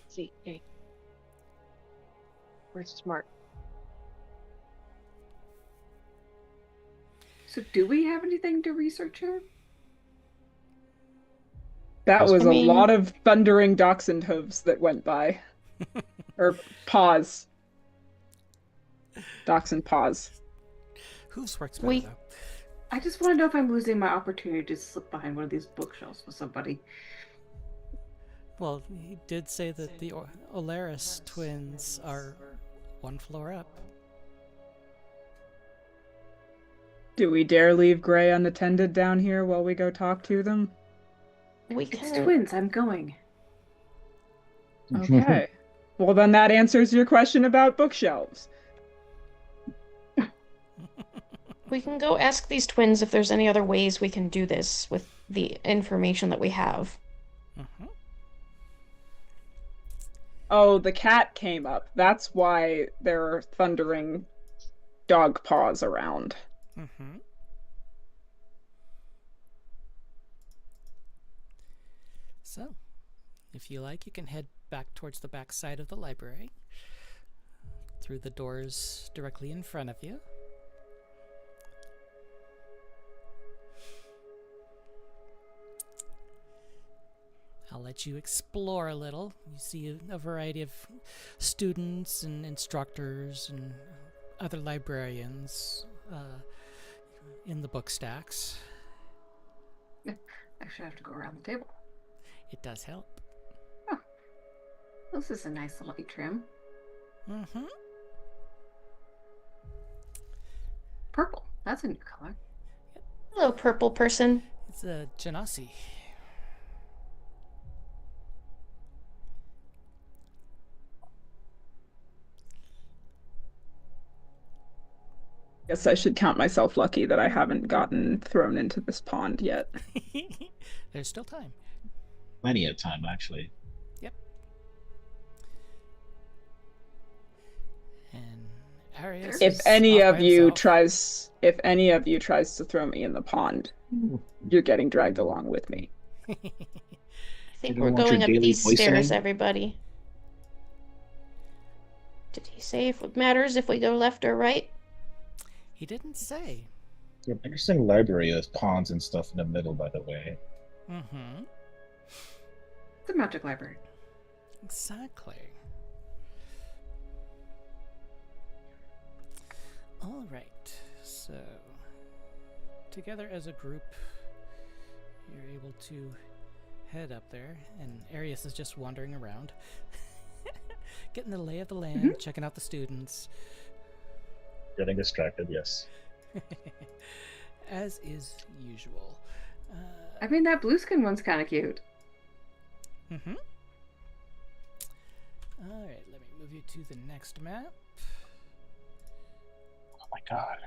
S6: See, hey. We're smart.
S7: So do we have anything to research here?
S2: That was a lot of thundering dachshund hooves that went by. Or paws. Dachshund paws.
S1: Hooves works better, though.
S7: I just want to know if I'm losing my opportunity to slip behind one of these bookshelves with somebody.
S1: Well, he did say that the Olaris twins are one floor up.
S2: Do we dare leave Gray unattended down here while we go talk to them?
S7: It's twins. I'm going.
S2: Okay. Well, then that answers your question about bookshelves.
S4: We can go ask these twins if there's any other ways we can do this with the information that we have.
S2: Oh, the cat came up. That's why there are thundering dog paws around.
S1: So, if you like, you can head back towards the back side of the library, through the doors directly in front of you. I'll let you explore a little. You see a variety of students and instructors and other librarians in the book stacks.
S7: Actually, I have to go around the table.
S1: It does help.
S7: Oh, this is a nice little trim.
S1: Mm-hmm.
S7: Purple. That's a new color.
S8: Hello, purple person.
S1: It's a Genasi.
S2: Guess I should count myself lucky that I haven't gotten thrown into this pond yet.
S1: There's still time.
S5: Plenty of time, actually.
S1: Yep. And Arius.
S2: If any of you tries to throw me in the pond, you're getting dragged along with me.
S8: I think we're going up these stairs, everybody. Did he say if it matters if we go left or right?
S1: He didn't say.
S5: There's an interesting library of ponds and stuff in the middle, by the way.
S1: Mm-hmm.
S7: It's a magic library.
S1: Exactly. All right. So, together as a group, you're able to head up there, and Arius is just wandering around, getting the lay of the land, checking out the students.
S5: Getting distracted, yes.
S1: As is usual.
S7: I mean, that blue skin one's kind of cute.
S1: Mm-hmm. All right, let me move you to the next map.
S5: Oh my god.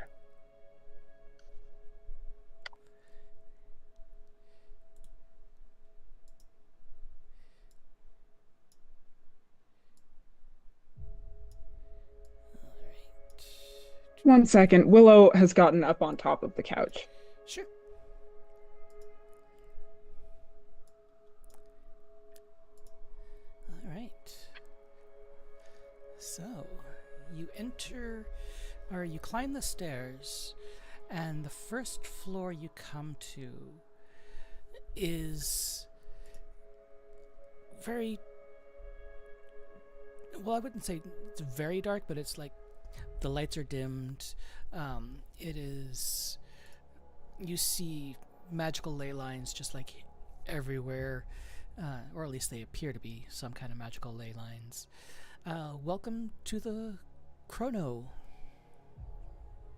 S2: One second. Willow has gotten up on top of the couch.
S1: Sure. All right. So, you enter, or you climb the stairs, and the first floor you come to is very, well, I wouldn't say it's very dark, but it's like the lights are dimmed. It is, you see magical ley lines just like everywhere, or at least they appear to be some kind of magical ley lines. Welcome to the Chrono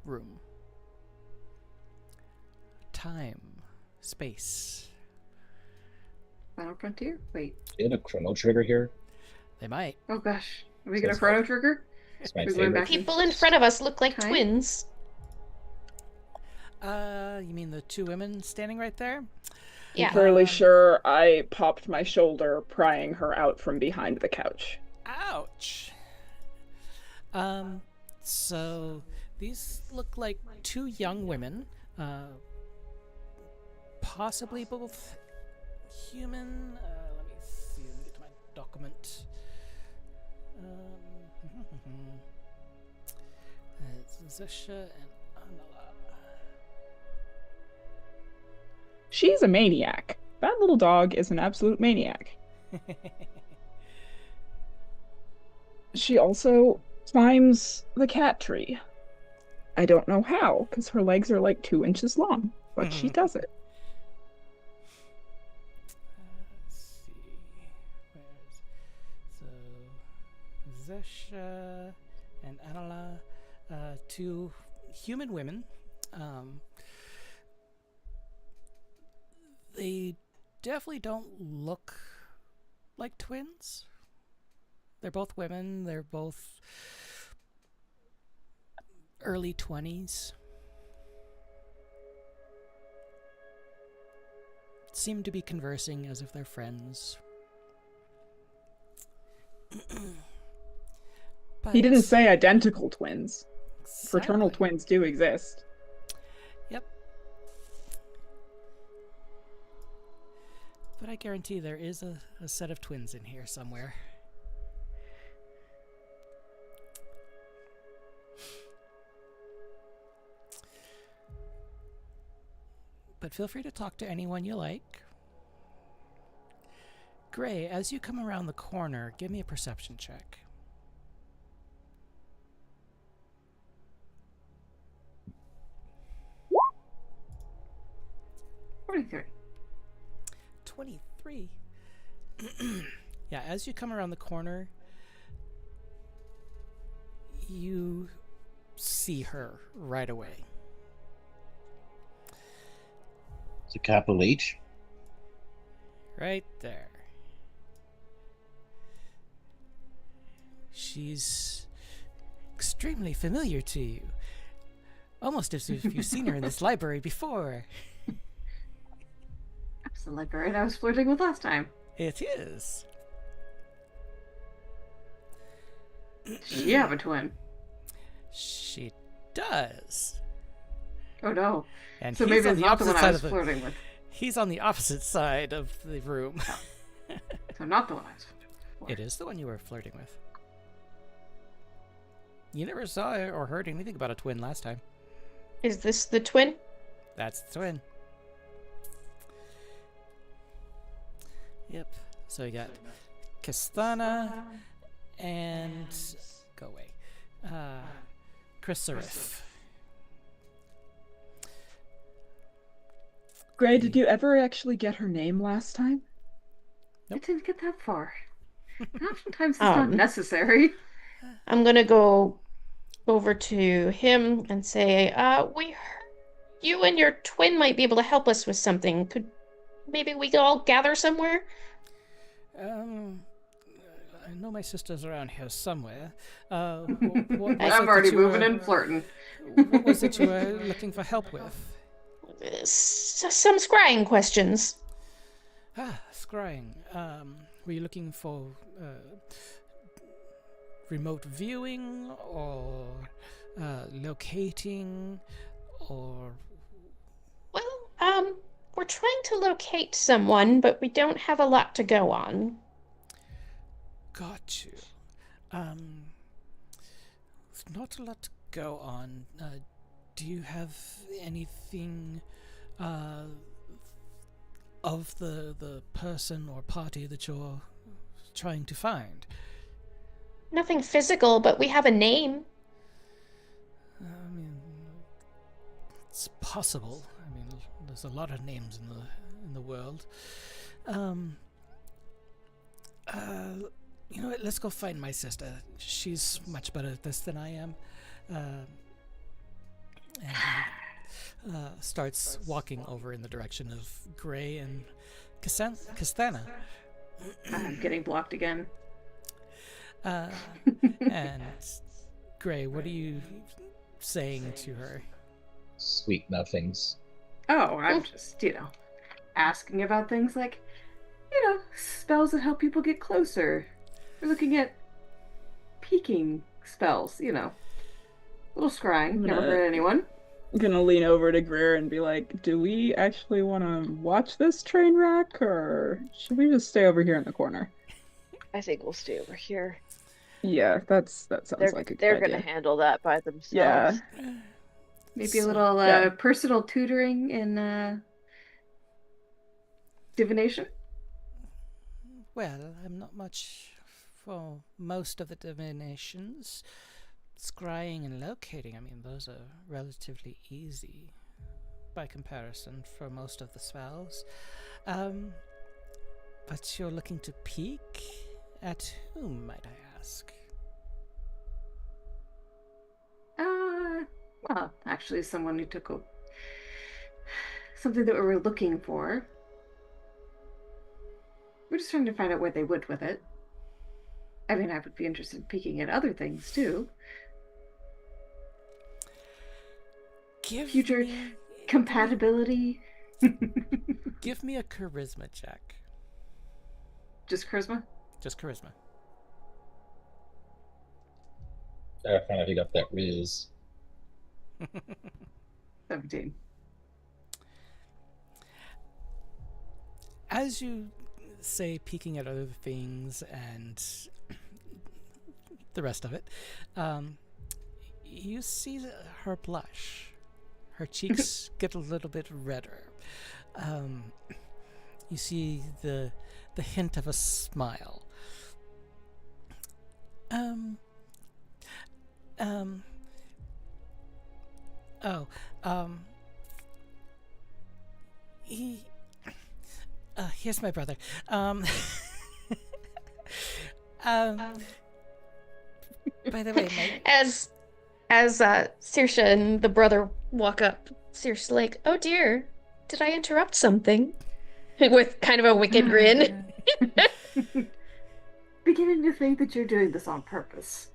S1: Room. Time, space.
S7: Final Frontier? Wait.
S5: They had a chrono trigger here.
S1: They might.
S7: Oh gosh. Are we gonna chrono trigger?
S5: It's my
S7: We're going
S5: favorite.
S7: back
S8: People in front of us look like
S7: Time?
S8: twins.
S1: You mean the two women standing right there?
S8: Yeah.
S2: I'm fairly sure I popped my shoulder, prying her out from behind the couch.
S1: Ouch. So these look like two young women, possibly both human. Let me see. Let me get to my document. It's Zesha and Anala.
S2: She's a maniac. That little dog is an absolute maniac. She also climbs the cat tree. I don't know how, because her legs are like 2 inches long, but she does it.
S1: Let's see. So Zesha and Anala, two human women. They definitely don't look like twins. They're both women. They're both early 20s. Seem to be conversing as if they're friends.
S2: He didn't say identical twins. Fraternal
S1: Exactly.
S2: twins do exist.
S1: Yep. But I guarantee there is a set of twins in here somewhere. But feel free to talk to anyone you like. Gray, as you come around the corner, give me a perception check.
S7: 43.
S1: 23. Yeah, as you come around the corner, you see her right away.
S5: It's a capital H.
S1: Right there. She's extremely familiar to you. Almost as if you've seen her in this library before.
S7: That's the librarian I was flirting with last time.
S1: It is.
S7: Does she have a twin?
S1: She does.
S7: Oh no.
S1: And
S7: So
S1: he's
S7: maybe
S1: on
S7: it's
S1: the
S7: not the
S1: opposite
S7: one I
S1: side
S7: was
S1: of the
S7: flirting with.
S1: He's on the opposite side of the room.
S7: So not the one I was flirting with.
S1: It is the one you were flirting with. You never saw or heard anything about a twin last time.
S4: Is this the twin?
S1: That's the twin. Yep. So you got Kastana and go away. Chrysaorif.
S2: Gray, did you ever actually get her name last time?
S7: I didn't get that far. Oftentimes it's not necessary.
S4: I'm gonna go over to him and say, we heard you and your twin might be able to help us with something. Maybe we could all gather somewhere?
S1: I know my sister's around here somewhere.
S7: I'm already moving and flirting.
S1: What was it you were looking for help with?
S4: Some scrying questions.
S1: Scrying. Were you looking for remote viewing or locating or...
S4: Well, we're trying to locate someone, but we don't have a lot to go on.
S1: Got you. Not a lot to go on. Do you have anything of the person or party that you're trying to find?
S4: Nothing physical, but we have a name.
S1: I mean, it's possible. I mean, there's a lot of names in the world. You know what? Let's go find my sister. She's much better at this than I am. And he starts walking over in the direction of Gray and Kastana.
S7: I'm getting blocked again.
S1: And Gray, what are you saying to her?
S5: Sweet nothings.
S7: Oh, I'm just, asking about things like, spells that help people get closer. We're looking at peeking spells, a little scrying. Never hurt anyone.
S2: I'm gonna lean over to Greer and be like, do we actually want to watch this train wreck, or should we just stay over here in the corner?
S6: I think we'll stay over here.
S2: Yeah, that sounds like a good
S6: They're
S2: idea.
S6: gonna handle that by themselves.
S2: Yeah.
S7: Maybe a little personal tutoring in divination?
S1: Well, I'm not much for most of the divinations. Scrying and locating, I mean, those are relatively easy by comparison for most of the spells. But you're looking to peek? At whom, might I ask?
S7: Well, actually someone who took something that we were looking for. We're just trying to find out where they went with it. I mean, I would be interested in peeking at other things, too. Future compatibility.
S1: Give me a charisma check.
S7: Just charisma?
S1: Just charisma.
S5: I find out he got that riz.
S7: 17.
S1: As you say peeking at other things and the rest of it, you see her blush. Her cheeks get a little bit redder. You see the the hint of a smile. Um, um, oh, here's my brother. By the way,
S4: As Saoirse and the brother walk up, Saoirse's like, "Oh dear, did I interrupt something?" With kind of a wicked grin.
S7: Beginning to think that you're doing this on purpose.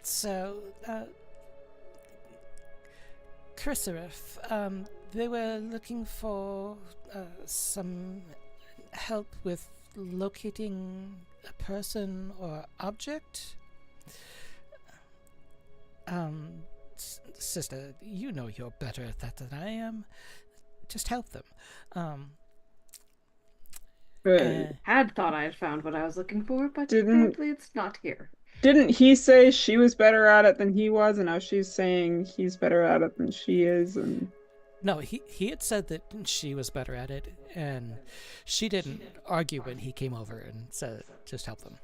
S1: So, Chrysaorith, they were looking for some help with locating a person or object. Sister, you know you're better at that than I am. Just help them.
S7: Had thought I had found what I was looking for, but apparently it's not here.
S2: Didn't he say she was better at it than he was, and now she's saying he's better at it than she is? And
S1: no, he had said that she was better at it, and she didn't argue when he came over and said, just help them.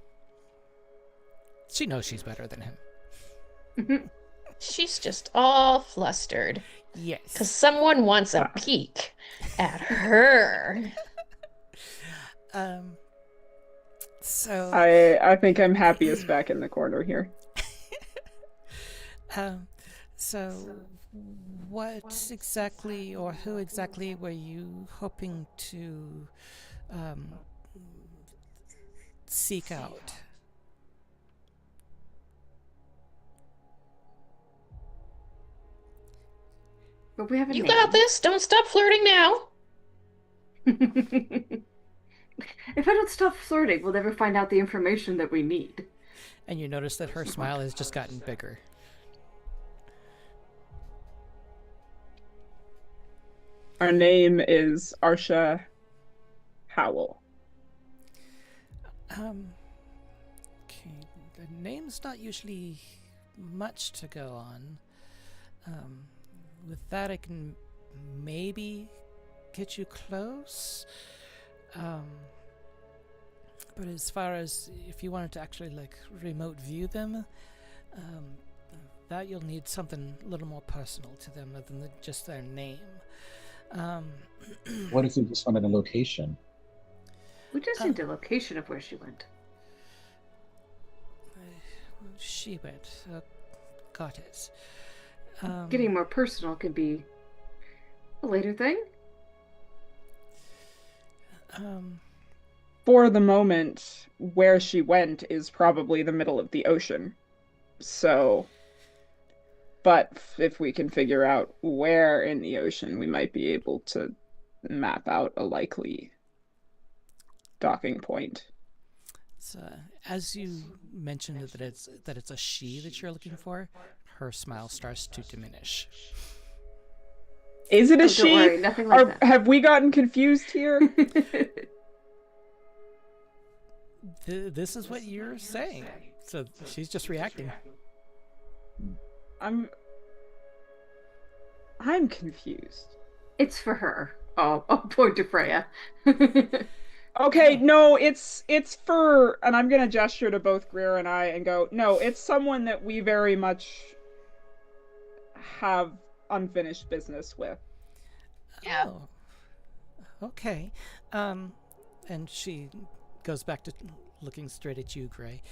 S1: She knows she's better than him.
S4: She's just all flustered.
S1: Yes.
S4: Because someone wants a peek at her.
S1: So
S2: I think I'm happiest back in the corner here.
S1: So what exactly or who exactly were you hoping to seek out?
S7: But we haven't.
S4: You got this. Don't stop flirting now.
S7: If I don't stop flirting, we'll never find out the information that we need.
S1: And you notice that her smile has just gotten bigger.
S2: Our name is Arsha Howell.
S1: Okay. The name's not usually much to go on. With that, I can maybe get you close. But as far as if you wanted to actually remote view them, that you'll need something a little more personal to them other than just their name.
S5: What if we just wanted a location?
S7: We just need the location of where she went.
S1: She went. Got it.
S7: Getting more personal could be a later thing.
S2: For the moment, where she went is probably the middle of the ocean. So, but if we can figure out where in the ocean, we might be able to map out a likely docking point.
S1: So, as you mentioned that it's a she that you're looking for, her smile starts to diminish.
S2: Is it a she?
S7: Don't worry, nothing like that.
S2: Have we gotten confused here?
S1: This is what you're saying. So she's just reacting.
S2: I'm confused.
S7: It's for her. Oh, I'll point to Freya.
S2: Okay, no, it's for, and I'm gonna gesture to both Greer and I and go, no, it's someone that we very much have unfinished business with.
S6: Yeah.
S1: Oh, okay. And she goes back to looking straight at you, Gray.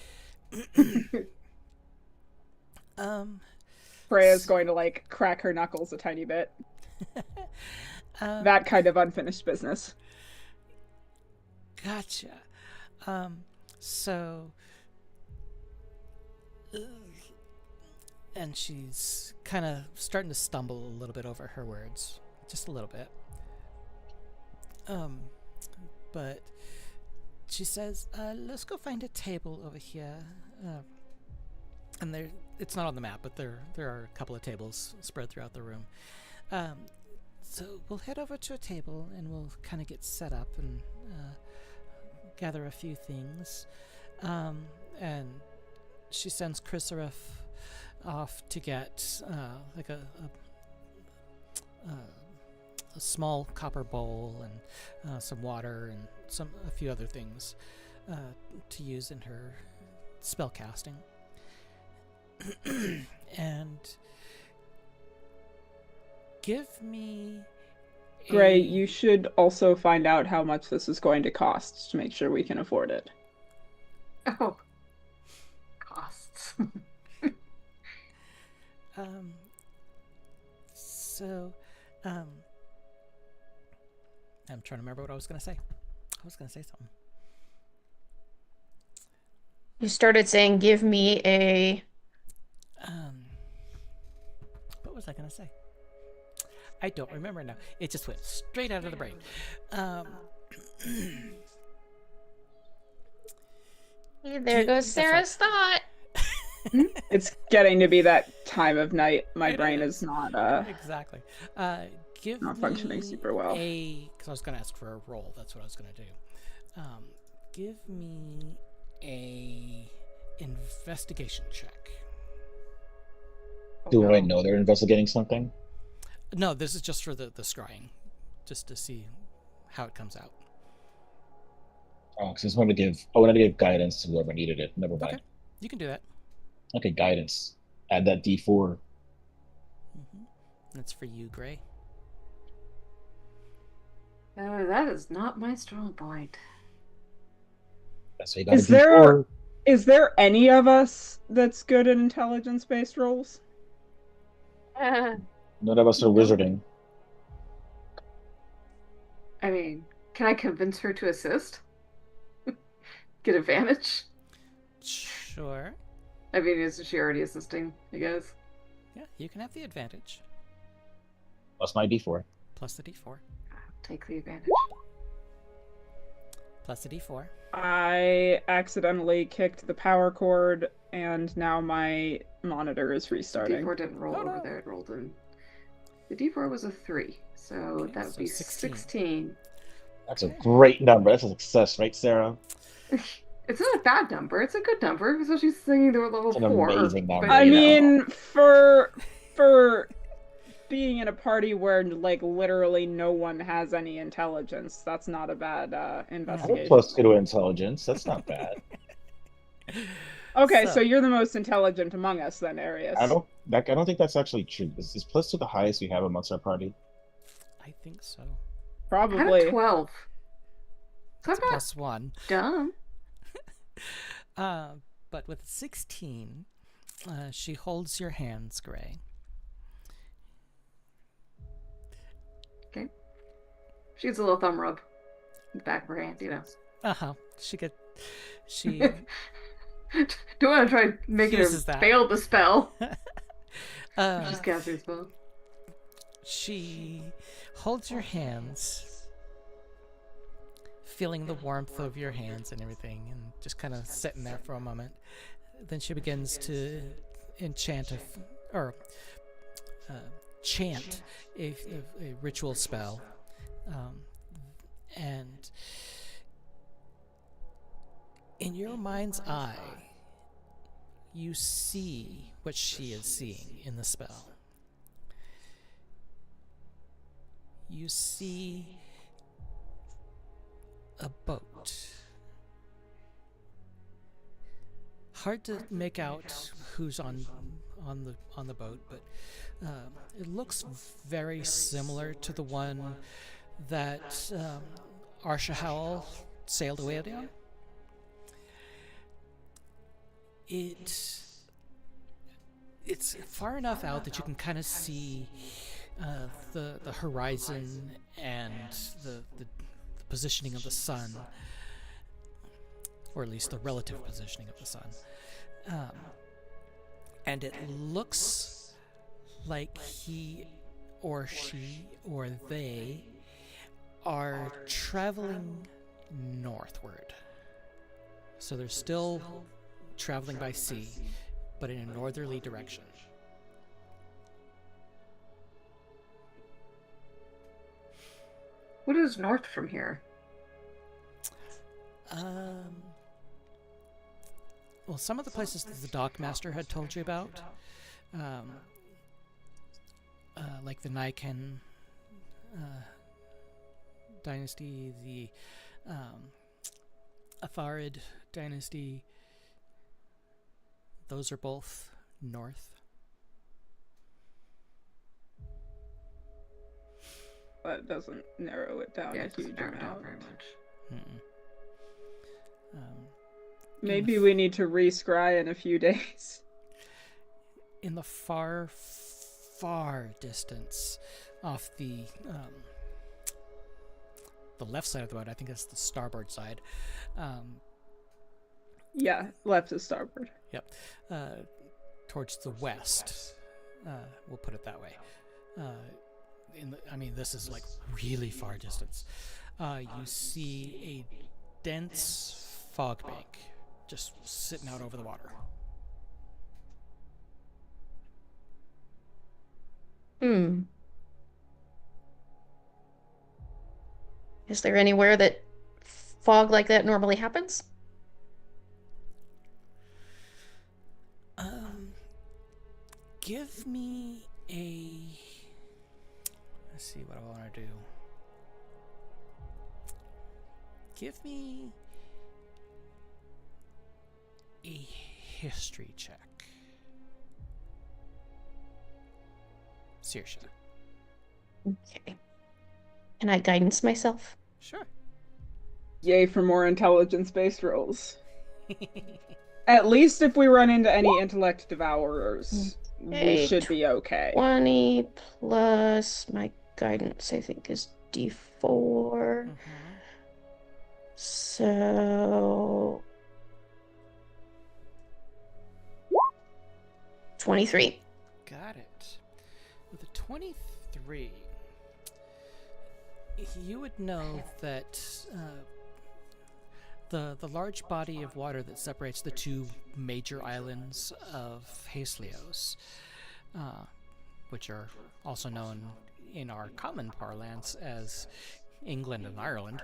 S2: Freya's going to crack her knuckles a tiny bit. That kind of unfinished business.
S1: Gotcha. So, and she's kind of starting to stumble a little bit over her words, just a little bit. But she says, "Let's go find a table over here." And it's not on the map, but there are a couple of tables spread throughout the room. So we'll head over to a table and we'll kind of get set up and gather a few things. And she sends Chrysaorith off to get a small copper bowl and some water and a few other things to use in her spell casting. And give me
S2: Gray, you should also find out how much this is going to cost to make sure we can afford it.
S7: Oh. Costs.
S1: I'm trying to remember what I was going to say. I was going to say something.
S8: You started saying, give me a...
S1: What was I going to say? I don't remember now. It just went straight out of the brain.
S4: There goes Sarah's thought.
S2: It's getting to be that time of night. My brain is not
S1: exactly. Give
S2: not functioning super well.
S1: Because I was going to ask for a roll. That's what I was going to do. Give me a investigation check.
S5: Do I know they're investigating something?
S1: No, this is just for the scrying, just to see how it comes out.
S5: Oh, because I wanted to give guidance to whoever needed it. Never mind.
S1: Okay, you can do that.
S5: Okay, guidance. Add that D4.
S1: That's for you, Gray.
S7: That is not my strong point.
S5: That's why you got a D4.
S2: Is there any of us that's good at intelligence-based rolls?
S5: None of us are wizarding.
S7: I mean, can I convince her to assist? Get advantage?
S1: Sure.
S7: I mean, is she already assisting, I guess?
S1: Yeah, you can have the advantage.
S5: Plus my D4.
S1: Plus the D4.
S7: Take the advantage.
S1: Plus the D4.
S2: I accidentally kicked the power cord, and now my monitor is restarting.
S7: The D4 didn't roll over there, it rolled in. The D4 was a 3, so
S1: Okay,
S7: that would
S1: so
S7: be
S1: 16.
S7: 16.
S5: That's a great number. That's a success, right, Sarah?
S7: It's not a bad number. It's a good number, especially saying they were level
S5: It's an
S7: 4.
S5: amazing number.
S2: I
S7: you know.
S2: mean, for being in a party where like literally no one has any intelligence, that's not a bad investigation.
S5: +2 to intelligence. That's not bad.
S2: Okay, so you're the most intelligent among us then, Arius.
S5: I don't think that's actually true. Is +2 the highest we have amongst our party?
S1: I think so.
S7: I had
S2: Probably.
S7: a 12. So I'm not
S1: +1.
S7: dumb.
S1: But with 16, she holds your hands, Gray.
S7: Okay. She gets a little thumb rub in the back of her hand, you know.
S1: She
S7: Don't want to try making her
S1: uses that.
S7: fail the spell. She's casting a spell.
S1: She holds your hands, feeling the warmth of your hands and everything, and just kind of sitting there for a moment. Then she begins to chant a ritual spell, and in your mind's eye, you see what she is seeing in the spell. You see a boat. Hard to make out who's on the boat, but it looks very similar to the one that Arshahal sailed away on. It's far enough out that you can kind of see the horizon and the positioning of the sun, or at least the relative positioning of the sun. And it looks like he or she or they are traveling northward. So they're still traveling by sea, but in a northerly direction.
S7: What is north from here?
S1: Well, some of the places that the Dockmaster had told you about, like the Nikan dynasty, the Atharid dynasty, those are both north.
S2: That doesn't narrow it down a huge
S7: narrow it down
S2: amount.
S7: very much.
S2: Maybe we need to re-scry in a few days.
S1: In the far, far distance, off the left side of the boat, I think that's the starboard side.
S2: Yeah, left is starboard.
S1: Yep. Towards the west, we'll put it that way. This is like really far distance. You see a dense fog bank just sitting out over the water.
S8: Is there anywhere that fog like that normally happens?
S1: Give me a... Let's see what I want to do. Give me a history check. Saoirse.
S8: Okay. Can I guidance myself?
S1: Sure.
S2: Yay for more intelligence-based rolls. At least if we run into any intellect devourers, we should be okay.
S8: 20 plus my guidance, I think, is D4. So 23.
S1: Got it. With a 23, you would know that the large body of water that separates the two major islands of Haslios, which are also known in our common parlance as England and Ireland,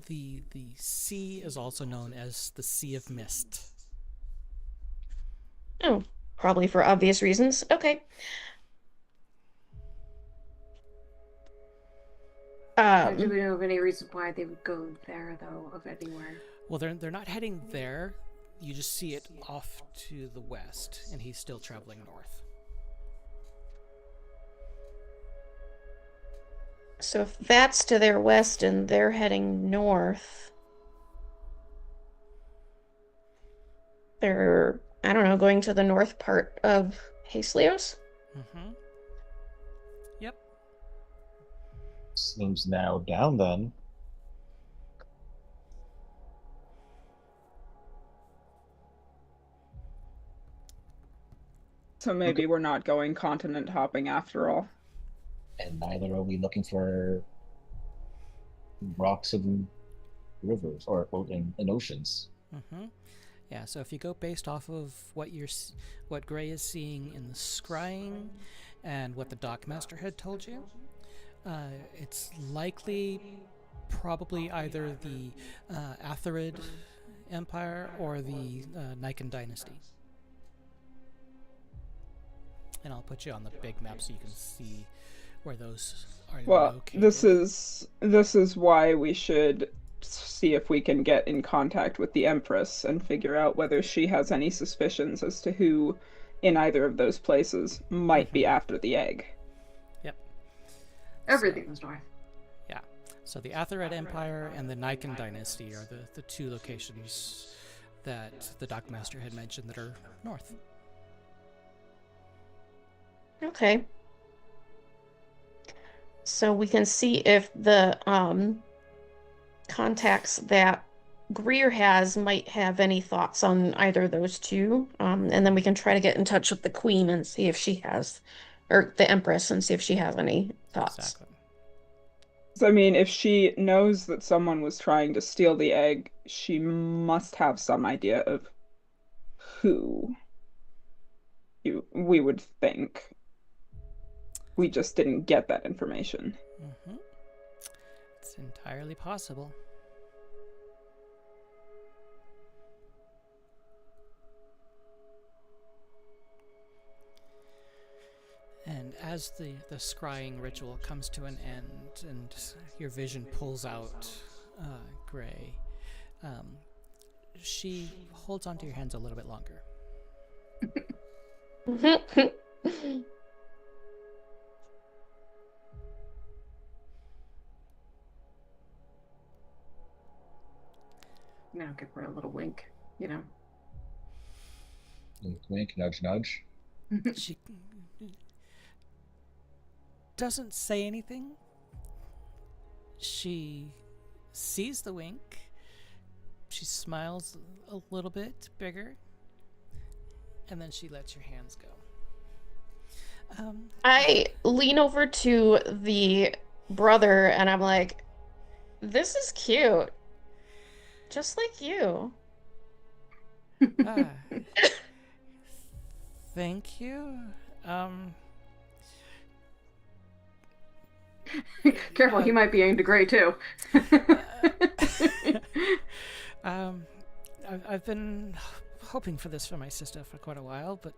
S1: the sea is also known as the Sea of Mist.
S8: Oh, probably for obvious reasons. Okay.
S7: Do we know of any reason why they would go there, though, of anywhere?
S1: Well, they're not heading there. You just see it off to the west, and he's still traveling north.
S8: So if that's to their west and they're heading north, they're, I don't know, going to the north part of Haslios?
S1: Yep.
S5: Seems narrowed down then.
S2: So maybe we're not going continent hopping after all.
S5: And neither are we looking for rocks in rivers or in oceans.
S1: Yeah, so if you go based off of what Gray is seeing in the scrying and what the Dockmaster had told you, it's likely probably either the Atharid Empire or the Nikan Dynasty. And I'll put you on the big map so you can see where those are located.
S2: This is why we should see if we can get in contact with the Empress and figure out whether she has any suspicions as to who in either of those places might be after the egg.
S1: Yep.
S7: Everything's north.
S1: Yeah. So the Atharid Empire and the Nikan Dynasty are the two locations that the Dockmaster had mentioned that are north.
S8: Okay. So we can see if the contacts that Greer has might have any thoughts on either of those two. And then we can try to get in touch with the Queen and see if she has, or the Empress, and see if she has any thoughts.
S1: Exactly.
S2: So, I mean, if she knows that someone was trying to steal the egg, she must have some idea of who we would think. We just didn't get that information.
S1: It's entirely possible. as the scrying ritual comes to an end and your vision pulls out Gray, she holds onto your hands a little bit longer.
S7: Now give her a little wink,
S10: Wink, wink, nudge, nudge.
S1: She doesn't say anything. She sees the wink. She smiles a little bit bigger. And then she lets your hands go.
S4: I lean over to the brother and I'm like, this is cute. Just like you.
S1: Thank you.
S7: Careful, he might be aimed to Gray too.
S1: I've been hoping for this for my sister for quite a while, but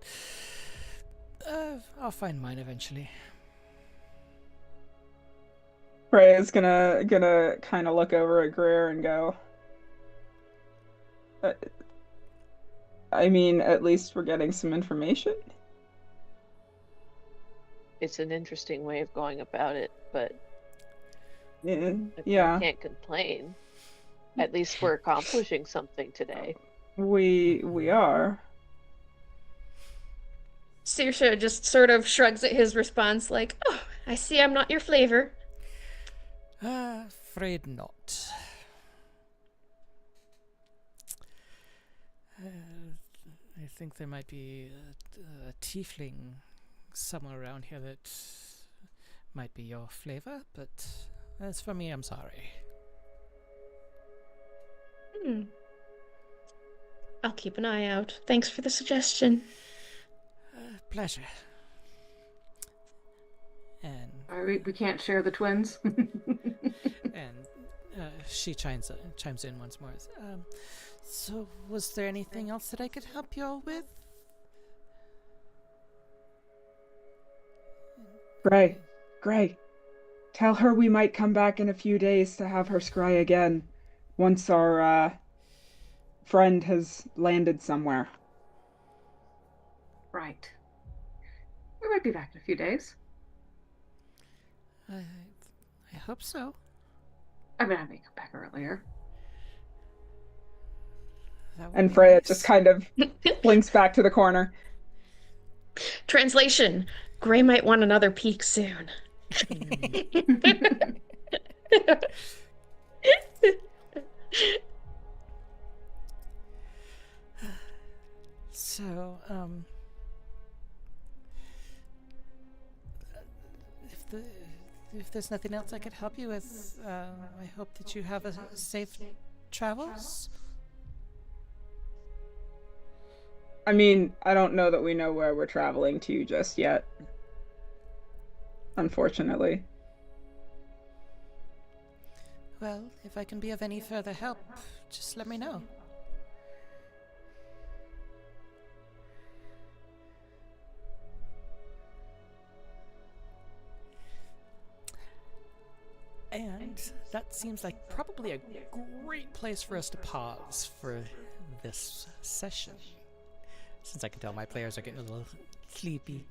S1: I'll find mine eventually.
S2: Freya's gonna kind of look over at Greer and go, I mean, at least we're getting some information.
S6: It's an interesting way of going about it, but
S2: yeah.
S6: I can't complain. At least we're accomplishing something today.
S2: We are.
S4: Saoirse just sort of shrugs at his response like, oh, I see I'm not your flavor.
S1: Afraid not. I think there might be a tiefling somewhere around here that might be your flavor, but as for me, I'm sorry.
S4: I'll keep an eye out. Thanks for the suggestion.
S1: Pleasure. And
S7: We can't share the twins.
S1: and she chimes in once more. So, was there anything else that I could help you all with?
S2: Gray, tell her we might come back in a few days to have her scry again, once our friend has landed somewhere.
S7: Right. We might be back in a few days.
S1: I hope so.
S7: I mean, I may come back earlier.
S2: And Freya just kind of blinks back to the corner.
S4: Translation: Gray might want another peek soon.
S1: So, if there's nothing else I could help you with, I hope that you have a safe travels.
S2: I mean, I don't know that we know where we're traveling to just yet. Unfortunately.
S1: Well, if I can be of any further help, just let me know. And that seems like probably a great place for us to pause for this session. Since I can tell my players are getting a little sleepy.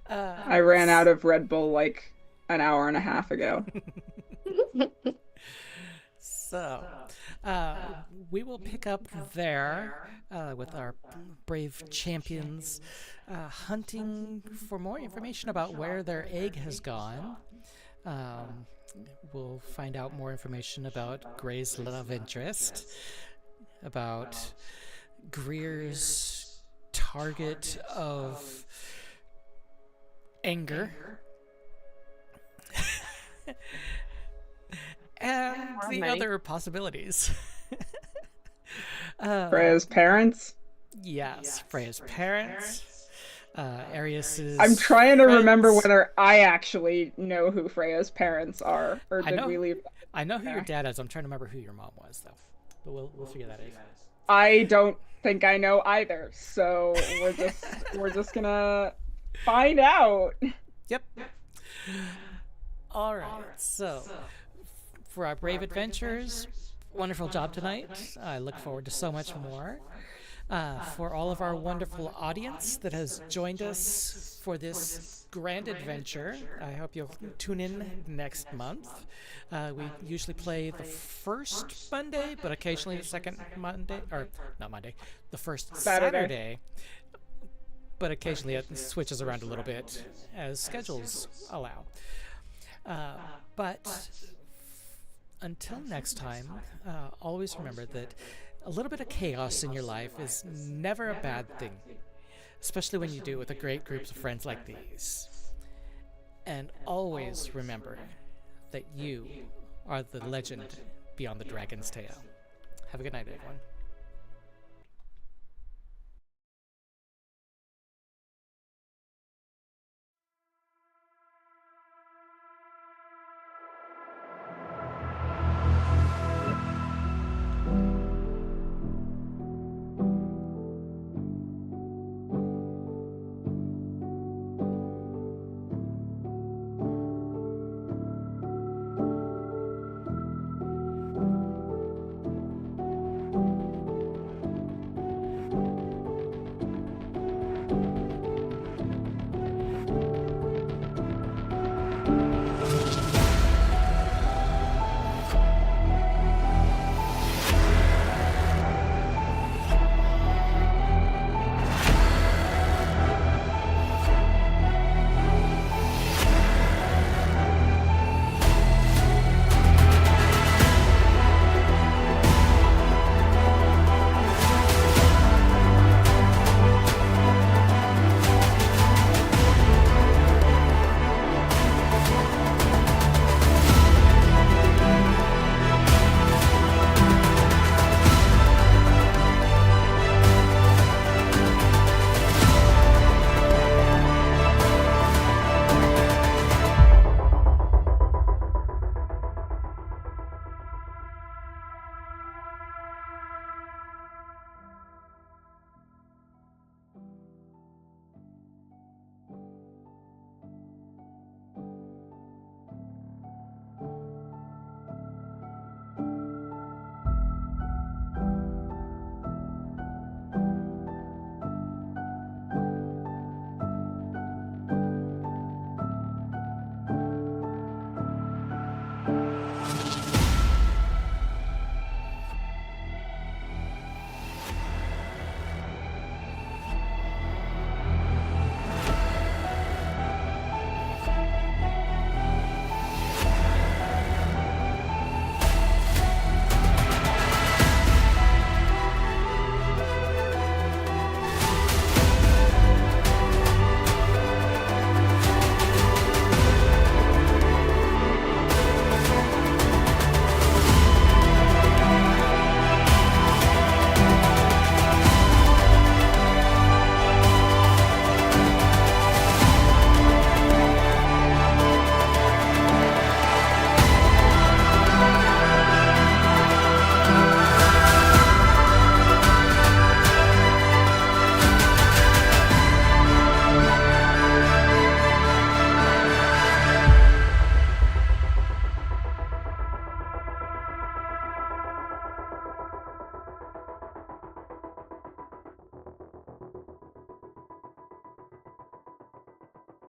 S2: I ran out of Red Bull like an hour and a half ago.
S1: So, we will pick up there with our brave champions hunting for more information about where their egg has gone. We'll find out more information about Gray's love interest, about Greer's target of anger, and the other possibilities.
S2: Freya's parents?
S1: Yes, Freya's parents. Arius's
S2: I'm trying to
S1: friends.
S2: remember whether I actually know who Freya's parents are, or did we leave?
S1: I know who your dad is. I'm trying to remember who your mom was, though. But we'll figure that out.
S2: I don't think I know either. So we're just gonna find out.
S1: Yep. All right. So, for our brave adventurers, wonderful job tonight. I look forward to so much more. For all of our wonderful audience that has joined us for this grand adventure, I hope you'll tune in next month. We usually play the first Monday, but occasionally the second Monday, or not Monday, the first Saturday. But occasionally it switches around a little bit as schedules allow. But until next time, always remember that a little bit of chaos in your life is never a bad thing, especially when you do it with a great group of friends like these. And always remember that you are the legend beyond the dragon's tail. Have a good night, everyone.